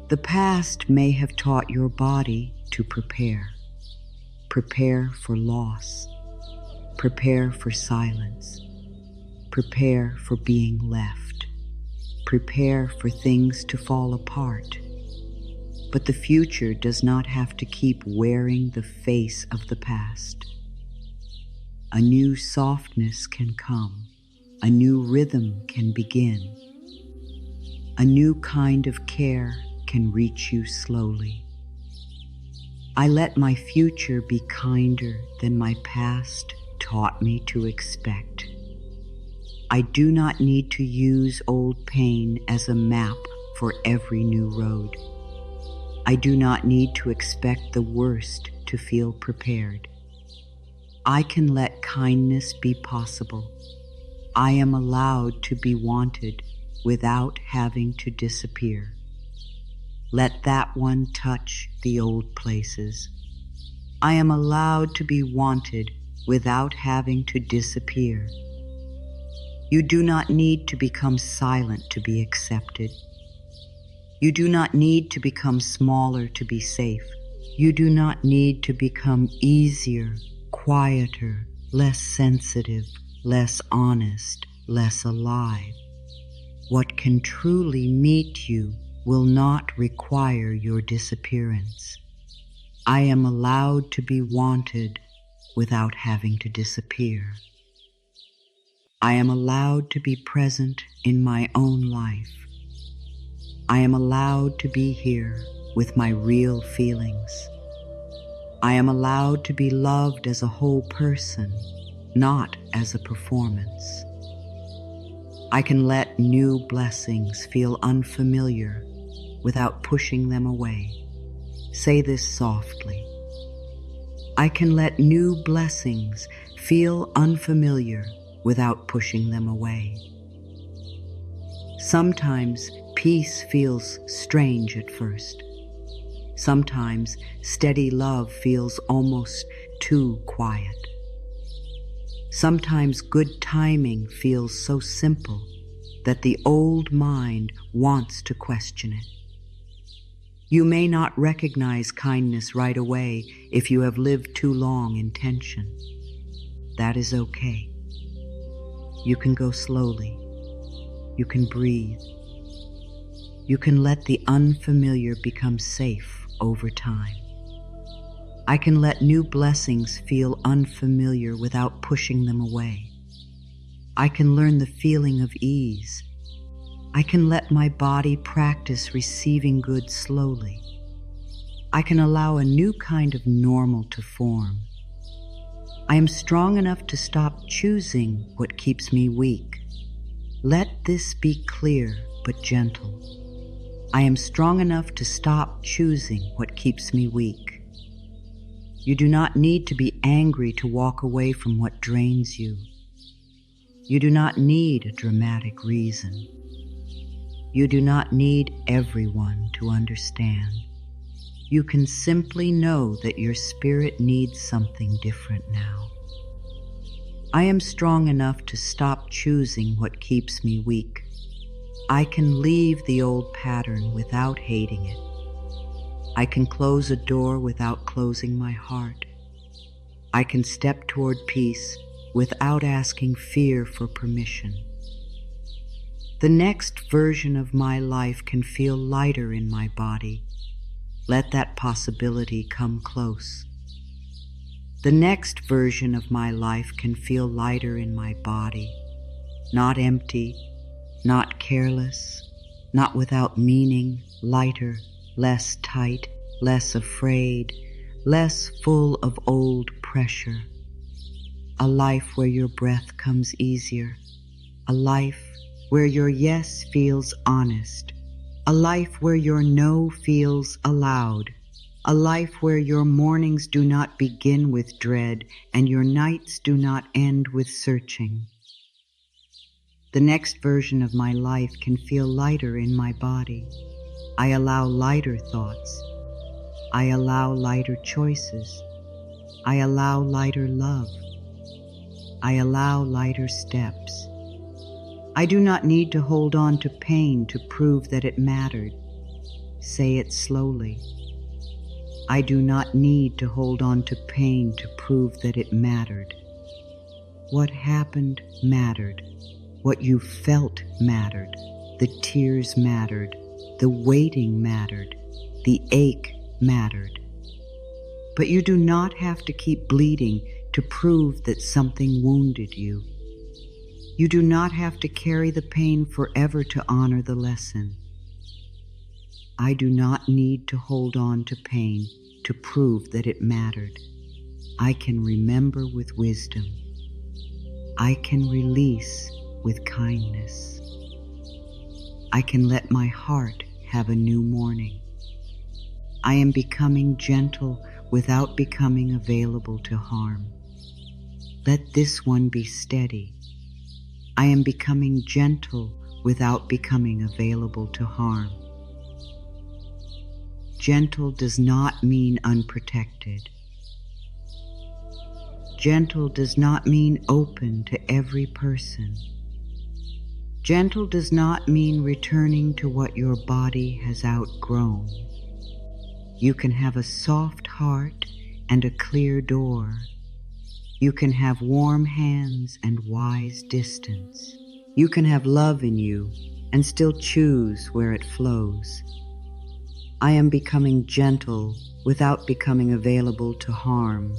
The past may have taught your body to prepare. Prepare for loss. Prepare for silence. Prepare for being left. Prepare for things to fall apart. But the future does not have to keep wearing the face of the past. A new softness can come. A new rhythm can begin. A new kind of care can reach you slowly. I let my future be kinder than my past taught me to expect. I do not need to use old pain as a map for every new road. I do not need to expect the worst to feel prepared. I can let kindness be possible. I am allowed to be wanted without having to disappear. Let that one touch the old places. I am allowed to be wanted without having to disappear. You do not need to become silent to be accepted. You do not need to become smaller to be safe. You do not need to become easier, quieter, less sensitive, less honest, less alive. What can truly meet you will not require your disappearance. I am allowed to be wanted without having to disappear. I am allowed to be present in my own life. I am allowed to be here with my real feelings. I am allowed to be loved as a whole person, not as a performance. I can let new blessings feel unfamiliar without pushing them away. Say this softly. I can let new blessings feel unfamiliar without pushing them away. Sometimes peace feels strange at first. Sometimes steady love feels almost too quiet. Sometimes good timing feels so simple that the old mind wants to question it. You may not recognize kindness right away if you have lived too long in tension. That is okay. You can go slowly. You can breathe. You can let the unfamiliar become safe over time. I can let new blessings feel unfamiliar without pushing them away. I can learn the feeling of ease. I can let my body practice receiving good slowly. I can allow a new kind of normal to form. I am strong enough to stop choosing what keeps me weak. Let this be clear but gentle. I am strong enough to stop choosing what keeps me weak. You do not need to be angry to walk away from what drains you. You do not need a dramatic reason. You do not need everyone to understand. You can simply know that your spirit needs something different now. I am strong enough to stop choosing what keeps me weak. I can leave the old pattern without hating it. I can close a door without closing my heart. I can step toward peace without asking fear for permission. The next version of my life can feel lighter in my body. Let that possibility come close. The next version of my life can feel lighter in my body, not empty, not careless, not without meaning, lighter, less tight, less afraid, less full of old pressure. A life where your breath comes easier, a life where your yes feels honest, a life where your no feels allowed, a life where your mornings do not begin with dread and your nights do not end with searching. The next version of my life can feel lighter in my body. I allow lighter thoughts. I allow lighter choices. I allow lighter love. I allow lighter steps. I do not need to hold on to pain to prove that it mattered. Say it slowly. I do not need to hold on to pain to prove that it mattered. What happened mattered. What you felt mattered. The tears mattered. The waiting mattered. The ache mattered. But you do not have to keep bleeding to prove that something wounded you. You do not have to carry the pain forever to honor the lesson. I do not need to hold on to pain to prove that it mattered. I can remember with wisdom. I can release with kindness. I can let my heart have a new morning. I am becoming gentle without becoming available to harm. Let this one be steady. I am becoming gentle without becoming available to harm. Gentle does not mean unprotected. Gentle does not mean open to every person. Gentle does not mean returning to what your body has outgrown. You can have a soft heart and a clear door. You can have warm hands and wise distance. You can have love in you and still choose where it flows. I am becoming gentle without becoming available to harm.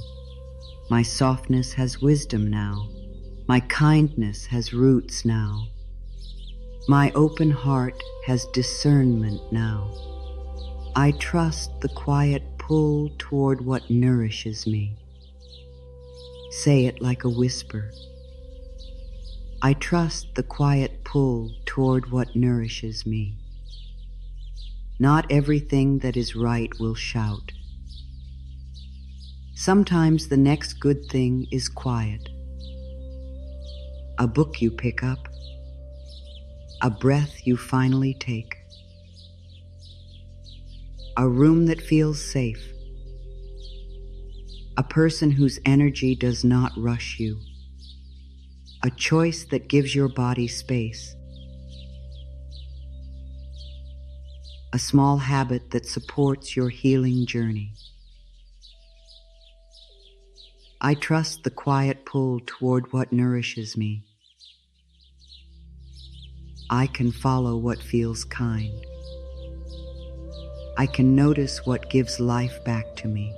My softness has wisdom now. My kindness has roots now. My open heart has discernment now. I trust the quiet pull toward what nourishes me. Say it like a whisper. I trust the quiet pull toward what nourishes me. Not everything that is right will shout. Sometimes the next good thing is quiet. A book you pick up. A breath you finally take. A room that feels safe. A person whose energy does not rush you. A choice that gives your body space. A small habit that supports your healing journey. I trust the quiet pull toward what nourishes me. I can follow what feels kind. I can notice what gives life back to me.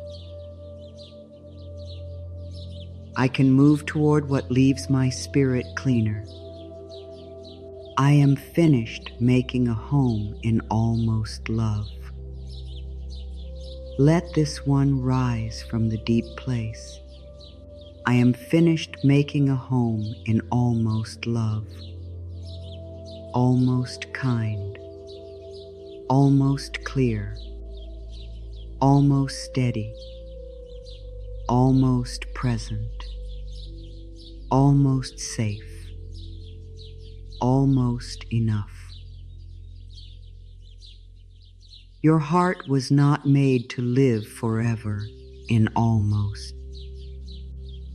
I can move toward what leaves my spirit cleaner. I am finished making a home in almost love. Let this one rise from the deep place. I am finished making a home in almost love. Almost kind. Almost clear. Almost steady. Almost present. Almost safe. Almost enough. Your heart was not made to live forever in almost.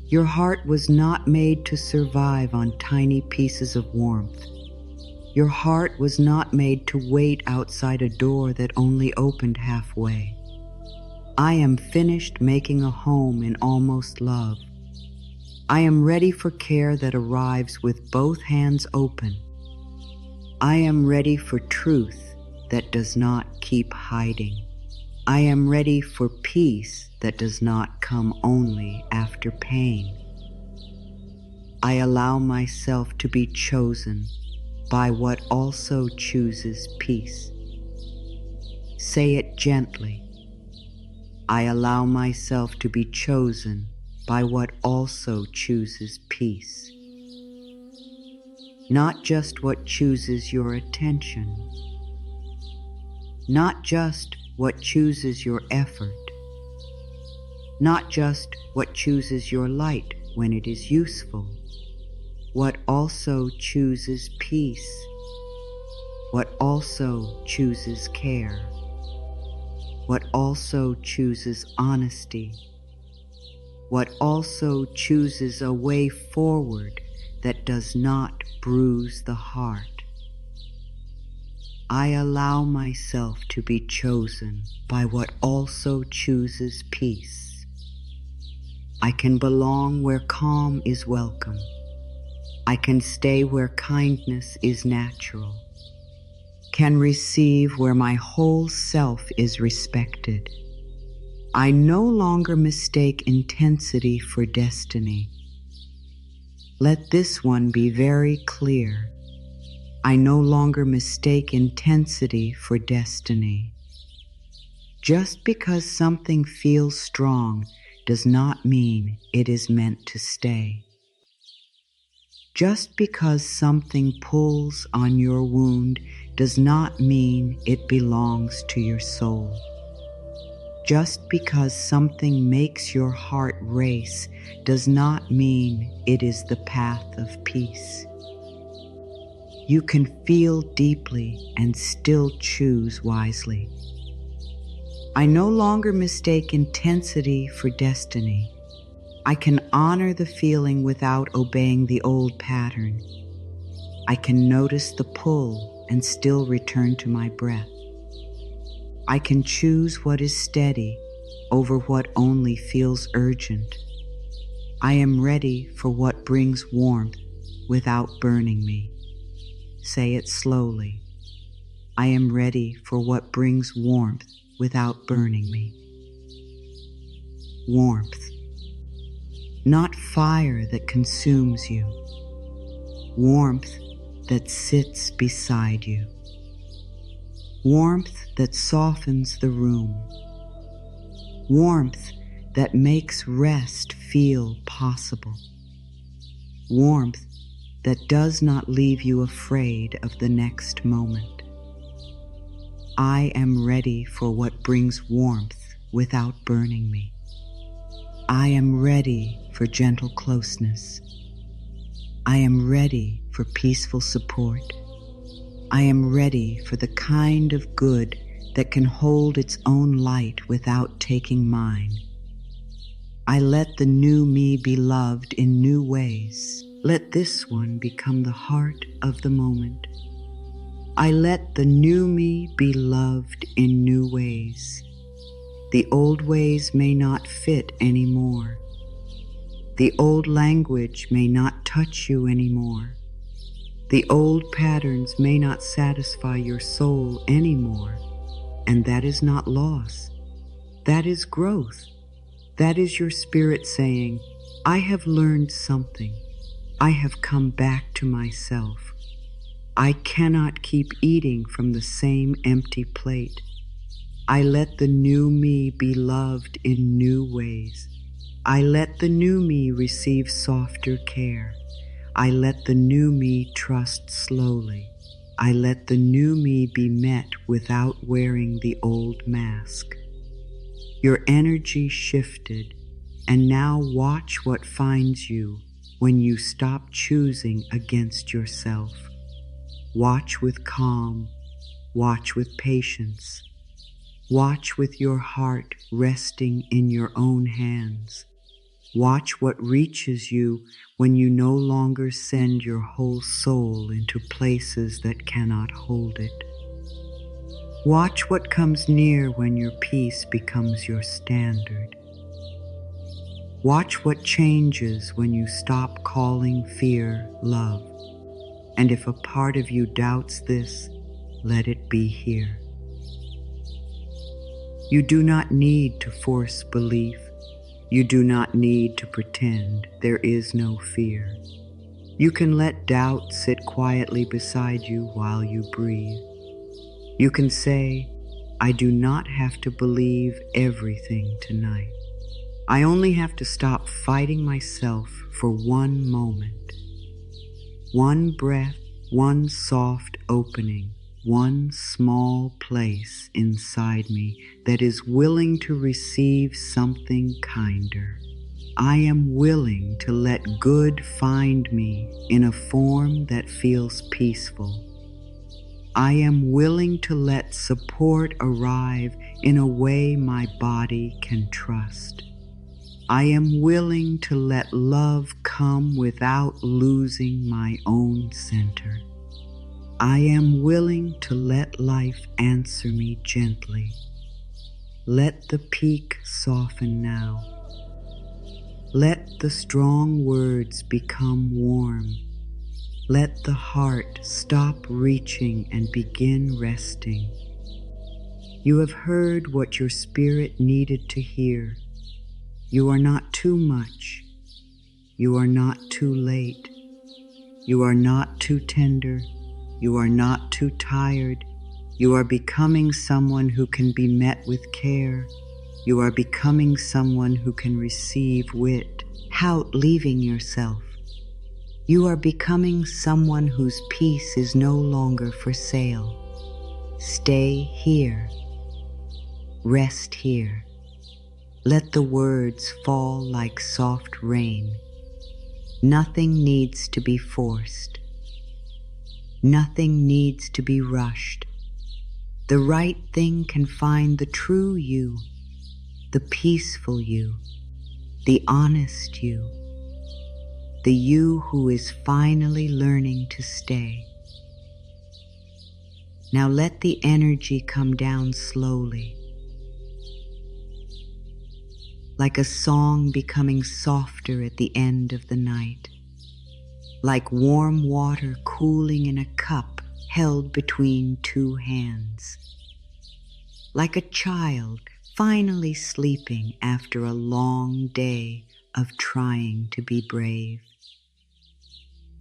Your heart was not made to survive on tiny pieces of warmth. Your heart was not made to wait outside a door that only opened halfway. I am finished making a home in almost love. I am ready for care that arrives with both hands open. I am ready for truth that does not keep hiding. I am ready for peace that does not come only after pain. I allow myself to be chosen by what also chooses peace. Say it gently. I allow myself to be chosen by what also chooses peace. Not just what chooses your attention. Not just what chooses your effort. Not just what chooses your light when it is useful. what also chooses peace, what also chooses care, what also chooses honesty, what also chooses a way forward that does not bruise the heart. I allow myself to be chosen by what also chooses peace. I can belong where calm is welcome. I can stay where kindness is natural. Can receive where my whole self is respected. I no longer mistake intensity for destiny. Let this one be very clear. I no longer mistake intensity for destiny. Just because something feels strong does not mean it is meant to stay. Just because something pulls on your wound does not mean it belongs to your soul. Just because something makes your heart race does not mean it is the path of peace. You can feel deeply and still choose wisely. I no longer mistake intensity for destiny. I can honor the feeling without obeying the old pattern. I can notice the pull and still return to my breath. I can choose what is steady over what only feels urgent. I am ready for what brings warmth without burning me. Say it slowly. I am ready for what brings warmth without burning me. Warmth. Not fire that consumes you. Warmth that sits beside you. Warmth that softens the room. Warmth that makes rest feel possible. Warmth that does not leave you afraid of the next moment. I am ready for what brings warmth without burning me. I am ready for gentle closeness. I am ready for peaceful support. I am ready for the kind of good that can hold its own light without taking mine. I let the new me be loved in new ways. Let this one become the heart of the moment. I let the new me be loved in new ways. The old ways may not fit anymore. The old language may not touch you anymore. The old patterns may not satisfy your soul anymore. And that is not loss. That is growth. That is your spirit saying, I have learned something. I have come back to myself. I cannot keep eating from the same empty plate. I let the new me be loved in new ways. I let the new me receive softer care. I let the new me trust slowly. I let the new me be met without wearing the old mask. Your energy shifted, and now watch what finds you when you stop choosing against yourself. Watch with calm, watch with patience. Watch with your heart resting in your own hands. Watch what reaches you when you no longer send your whole soul into places that cannot hold it. Watch what comes near when your peace becomes your standard. Watch what changes when you stop calling fear love. And if a part of you doubts this, let it be here. You do not need to force belief. You do not need to pretend there is no fear. You can let doubt sit quietly beside you while you breathe. You can say, I do not have to believe everything tonight. I only have to stop fighting myself for one moment. One breath, one soft opening, one small place inside me that is willing to receive something kinder. I am willing to let good find me in a form that feels peaceful. I am willing to let support arrive in a way my body can trust. I am willing to let love come without losing my own center. I am willing to let life answer me gently. Let the peak soften now. Let the strong words become warm. Let the heart stop reaching and begin resting. You have heard what your spirit needed to hear. You are not too much. You are not too late. You are not too tender. You are not too tired. You are becoming someone who can be met with care. You are becoming someone who can receive wit without leaving yourself. You are becoming someone whose peace is no longer for sale. Stay here. Rest here. Let the words fall like soft rain. Nothing needs to be forced. Nothing needs to be rushed. The right thing can find the true you, the peaceful you, the honest you, the you who is finally learning to stay. Now let the energy come down slowly, like a song becoming softer at the end of the night, like warm water cooling in a cup held between two hands, like a child finally sleeping after a long day of trying to be brave.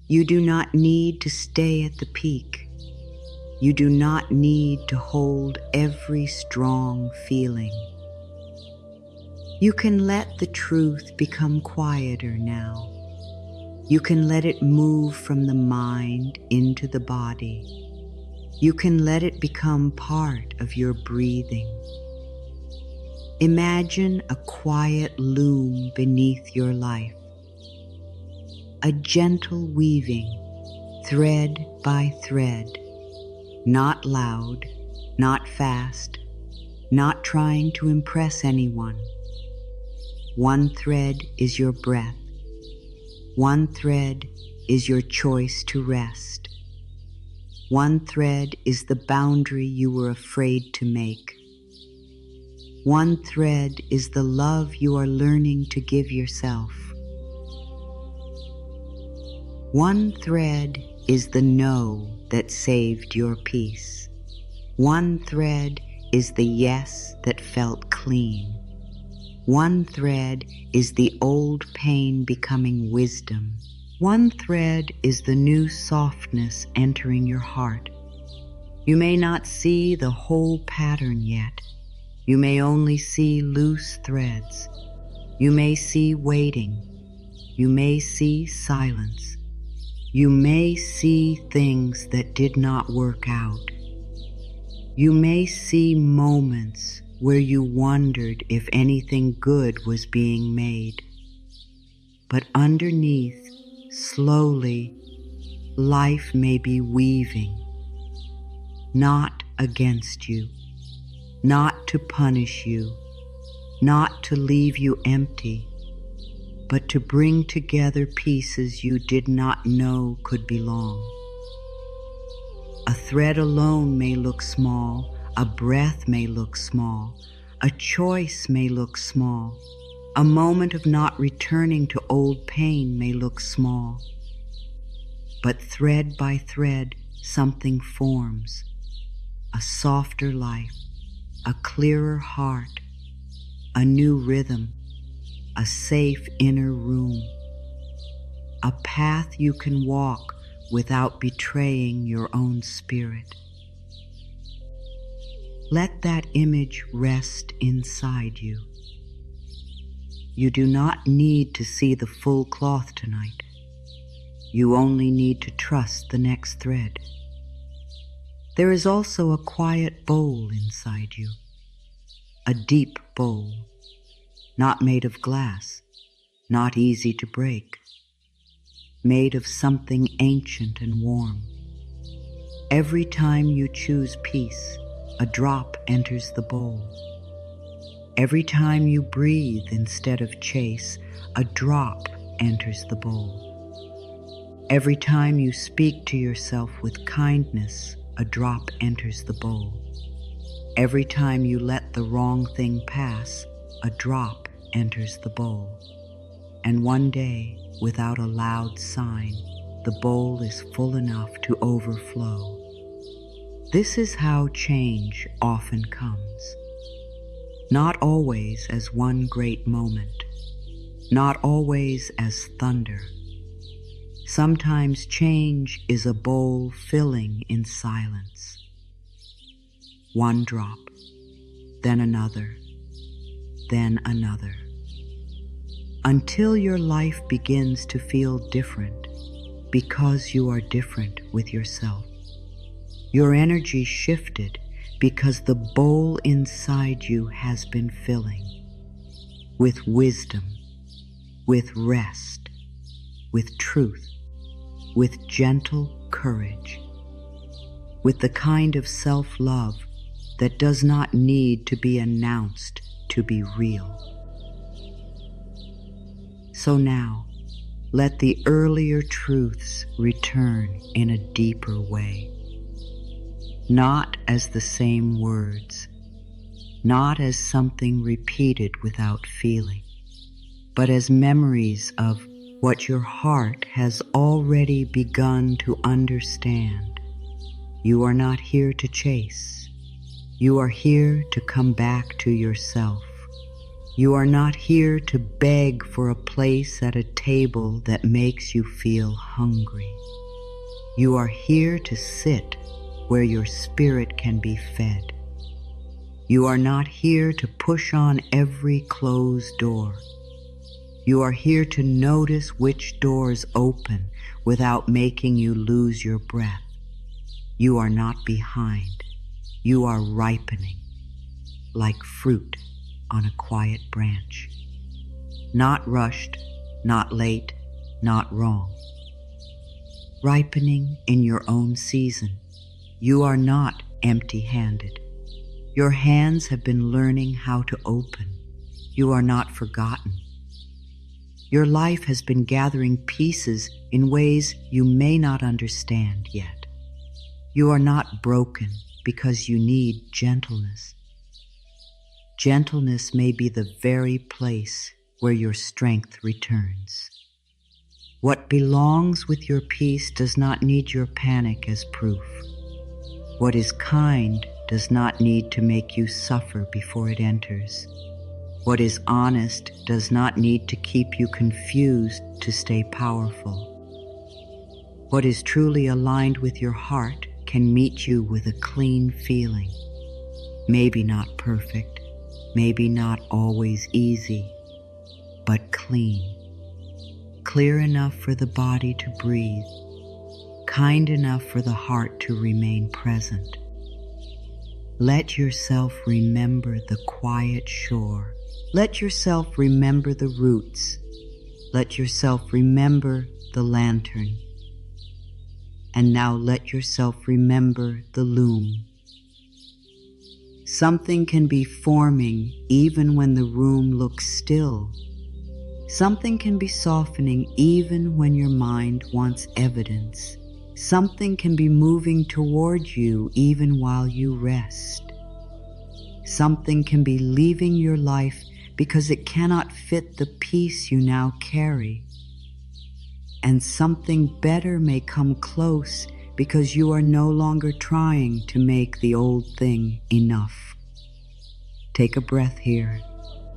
You do not need to stay at the peak. You do not need to hold every strong feeling. You can let the truth become quieter now. You can let it move from the mind into the body. You can let it become part of your breathing. Imagine a quiet loom beneath your life, a gentle weaving, thread by thread, not loud, not fast, not trying to impress anyone. One thread is your breath. One thread is your choice to rest. One thread is the boundary you were afraid to make. One thread is the love you are learning to give yourself. One thread is the no that saved your peace. One thread is the yes that felt clean. One thread is the old pain becoming wisdom. One thread is the new softness entering your heart. You may not see the whole pattern yet. You may only see loose threads. You may see waiting. You may see silence. You may see things that did not work out. You may see moments where you wondered if anything good was being made. But underneath, slowly, life may be weaving, not against you, not to punish you, not to leave you empty, but to bring together pieces you did not know could belong. A thread alone may look small, a breath may look small, a choice may look small, a moment of not returning to old pain may look small. But thread by thread, something forms, a softer life, a clearer heart, a new rhythm, a safe inner room, a path you can walk without betraying your own spirit. Let that image rest inside you. You do not need to see the full cloth tonight. You only need to trust the next thread. There is also a quiet bowl inside you, a deep bowl, not made of glass, not easy to break, made of something ancient and warm. Every time you choose peace, a drop enters the bowl. Every time you breathe instead of chase, a drop enters the bowl. Every time you speak to yourself with kindness, a drop enters the bowl. Every time you let the wrong thing pass, a drop enters the bowl. And one day, without a loud sign, the bowl is full enough to overflow. This is how change often comes. Not always as one great moment, not always as thunder. Sometimes change is a bowl filling in silence. One drop, then another, until your life begins to feel different because you are different with yourself. Your energy shifted because the bowl inside you has been filling with wisdom, with rest, with truth, with gentle courage, with the kind of self-love that does not need to be announced to be real. So now, let the earlier truths return in a deeper way. Not as the same words, not as something repeated without feeling, but as memories of what your heart has already begun to understand. You are not here to chase. You are here to come back to yourself. You are not here to beg for a place at a table that makes you feel hungry. You are here to sit where your spirit can be fed. You are not here to push on every closed door. You are here to notice which doors open without making you lose your breath. You are not behind. You are ripening, like fruit on a quiet branch. Not rushed, not late, not wrong. Ripening in your own season. You are not empty-handed. Your hands have been learning how to open. You are not forgotten. Your life has been gathering pieces in ways you may not understand yet. You are not broken because you need gentleness. Gentleness may be the very place where your strength returns. What belongs with your peace does not need your panic as proof. What is kind does not need to make you suffer before it enters. What is honest does not need to keep you confused to stay powerful. What is truly aligned with your heart can meet you with a clean feeling. Maybe not perfect, maybe not always easy, but clean. Clear enough for the body to breathe, kind enough for the heart to remain present. Let yourself remember the quiet shore. Let yourself remember the roots. Let yourself remember the lantern. And now let yourself remember the loom. Something can be forming even when the room looks still. Something can be softening even when your mind wants evidence. Something can be moving toward you even while you rest. Something can be leaving your life because it cannot fit the peace you now carry. And something better may come close because you are no longer trying to make the old thing enough. Take a breath here,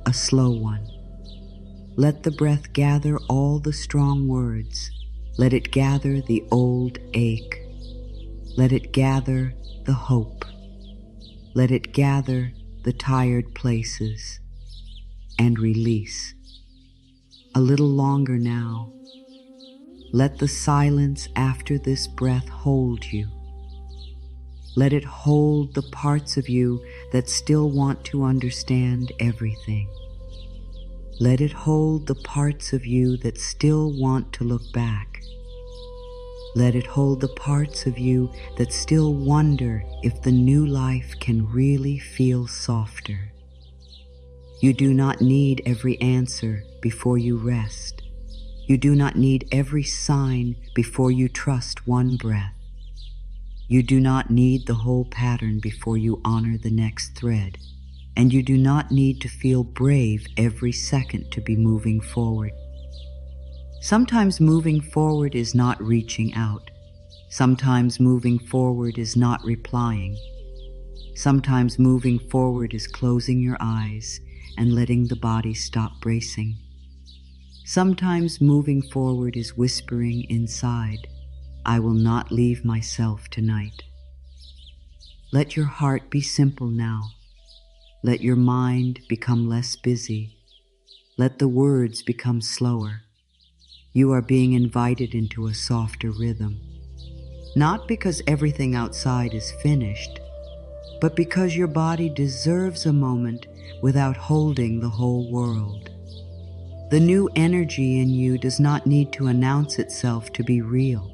a slow one. Let the breath gather all the strong words. Let it gather the old ache. Let it gather the hope. Let it gather the tired places. And release. A little longer now. Let the silence after this breath hold you. Let it hold the parts of you that still want to understand everything. Let it hold the parts of you that still want to look back. Let it hold the parts of you that still wonder if the new life can really feel softer. You do not need every answer before you rest. You do not need every sign before you trust one breath. You do not need the whole pattern before you honor the next thread. And you do not need to feel brave every second to be moving forward. Sometimes moving forward is not reaching out. Sometimes moving forward is not replying. Sometimes moving forward is closing your eyes and letting the body stop bracing. Sometimes moving forward is whispering inside, I will not leave myself tonight. Let your heart be simple now. Let your mind become less busy. Let the words become slower. You are being invited into a softer rhythm. Not because everything outside is finished, but because your body deserves a moment without holding the whole world. The new energy in you does not need to announce itself to be real.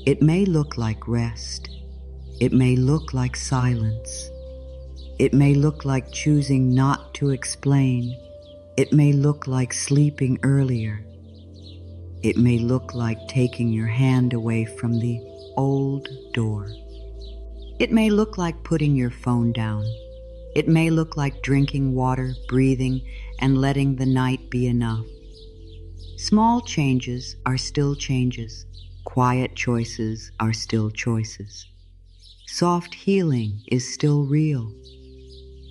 It may look like rest. It may look like silence. It may look like choosing not to explain. It may look like sleeping earlier. It may look like taking your hand away from the old door. It may look like putting your phone down. It may look like drinking water, breathing, and letting the night be enough. Small changes are still changes. Quiet choices are still choices. Soft healing is still real.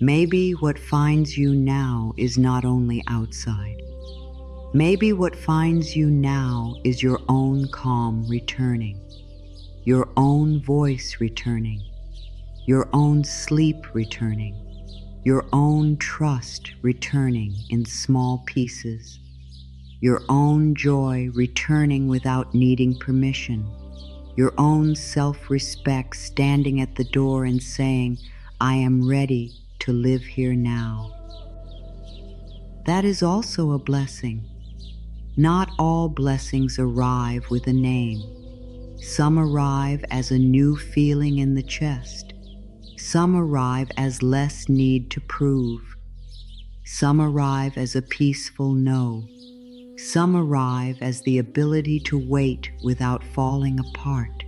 Maybe what finds you now is not only outside. Maybe what finds you now is your own calm returning, your own voice returning, your own sleep returning, your own trust returning in small pieces, your own joy returning without needing permission, your own self-respect standing at the door and saying, I am ready to live here now. That is also a blessing. Not all blessings arrive with a name. Some arrive as a new feeling in the chest. Some arrive as less need to prove. Some arrive as a peaceful no. Some arrive as the ability to wait without falling apart.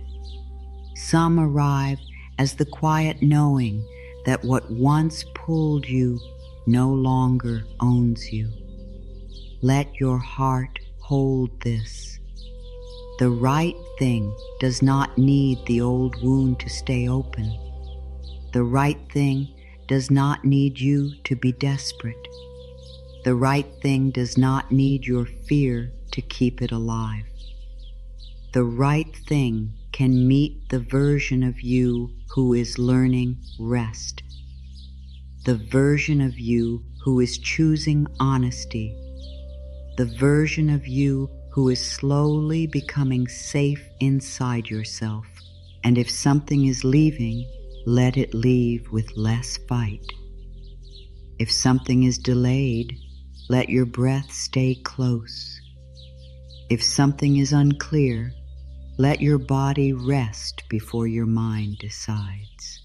Some arrive as the quiet knowing that what once pulled you no longer owns you. Let your heart hold this. The right thing does not need the old wound to stay open. The right thing does not need you to be desperate. The right thing does not need your fear to keep it alive. The right thing can meet the version of you who is learning rest. The version of you who is choosing honesty. The version of you who is slowly becoming safe inside yourself. And if something is leaving, let it leave with less fight. If something is delayed, let your breath stay close. If something is unclear, let your body rest before your mind decides.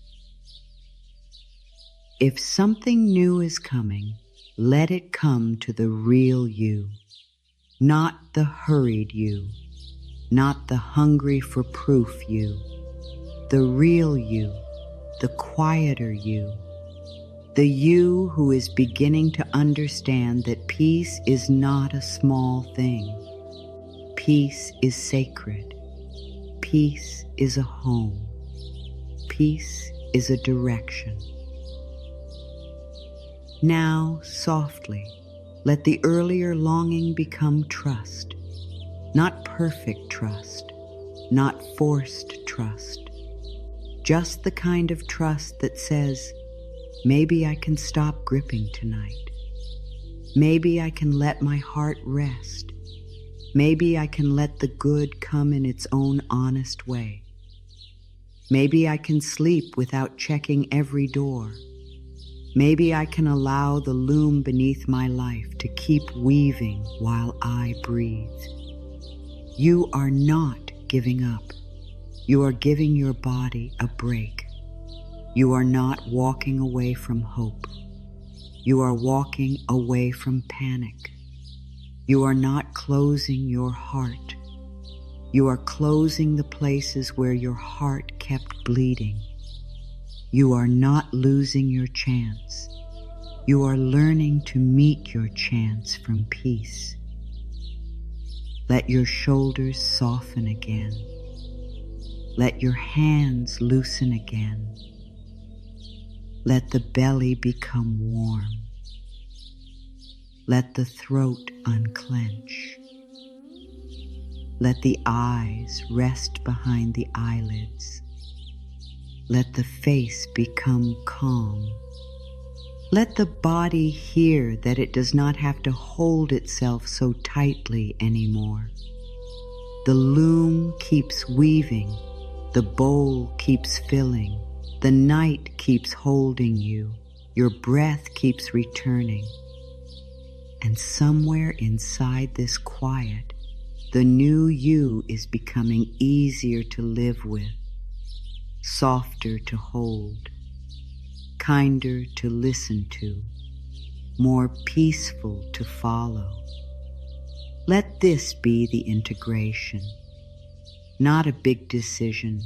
If something new is coming, let it come to the real you, not the hurried you, not the hungry for proof you, the real you, the quieter you, the you who is beginning to understand that peace is not a small thing. Peace is sacred. Peace is a home. Peace is a direction. Now, softly, let the earlier longing become trust. Not perfect trust, not forced trust. Just the kind of trust that says, maybe I can stop gripping tonight. Maybe I can let my heart rest. Maybe I can let the good come in its own honest way. Maybe I can sleep without checking every door. Maybe I can allow the loom beneath my life to keep weaving while I breathe. You are not giving up. You are giving your body a break. You are not walking away from hope. You are walking away from panic. You are not closing your heart. You are closing the places where your heart kept bleeding. You are not losing your chance. You are learning to meet your chance from peace. Let your shoulders soften again. Let your hands loosen again. Let the belly become warm. Let the throat unclench. Let the eyes rest behind the eyelids. Let the face become calm. Let the body hear that it does not have to hold itself so tightly anymore. The loom keeps weaving. The bowl keeps filling. The night keeps holding you. Your breath keeps returning. And somewhere inside this quiet, the new you is becoming easier to live with, softer to hold, kinder to listen to, more peaceful to follow. Let this be the integration, not a big decision,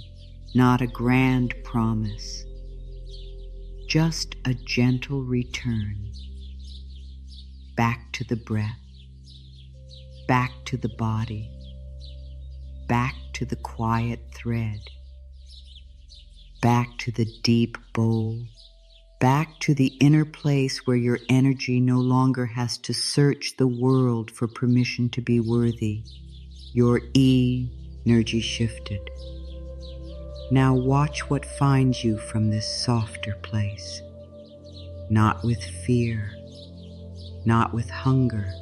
not a grand promise, just a gentle return back to the breath, back to the body, back to the quiet thread, back to the deep bowl, back to the inner place where your energy no longer has to search the world for permission to be worthy. Your energy shifted. Now watch what finds you from this softer place, not with fear, not with hunger,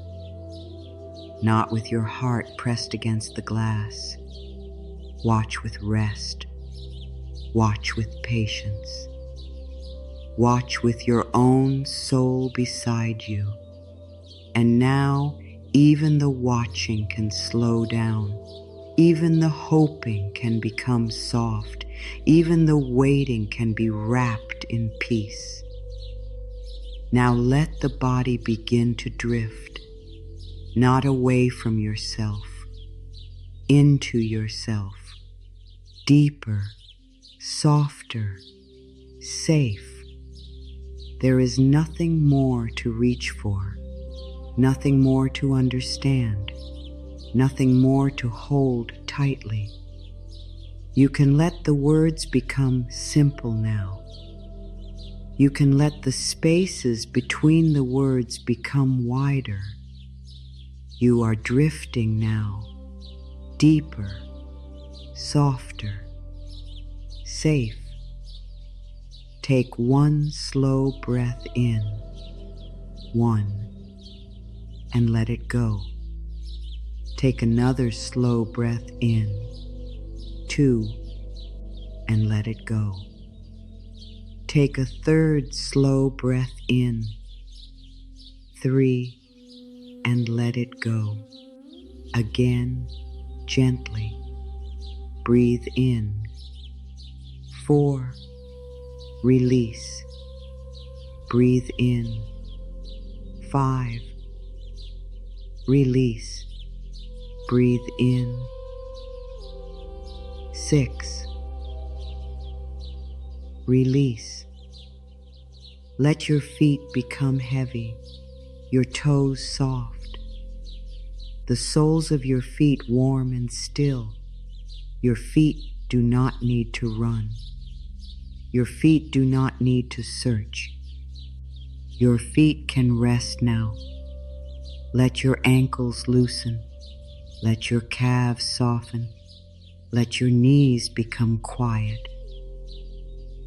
not with your heart pressed against the glass. Watch with rest. Watch with patience. Watch with your own soul beside you. And now, even the watching can slow down. Even the hoping can become soft. Even the waiting can be wrapped in peace. Now let the body begin to drift, not away from yourself, into yourself, deeper, softer, safe. There is nothing more to reach for, nothing more to understand, nothing more to hold tightly. You can let the words become simple now. You can let the spaces between the words become wider. You are drifting now, deeper, softer, safe. Take one slow breath in, one, and let it go. Take another slow breath in, two, and let it go. Take a third slow breath in, three, and let it go. Again, gently. Breathe in. 4. Release. Breathe in. 5. Release. Breathe in. 6. Release. Let your feet become heavy, your toes soft, the soles of your feet warm and still. Your feet do not need to run. Your feet do not need to search. Your feet can rest now. Let your ankles loosen. Let your calves soften. Let your knees become quiet.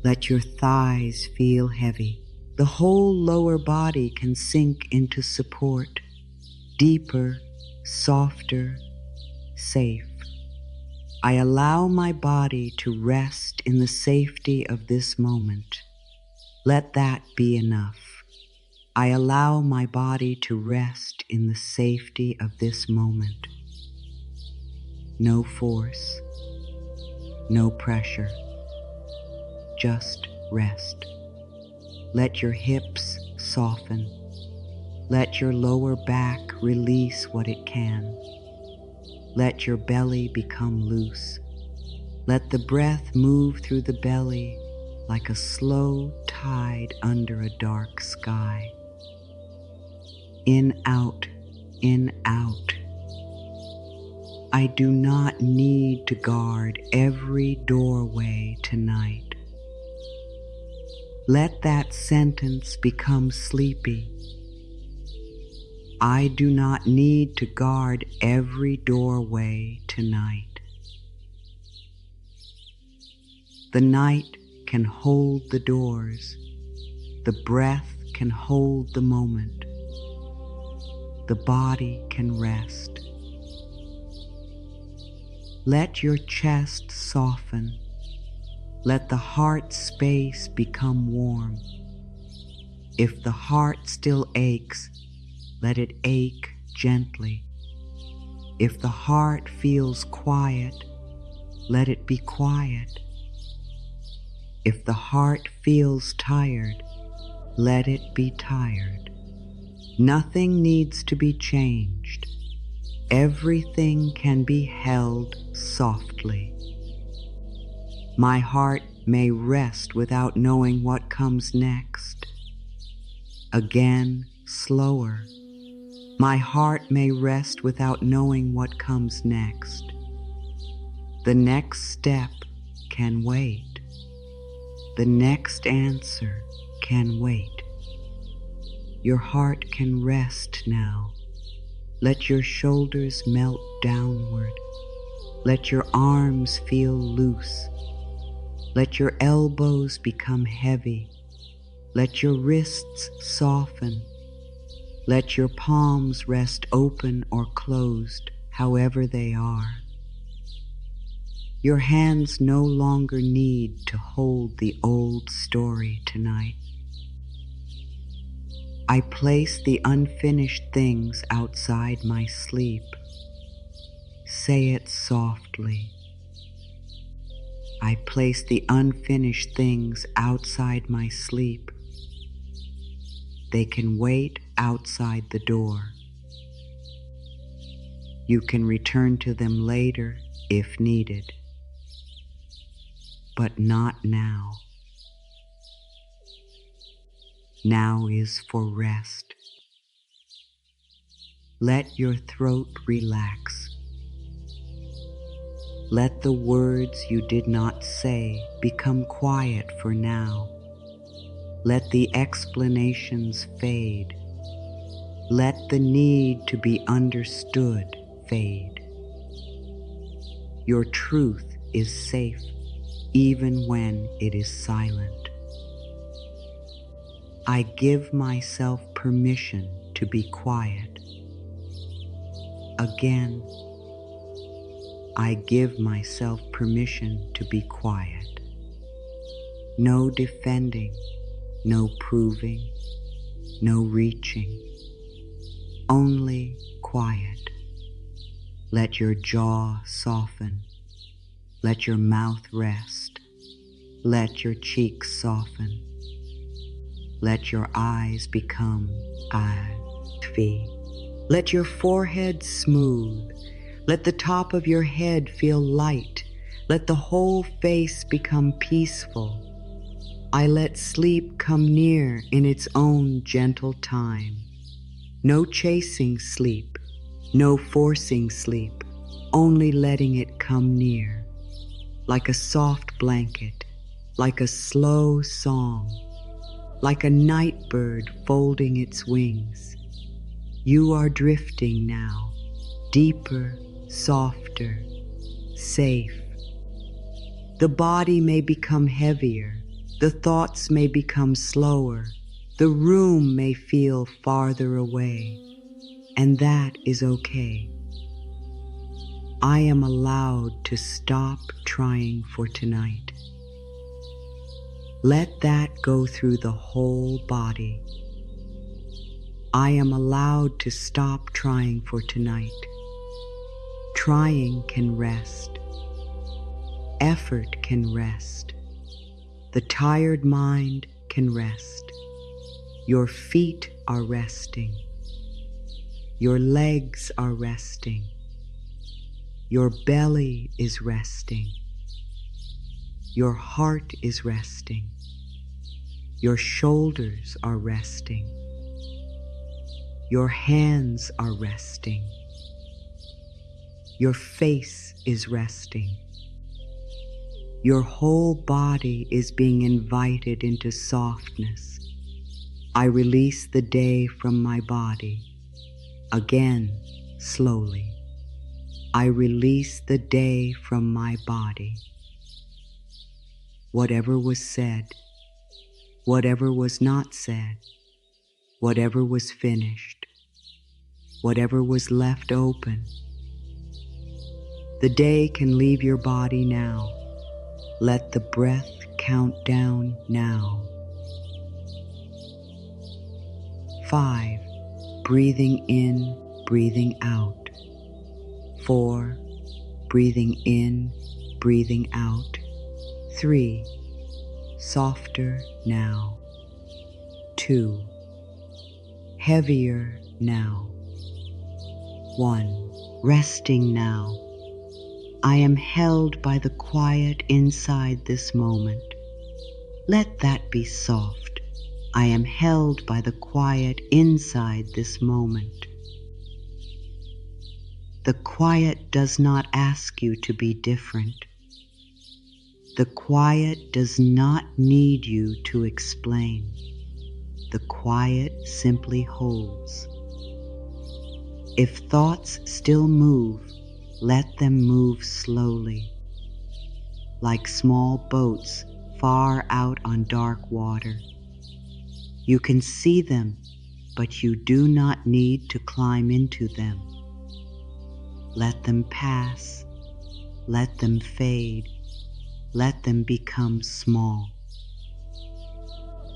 Let your thighs feel heavy. The whole lower body can sink into support, deeper, softer, safe. I allow my body to rest in the safety of this moment. Let that be enough. I allow my body to rest in the safety of this moment. No force, no pressure, just rest. Let your hips soften. Let your lower back release what it can. Let your belly become loose. Let the breath move through the belly like a slow tide under a dark sky. In, out, in, out. I do not need to guard every doorway tonight. Let that sentence become sleepy. I do not need to guard every doorway tonight. The night can hold the doors. The breath can hold the moment. The body can rest. Let your chest soften. Let the heart space become warm. If the heart still aches, let it ache gently. If the heart feels quiet, let it be quiet. If the heart feels tired, let it be tired. Nothing needs to be changed. Everything can be held softly. My heart may rest without knowing what comes next. Again, slower. My heart may rest without knowing what comes next. The next step can wait. The next answer can wait. Your heart can rest now. Let your shoulders melt downward. Let your arms feel loose. Let your elbows become heavy. Let your wrists soften. Let your palms rest open or closed, however they are. Your hands no longer need to hold the old story tonight. I place the unfinished things outside my sleep. Say it softly. I place the unfinished things outside my sleep. They can wait outside the door. You can return to them later if needed, but not now. Now is for rest. Let your throat relax. Let the words you did not say become quiet for now. Let the explanations fade. Let the need to be understood fade. Your truth is safe even when it is silent. I give myself permission to be quiet. Again, I give myself permission to be quiet. No defending, no proving, no reaching. Only quiet. Let your jaw soften. Let your mouth rest. Let your cheeks soften. Let your eyes become eyes. Let your forehead smooth. Let the top of your head feel light. Let the whole face become peaceful. I let sleep come near in its own gentle time. No chasing sleep, no forcing sleep, only letting it come near. Like a soft blanket, like a slow song, like a night bird folding its wings. You are drifting now, deeper, softer, safe. The body may become heavier, the thoughts may become slower, the room may feel farther away, and that is okay. I am allowed to stop trying for tonight. Let that go through the whole body. I am allowed to stop trying for tonight. Trying can rest. Effort can rest. The tired mind can rest. Your feet are resting. Your legs are resting. Your belly is resting. Your heart is resting. Your shoulders are resting. Your hands are resting. Your face is resting. Your whole body is being invited into softness. I release the day from my body. Again, slowly. I release the day from my body. Whatever was said, whatever was not said, whatever was finished, whatever was left open. The day can leave your body now. Let the breath count down now. 5. Breathing in, breathing out. 4. Breathing in, breathing out. 3. Softer now. 2. Heavier now. 1. Resting now. I am held by the quiet inside this moment. Let that be soft. I am held by the quiet inside this moment. The quiet does not ask you to be different. The quiet does not need you to explain. The quiet simply holds. If thoughts still move, let them move slowly, like small boats far out on dark water. You can see them, but you do not need to climb into them. Let them pass, let them fade, let them become small.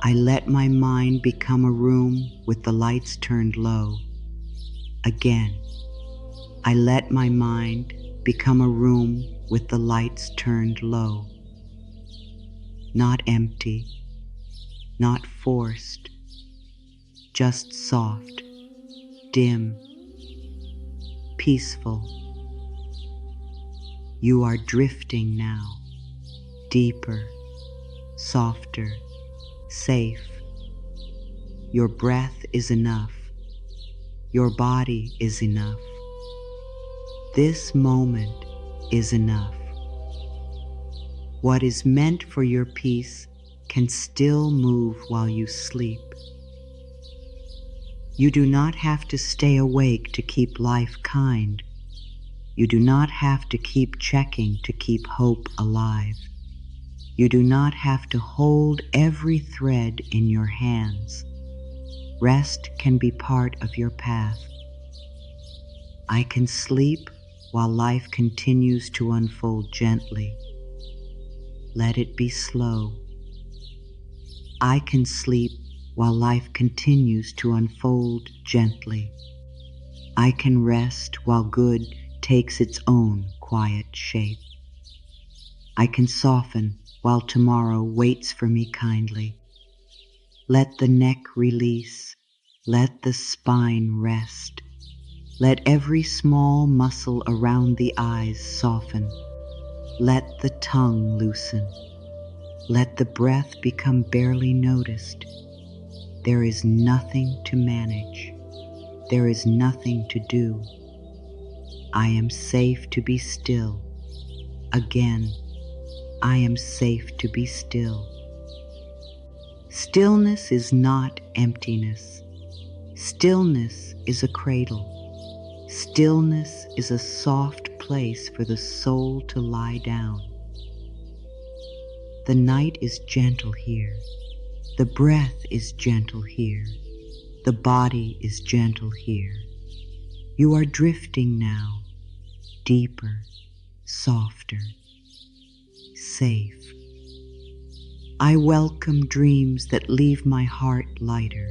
I let my mind become a room with the lights turned low. Again, I let my mind become a room with the lights turned low. Not empty, not forced, just soft, dim, peaceful. You are drifting now, deeper, softer, safe. Your breath is enough. Your body is enough. This moment is enough. What is meant for your peace can still move while you sleep. You do not have to stay awake to keep life kind. You do not have to keep checking to keep hope alive. You do not have to hold every thread in your hands. Rest can be part of your path. I can sleep while life continues to unfold gently. Let it be slow. I can sleep while life continues to unfold gently. I can rest while good takes its own quiet shape. I can soften while tomorrow waits for me kindly. Let the neck release. Let the spine rest. Let every small muscle around the eyes soften. Let the tongue loosen. Let the breath become barely noticed. There is nothing to manage. There is nothing to do. I am safe to be still. Again, I am safe to be still. Stillness is not emptiness. Stillness is a cradle. Stillness is a soft place for the soul to lie down. The night is gentle here. The breath is gentle here. The body is gentle here. You are drifting now, deeper, softer, safe. I welcome dreams that leave my heart lighter.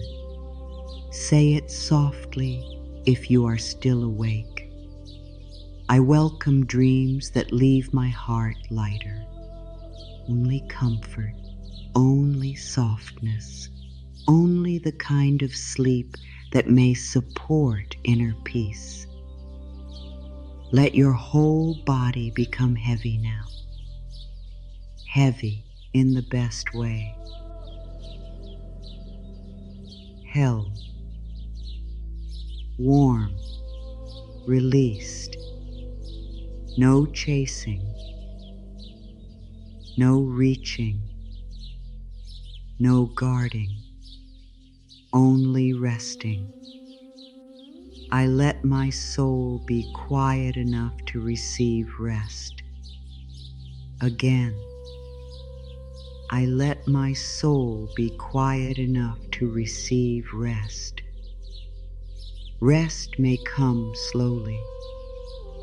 Say it softly if you are still awake. I welcome dreams that leave my heart lighter. Only comfort, only softness, only the kind of sleep that may support inner peace. Let your whole body become heavy now. Heavy in the best way. Held, warm, released. No chasing, no reaching, no guarding, only resting. I let my soul be quiet enough to receive rest. Again, I let my soul be quiet enough to receive rest. Rest may come slowly.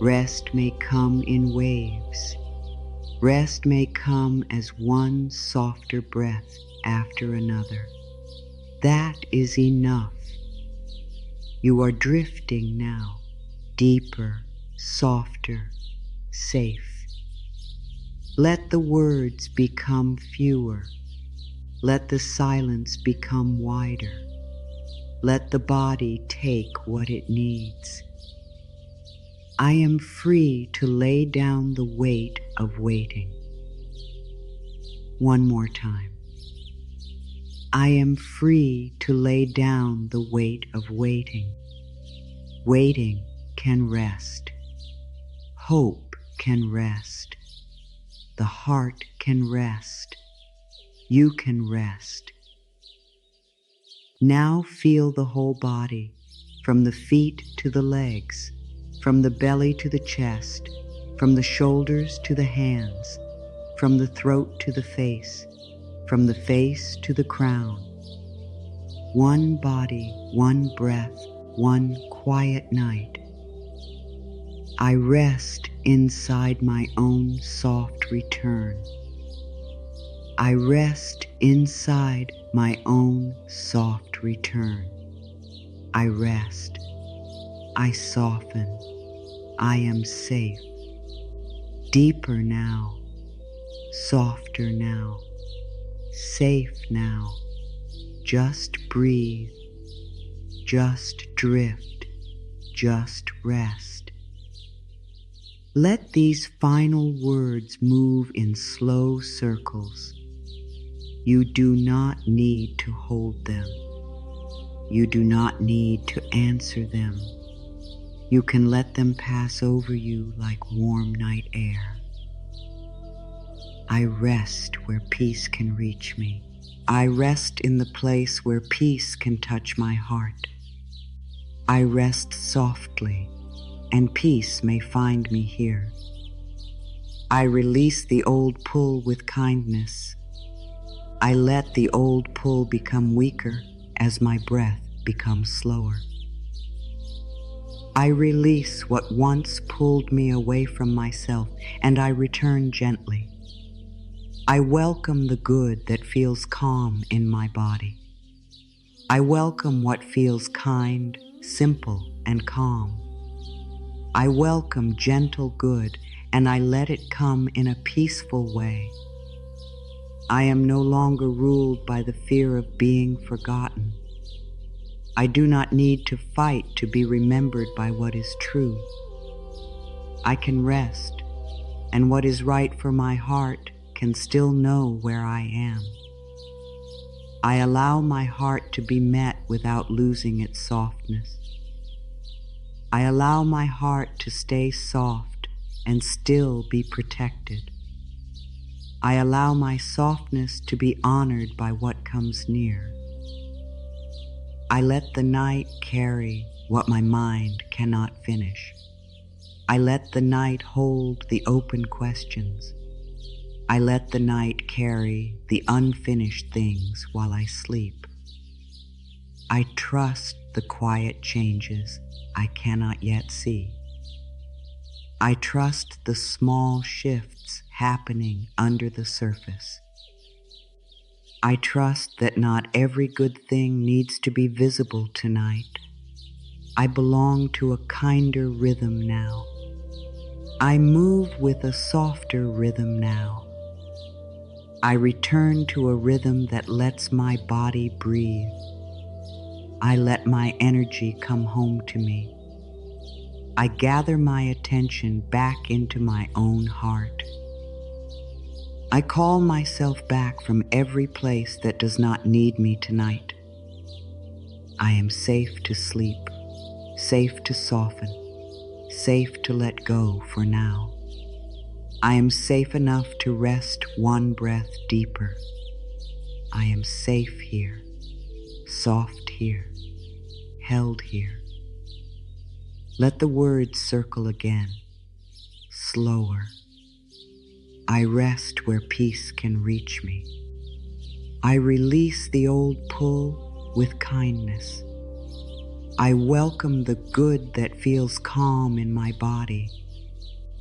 Rest may come in waves. Rest may come as one softer breath after another. That is enough. You are drifting now, deeper, softer, safe. Let the words become fewer. Let the silence become wider. Let the body take what it needs. I am free to lay down the weight of waiting. One more time. I am free to lay down the weight of waiting. Waiting can rest. Hope can rest. The heart can rest. You can rest. Now feel the whole body, from the feet to the legs, from the belly to the chest, from the shoulders to the hands, from the throat to the face, from the face to the crown. One body, one breath, one quiet night. I rest inside my own soft return. I rest inside my own soft return. I rest. I soften. I am safe. Deeper now. Softer now. Safe now. Just breathe. Just drift. Just rest. Let these final words move in slow circles. You do not need to hold them. You do not need to answer them. You can let them pass over you like warm night air. I rest where peace can reach me. I rest in the place where peace can touch my heart. I rest softly, and peace may find me here. I release the old pull with kindness. I let the old pull become weaker as my breath becomes slower. I release what once pulled me away from myself, and I return gently. I welcome the good that feels calm in my body. I welcome what feels kind, simple, and calm. I welcome gentle good, and I let it come in a peaceful way. I am no longer ruled by the fear of being forgotten. I do not need to fight to be remembered by what is true. I can rest, and what is right for my heart can still know where I am. I allow my heart to be met without losing its softness. I allow my heart to stay soft and still be protected. I allow my softness to be honored by what comes near. I let the night carry what my mind cannot finish. I let the night hold the open questions. I let the night carry the unfinished things while I sleep. I trust the quiet changes I cannot yet see. I trust the small shifts happening under the surface. I trust that not every good thing needs to be visible tonight. I belong to a kinder rhythm now. I move with a softer rhythm now. I return to a rhythm that lets my body breathe. I let my energy come home to me. I gather my attention back into my own heart. I call myself back from every place that does not need me tonight. I am safe to sleep, safe to soften, safe to let go for now. I am safe enough to rest one breath deeper. I am safe here, soft here, held here. Let the words circle again, slower. I rest where peace can reach me. I release the old pull with kindness. I welcome the good that feels calm in my body.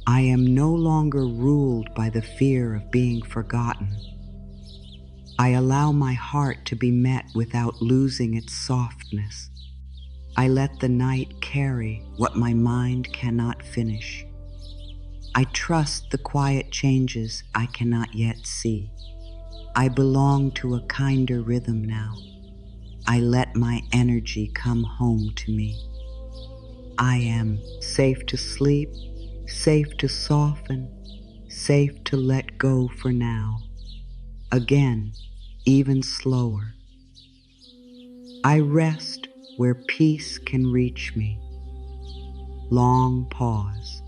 I am no longer ruled by the fear of being forgotten. I allow my heart to be met without losing its softness. I let the night carry what my mind cannot finish. I trust the quiet changes I cannot yet see. I belong to a kinder rhythm now. I let my energy come home to me. I am safe to sleep, safe to soften, safe to let go for now. Again, even slower. I rest where peace can reach me. Long pause.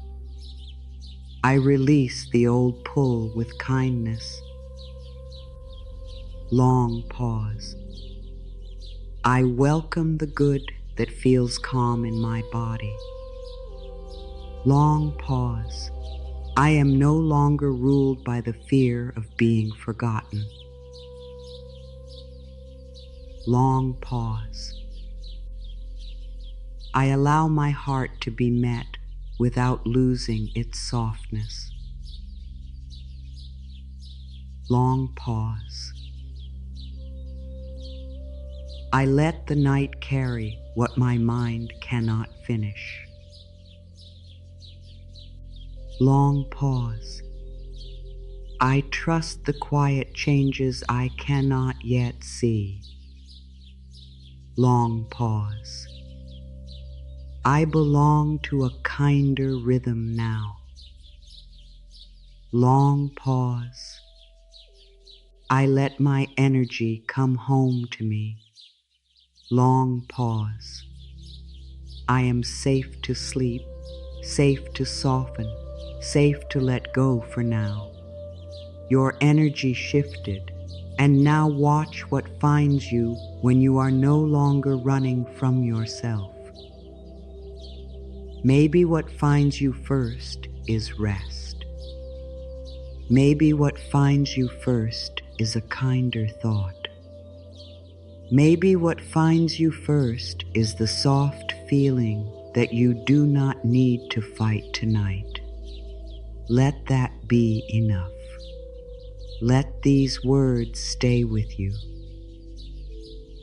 I release the old pull with kindness. Long pause. I welcome the good that feels calm in my body. Long pause. I am no longer ruled by the fear of being forgotten. Long pause. I allow my heart to be met without losing its softness. Long pause. I let the night carry what my mind cannot finish. Long pause. I trust the quiet changes I cannot yet see. Long pause. I belong to a kinder rhythm now. Long pause. I let my energy come home to me. Long pause. I am safe to sleep, safe to soften, safe to let go for now. Your energy shifted, and now watch what finds you when you are no longer running from yourself. Maybe what finds you first is rest. Maybe what finds you first is a kinder thought. Maybe what finds you first is the soft feeling that you do not need to fight tonight. Let that be enough. Let these words stay with you.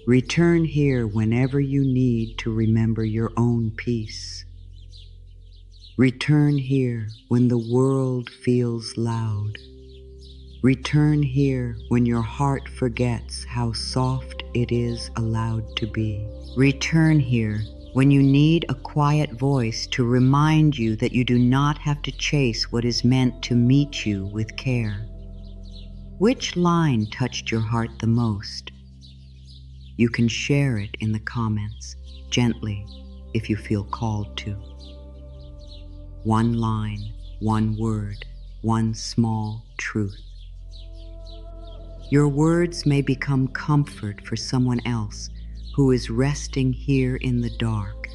Return here whenever you need to remember your own peace. Return here when the world feels loud. Return here when your heart forgets how soft it is allowed to be. Return here when you need a quiet voice to remind you that you do not have to chase what is meant to meet you with care. Which line touched your heart the most? You can share it in the comments, gently, if you feel called to. One line, one word, one small truth. Your words may become comfort for someone else who is resting here in the dark,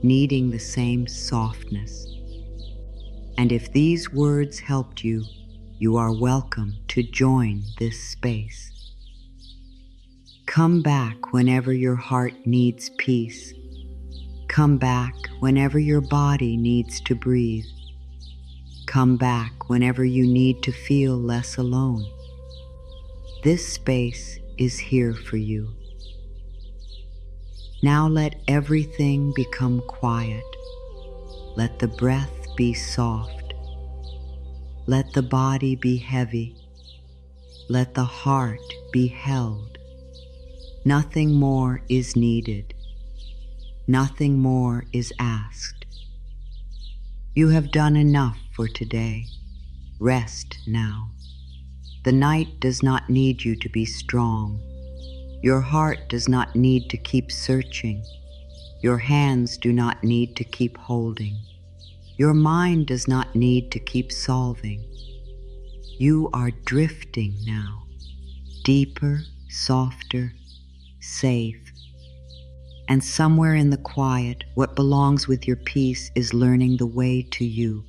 needing the same softness. And if these words helped you, you are welcome to join this space. Come back whenever your heart needs peace. Come back whenever your body needs to breathe. Come back whenever you need to feel less alone. This space is here for you. Now let everything become quiet. Let the breath be soft. Let the body be heavy. Let the heart be held. Nothing more is needed. Nothing more is asked. You have done enough for today. Rest now. The night does not need you to be strong. Your heart does not need to keep searching. Your hands do not need to keep holding. Your mind does not need to keep solving. You are drifting now, deeper, softer, safe. And somewhere in the quiet, what belongs with your peace is learning the way to you.